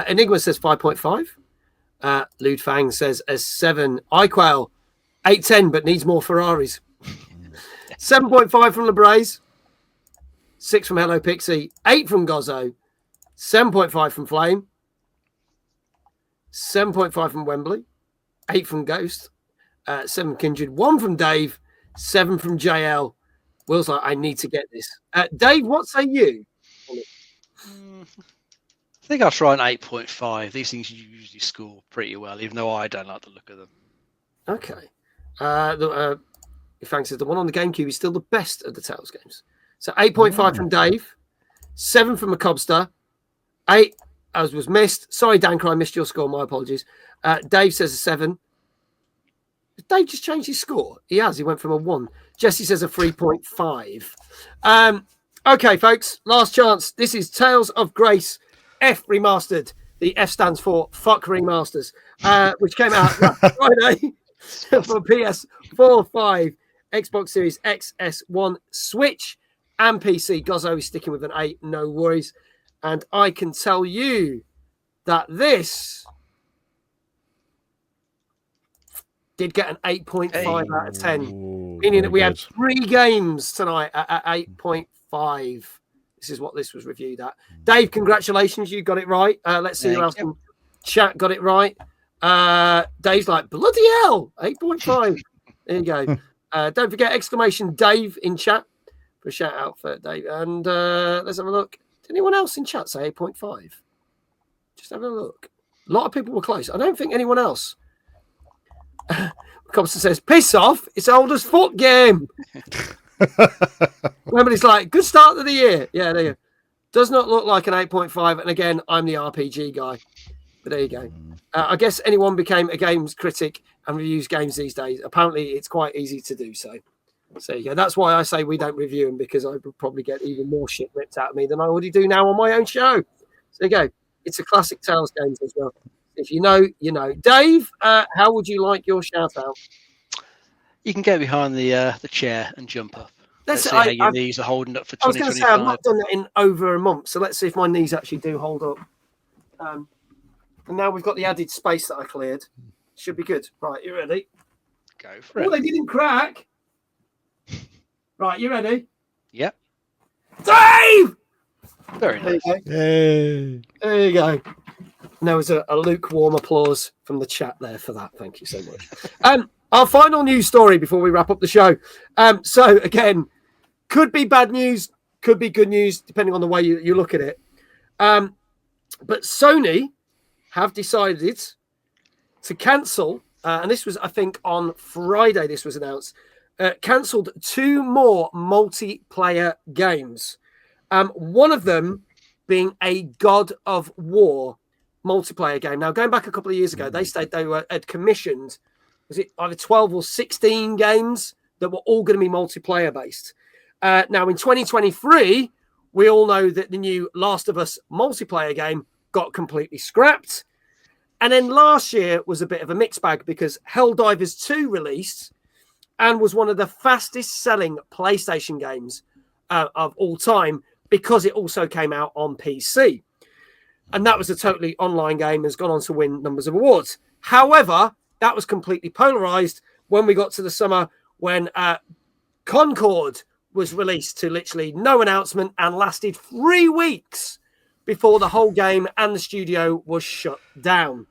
[SPEAKER 1] Enigma says 5.5. Lude Fang says a 7. iQuail 8.10, but needs more Ferraris. 7.5 from Lebraze. 6 from Hello Pixie. 8 from Gozzo. 7.5 from Flame. 7.5 from Wembley. 8 from Ghost. 7 from Kindred. 1 from Dave. 7 from JL. Will's like, I need to get this. Dave, what say you?
[SPEAKER 2] I think I'll try an 8.5. These things usually score pretty well, even though I don't like the look of them.
[SPEAKER 1] Okay. Fang says the one on the GameCube is still the best of the Tales games. So 8.5 from Dave. 7 from Macobster. 8 as was missed. Sorry, Danker, I missed your score. My apologies. Dave says a 7. Did Dave just changed his score? He has. He went from a 1. Jesse says a 3.5. Okay, folks. Last chance. This is Tales of Grace F Remastered. The F stands for Fuck Remasters, which came out last Friday for PS4, 5, Xbox Series X, S1, Switch, and PC. Gozzo is sticking with an 8. No worries. And I can tell you that this did get an 8.5 out of 10, meaning that we had 3 games tonight at 8.5. This is what this was reviewed at. Dave, congratulations. You got it right. Let's see who else in chat got it right. Dave's like, bloody hell, 8.5. There you go. Don't forget exclamation Dave in chat for a shout out for Dave. And let's have a look. Did anyone else in chat say 8.5? Just have a look. A lot of people were close. I don't think anyone else. Cobster says, piss off. It's old as fuck game. Somebody's like, good start of the year. Yeah, there you go. Does not look like an 8.5. And again, I'm the RPG guy. But there you go. I guess anyone became a games critic and reviews games these days. Apparently, it's quite easy to do so. So there you go. That's why I say we don't review them, because I would probably get even more shit ripped out of me than I already do now on my own show. So there you go. It's a classic Tales games as well. If you know, you know. Dave, how would you like your shout out?
[SPEAKER 2] You can get behind the chair and jump up. Let's see how your knees are holding up for 2025.
[SPEAKER 1] I was going to say, I've not done that in over a month, so let's see if my knees actually do hold up. And now we've got the added space that I cleared. Should be good. Right, you ready?
[SPEAKER 2] Go for it.
[SPEAKER 1] Oh, they didn't crack. Right, you ready?
[SPEAKER 2] Yep.
[SPEAKER 1] Dave!
[SPEAKER 2] Very nice.
[SPEAKER 3] Hey.
[SPEAKER 1] There you go. And there was a lukewarm applause from the chat there for that. Thank you so much. Our final news story before we wrap up the show. So, again, could be bad news, could be good news, depending on the way you look at it. But Sony have decided to cancel, and this was, I think, on Friday this was announced, cancelled 2 more multiplayer games. One of them being a God of War multiplayer game. Now, going back a couple of years ago, they said they had commissioned, was it either 12 or 16 games that were all going to be multiplayer based. Now, in 2023, we all know that the new Last of Us multiplayer game got completely scrapped. And then last year was a bit of a mixed bag, because Helldivers 2 released and was one of the fastest selling PlayStation games of all time, because it also came out on PC. And that was a totally online game, has gone on to win numbers of awards. However, that was completely polarized when we got to the summer, when Concord was released to literally no announcement and lasted 3 weeks before the whole game and the studio was shut down.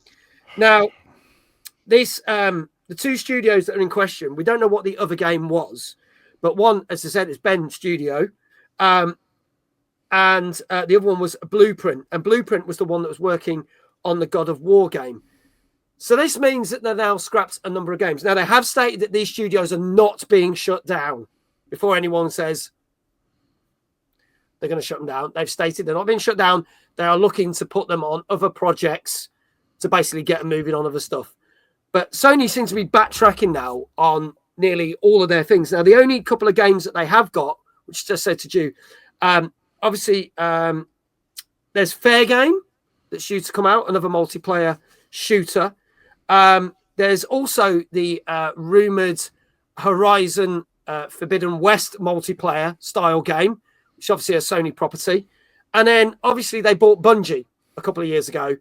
[SPEAKER 1] Now, this the 2 studios that are in question, we don't know what the other game was, but one, as I said, is Ben Studio, and the other one was Blueprint, and Blueprint was the one that was working on the God of War game. So this means that they're now scrapped a number of games. Now, they have stated that these studios are not being shut down. Before anyone says they're going to shut them down, they've stated they're not being shut down. They are looking to put them on other projects to basically get them moving on other stuff. But Sony seems to be backtracking now on nearly all of their things. Now, the only couple of games that they have got, which I just said to you, obviously, there's Fair Game that's due to come out, another multiplayer shooter. There's also the rumoured Horizon Forbidden West multiplayer style game, which obviously is a Sony property. And then obviously they bought Bungie a couple of years ago,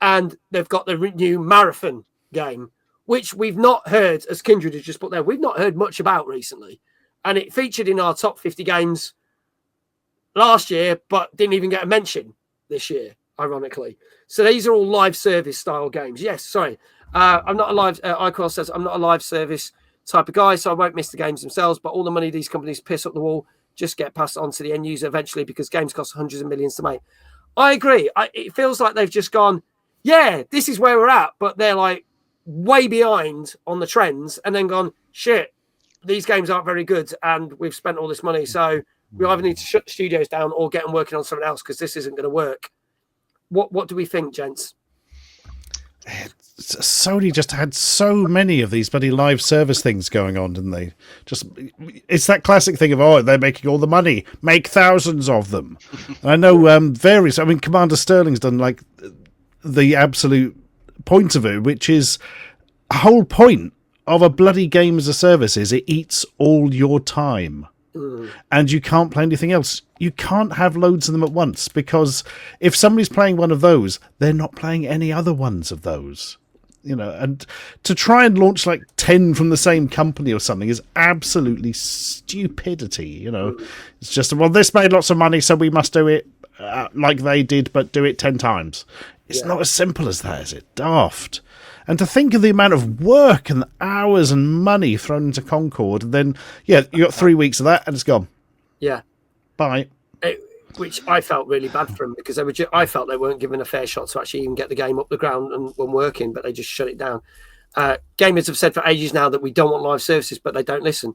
[SPEAKER 1] and they've got the new Marathon game, which we've not heard, as Kindred has just put there, we've not heard much about recently. And it featured in our top 50 games last year, but didn't even get a mention this year, ironically. So these are all live service style games. Yes, sorry. I'm not a live, Iquel says, I'm not a live service type of guy, so I won't miss the games themselves, but all the money these companies piss up the wall just get passed on to the end user eventually, because games cost hundreds of millions to make. I agree. It feels like they've just gone, yeah, this is where we're at, but they're like way behind on the trends, and then gone, shit, these games aren't very good, and we've spent all this money, so we either need to shut the studios down or get them working on something else, because this isn't going to work. What do we think, gents?
[SPEAKER 3] Sony just had so many of these bloody live service things going on, didn't they? It's that classic thing of, oh, they're making all the money, make thousands of them. And I know Commander Sterling's done like the absolute point of it, which is a whole point of a bloody game as a service is it eats all your time. And you can't play anything else. You can't have loads of them at once, because if somebody's playing one of those, they're not playing any other ones of those. And to try and launch like 10 from the same company or something is absolutely stupidity. It's just, well, this made lots of money, so we must do it like they did, but do it 10 times. It's not as simple as that, is it? Daft. And to think of the amount of work and hours and money thrown into Concord, and then, you got 3 weeks of that, and it's gone.
[SPEAKER 1] Yeah.
[SPEAKER 3] Bye.
[SPEAKER 1] Which I felt really bad for them, because I felt they weren't given a fair shot to actually even get the game up the ground and working, but they just shut it down. Gamers have said for ages now that we don't want live services, but they don't listen.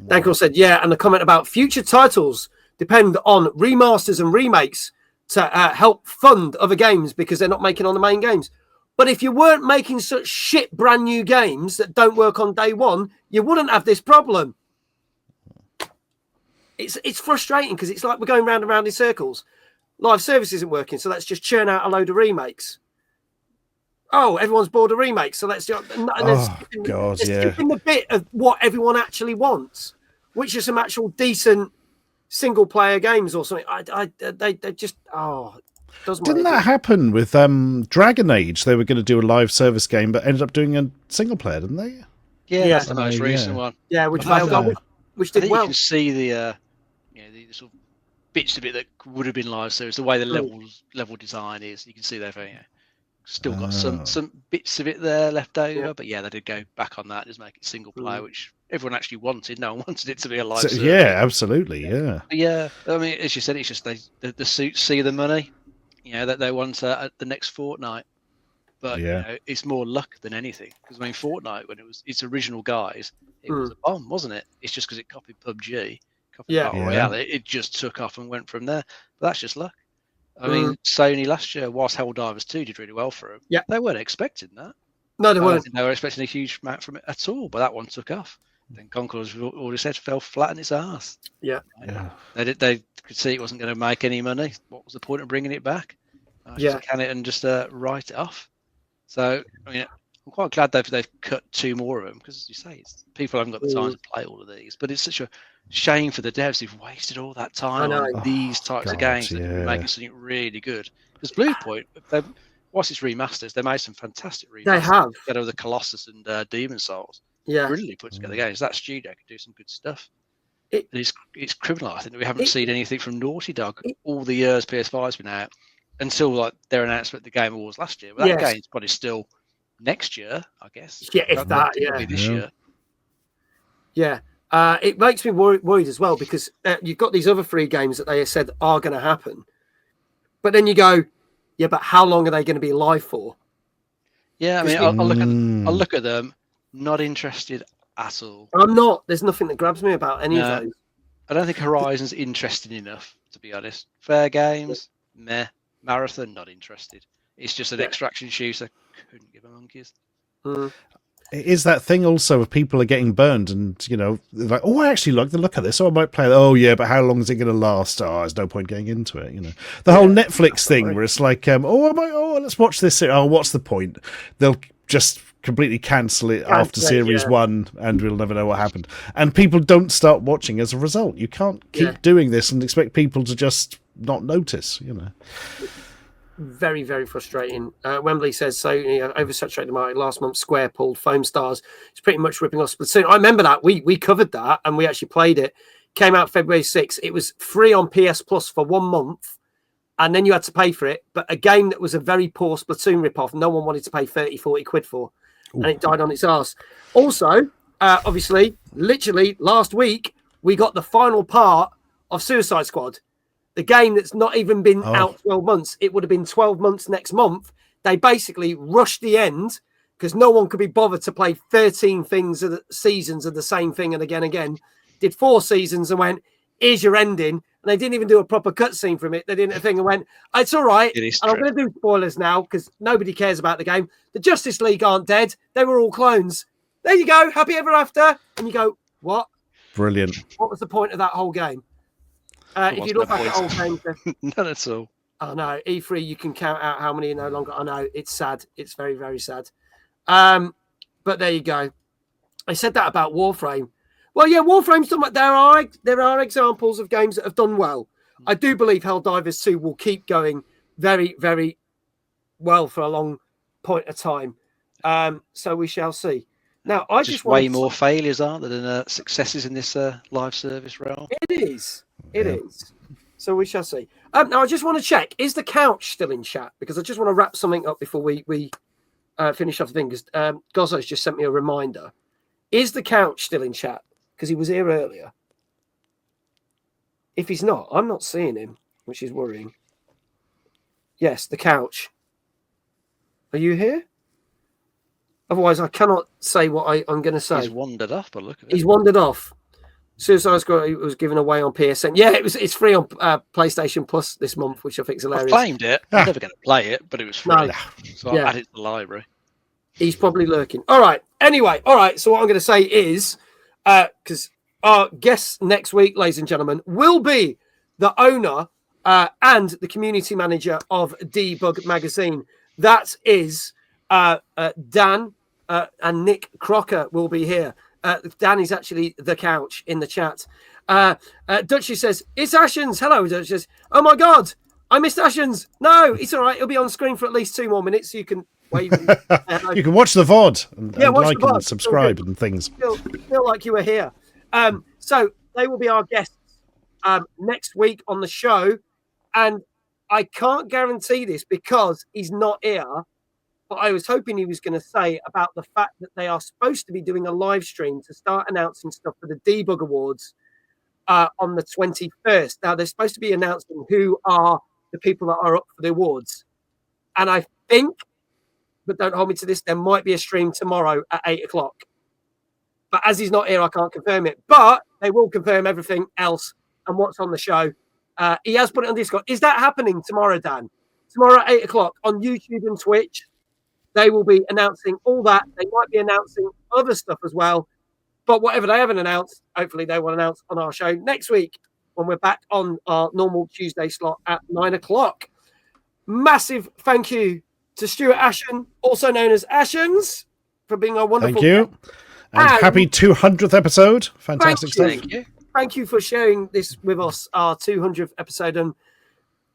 [SPEAKER 1] Dankel said, yeah, and the comment about future titles depend on remasters and remakes to help fund other games, because they're not making on the main games. But if you weren't making such shit brand new games that don't work on day one, you wouldn't have this problem. it's frustrating because it's like we're going round and round in circles. Live service isn't working, so let's just churn out a load of remakes. Oh, everyone's bored of remakes, so let's do.
[SPEAKER 3] God,
[SPEAKER 1] skipping the bit of what everyone actually wants, which are some actual decent single-player games or something. They just
[SPEAKER 3] Didn't that happen with Dragon Age? They were going to do a live service game, but ended up doing a single player, didn't they?
[SPEAKER 2] Yeah, that's the most recent one.
[SPEAKER 1] Yeah, which failed. Which did well.
[SPEAKER 2] You can see the sort of bits of it that would have been live service. The way the level design is, you can see they've still got some bits of it there left over. Yeah. But yeah, they did go back on that, just make it single player, which everyone actually wanted. No one wanted it to be a live service.
[SPEAKER 3] Yeah, absolutely. Yeah.
[SPEAKER 2] But yeah, I mean, as you said, it's just the suits see the money. That they want the next fortnight. But it's more luck than anything. Because I mean, Fortnite, when it was its original guys, it was a bomb, wasn't it? It's just because it copied PUBG, Battle Royale. It just took off and went from there. But that's just luck. I mean, Sony last year, whilst Helldivers 2 did really well for them, they weren't expecting that.
[SPEAKER 1] No, they weren't.
[SPEAKER 2] They were expecting a huge amount from it at all. But that one took off. Then Conquerors, we've already said, fell flat on its ass.
[SPEAKER 1] Yeah.
[SPEAKER 2] They could see it wasn't going to make any money. What was the point of bringing it back? Just can it and just write it off. So, I mean, I'm quite glad they've cut 2 more of them because, as you say, people haven't got the time to play all of these. But it's such a shame for the devs who've wasted all that time on these types of games that are making something really good. Because Bluepoint, whilst it's remasters, they made some fantastic remasters.
[SPEAKER 1] They have.
[SPEAKER 2] Together with the Colossus and Demon Souls.
[SPEAKER 1] Yeah.
[SPEAKER 2] Really put together games. That studio can do some good stuff. It's criminal, I think, that we haven't seen anything from Naughty Dog all the years PS5's been out. Until their announcement at the Game Awards last year. But that game's probably still next year, I guess.
[SPEAKER 1] Yeah, if that,
[SPEAKER 2] this year.
[SPEAKER 1] Yeah. It makes me worried as well because you've got these other 3 games that they have said are going to happen. But then you go, yeah, but how long are they going to be live for?
[SPEAKER 2] Yeah, I mean, I'll look at them, not interested at all.
[SPEAKER 1] I'm not. There's nothing that grabs me about any of those.
[SPEAKER 2] I don't think Horizon's interesting enough, to be honest. Fair Games, meh. Marathon, not interested. It's just an extraction shooter. Couldn't give a monkeys.
[SPEAKER 3] It is that thing also of people are getting burned and, like, oh, I actually like the look of this. Oh, I might play that. Oh, yeah, but how long is it going to last? Oh, there's no point going into it, The whole Netflix thing where it's like, let's watch this. Oh, what's the point? They'll just completely cancel it after series 1 and we'll never know what happened. And people don't start watching as a result. You can't keep doing this and expect people to just not notice,
[SPEAKER 1] Very, very frustrating. Wembley says Sony oversaturated the market. Last month, Square pulled Foam Stars. It's pretty much ripping off Splatoon. I remember that. We covered that and we actually played it. Came out February 6th. It was free on PS Plus for 1 month and then you had to pay for it. But a game that was a very poor Splatoon ripoff, no one wanted to pay 30, 40 quid for. Ooh. And it died on its arse. Also, obviously, literally last week, we got the final part of Suicide Squad. The game that's not even been out 12 months. It would have been 12 months next month. They basically rushed the end because no one could be bothered to play 13 seasons of the same thing and again. Did 4 seasons and went, here's your ending. And they didn't even do a proper cutscene from it. They did a thing and went, it's all right. And I'm going to do spoilers now because nobody cares about the game. The Justice League aren't dead. They were all clones. There you go. Happy ever after. And you go, what?
[SPEAKER 3] Brilliant.
[SPEAKER 1] What was the point of that whole game? If you look back at old games,
[SPEAKER 2] none at all.
[SPEAKER 1] Oh no, E3, you can count out how many are no longer. I know it's sad. It's very, very sad. But there you go. I said that about Warframe. Well, yeah, Warframe's done. There are examples of games that have done well. I do believe Helldivers 2 will keep going very, very well for a long point of time. So we shall see. Now, I just
[SPEAKER 2] way more failures, aren't there, than successes in this live service realm?
[SPEAKER 1] It is. It is. So we shall see. Now, I just want to check. Is the couch still in chat? Because I just want to wrap something up before we finish off the thing. Because Gozzo's just sent me a reminder. Is the couch still in chat? Because he was here earlier. If he's not, I'm not seeing him, which is worrying. Yes, the couch. Are you here? Otherwise, I cannot say what I'm going to say.
[SPEAKER 2] He's wandered off, but look at it.
[SPEAKER 1] He's wandered off. Suicide Squad was given away on PSN. Yeah, it's free on PlayStation Plus this month, which I think is hilarious.
[SPEAKER 2] I claimed it. I'm never going to play it, but it was free. No. So I added it to the library.
[SPEAKER 1] He's probably lurking. All right. Anyway, all right. So what I'm going to say is, because our guests next week, ladies and gentlemen, will be the owner and the community manager of Debug Magazine. That is Dan and Nick Crocker will be here. Dan is actually the couch in the chat. Dutchie says, it's Ashens. Hello, Dutchie says, oh my God, I missed Ashens. No, it's all right. It'll be on screen for at least 2 more minutes. So you can wave.
[SPEAKER 3] You can watch the VOD and like
[SPEAKER 1] the VOD.
[SPEAKER 3] and subscribe and things.
[SPEAKER 1] Feel like you were here. So they will be our guests next week on the show. And I can't guarantee this because he's not here. But I was hoping he was going to say about the fact that they are supposed to be doing a live stream to start announcing stuff for the Debug Awards on the 21st. Now, they're supposed to be announcing who are the people that are up for the awards. And I think, but don't hold me to this, there might be a stream tomorrow at 8 o'clock. But as he's not here, I can't confirm it. But they will confirm everything else and what's on the show. He has put it on Discord. Is that happening tomorrow, Dan? Tomorrow at 8 o'clock on YouTube and Twitch. They will be announcing all that. They might be announcing other stuff as well. But whatever they haven't announced, hopefully they will announce on our show next week when we're back on our normal Tuesday slot at 9 o'clock. Massive thank you to Stuart Ashen, also known as Ashens, for being our wonderful.
[SPEAKER 3] Thank you. And happy 200th episode. Fantastic stuff.
[SPEAKER 1] Thank you. Thank you for sharing this with us, our 200th episode. And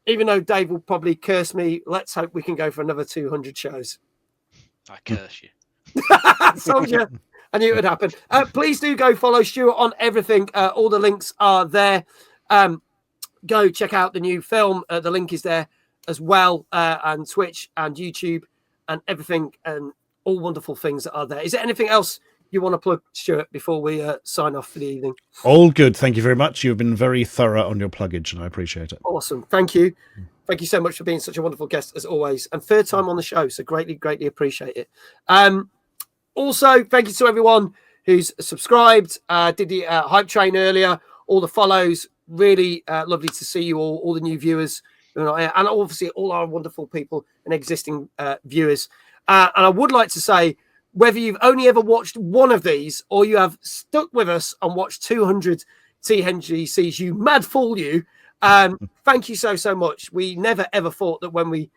[SPEAKER 1] even though Dave will probably curse me, let's hope we can go for another 200 shows.
[SPEAKER 2] I curse you.
[SPEAKER 1] Told you. I knew it would happen. Please do go follow Stuart on everything. All the links are there. Go check out the new film. The link is there as well. And Twitch and YouTube and everything and all wonderful things that are there. Is there anything else you want to plug, Stuart, before we sign off for the evening?
[SPEAKER 3] All good. Thank you very much. You've been very thorough on your pluggage, and I appreciate it.
[SPEAKER 1] Awesome. Thank you. Thank you so much for being such a wonderful guest, as always. And third time on the show, so greatly, greatly appreciate it. Also, thank you to everyone who's subscribed, did the hype train earlier, all the follows. Really lovely to see you all the new viewers, and obviously all our wonderful people and existing viewers. And I would like to say, whether you've only ever watched one of these or you have stuck with us and watched 200 TNGCs, you mad fool you. Thank you so much. We never ever thought that when we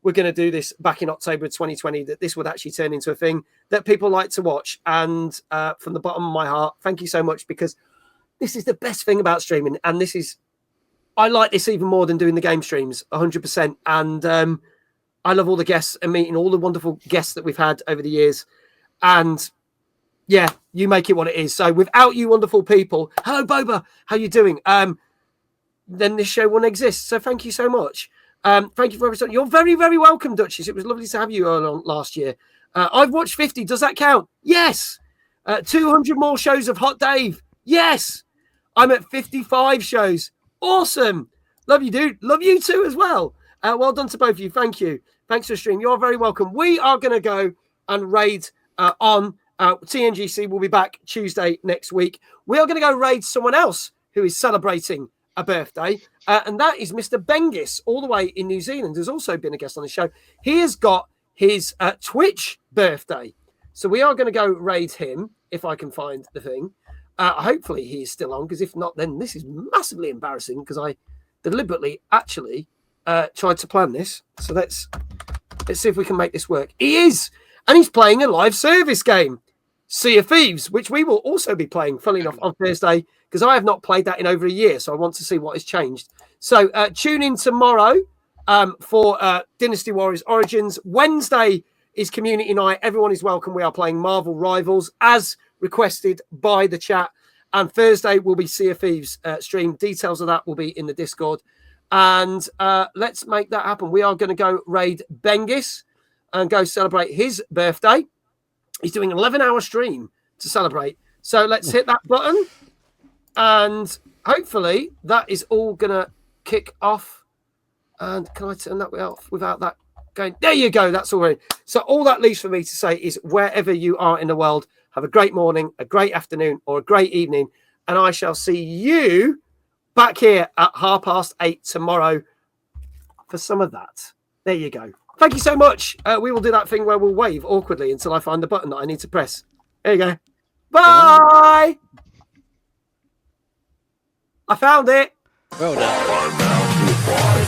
[SPEAKER 1] were going to do this back in October 2020 that this would actually turn into a thing that people like to watch. And from the bottom of my heart, thank you so much, because this is the best thing about streaming. And I like this even more than doing the game streams, 100%. And I love all the guests and meeting all the wonderful guests that we've had over the years. And yeah, you make it what it is. So without you wonderful people, hello Boba, how you doing? Then this show wouldn't exist. So thank you so much. Thank you for everything. You're very, very welcome, Duchess. It was lovely to have you on last year. I've watched 50. Does that count? Yes. 200 more shows of Hot Dave. Yes. I'm at 55 shows. Awesome. Love you, dude. Love you too as well. Well done to both of you. Thank you. Thanks for the stream. You're very welcome. We are going to go and raid on TNGC. We'll be back Tuesday next week. We are going to go raid someone else who is celebrating a birthday, and that is Mr. Bengis, all the way in New Zealand, who's also been a guest on the show. He has got his Twitch birthday, so we are going to go raid him if I can find the thing. Hopefully he is still on, because if not, then this is massively embarrassing, because I deliberately actually tried to plan this. So let's see if we can make this work. He is, and he's playing a live service game, Sea of Thieves, which we will also be playing, funnily enough, on Thursday, because I have not played that in over a year, so I want to see what has changed. So tune in tomorrow for Dynasty Warriors Origins. Wednesday is Community Night. Everyone is welcome. We are playing Marvel Rivals, as requested by the chat. And Thursday will be Sea of Thieves stream. Details of that will be in the Discord. And let's make that happen. We are going to go raid Bengis and go celebrate his birthday. He's doing an 11-hour stream to celebrate. So let's hit that button. And hopefully that is all going to kick off. And can I turn that way off without that going? There you go. That's all right. So all that leaves for me to say is, wherever you are in the world, have a great morning, a great afternoon, or a great evening. And I shall see you back here at 8:30 tomorrow for some of that. There you go. Thank you so much. We will do that thing where we'll wave awkwardly until I find the button that I need to press. There you go. Bye. I found it.
[SPEAKER 2] Well done.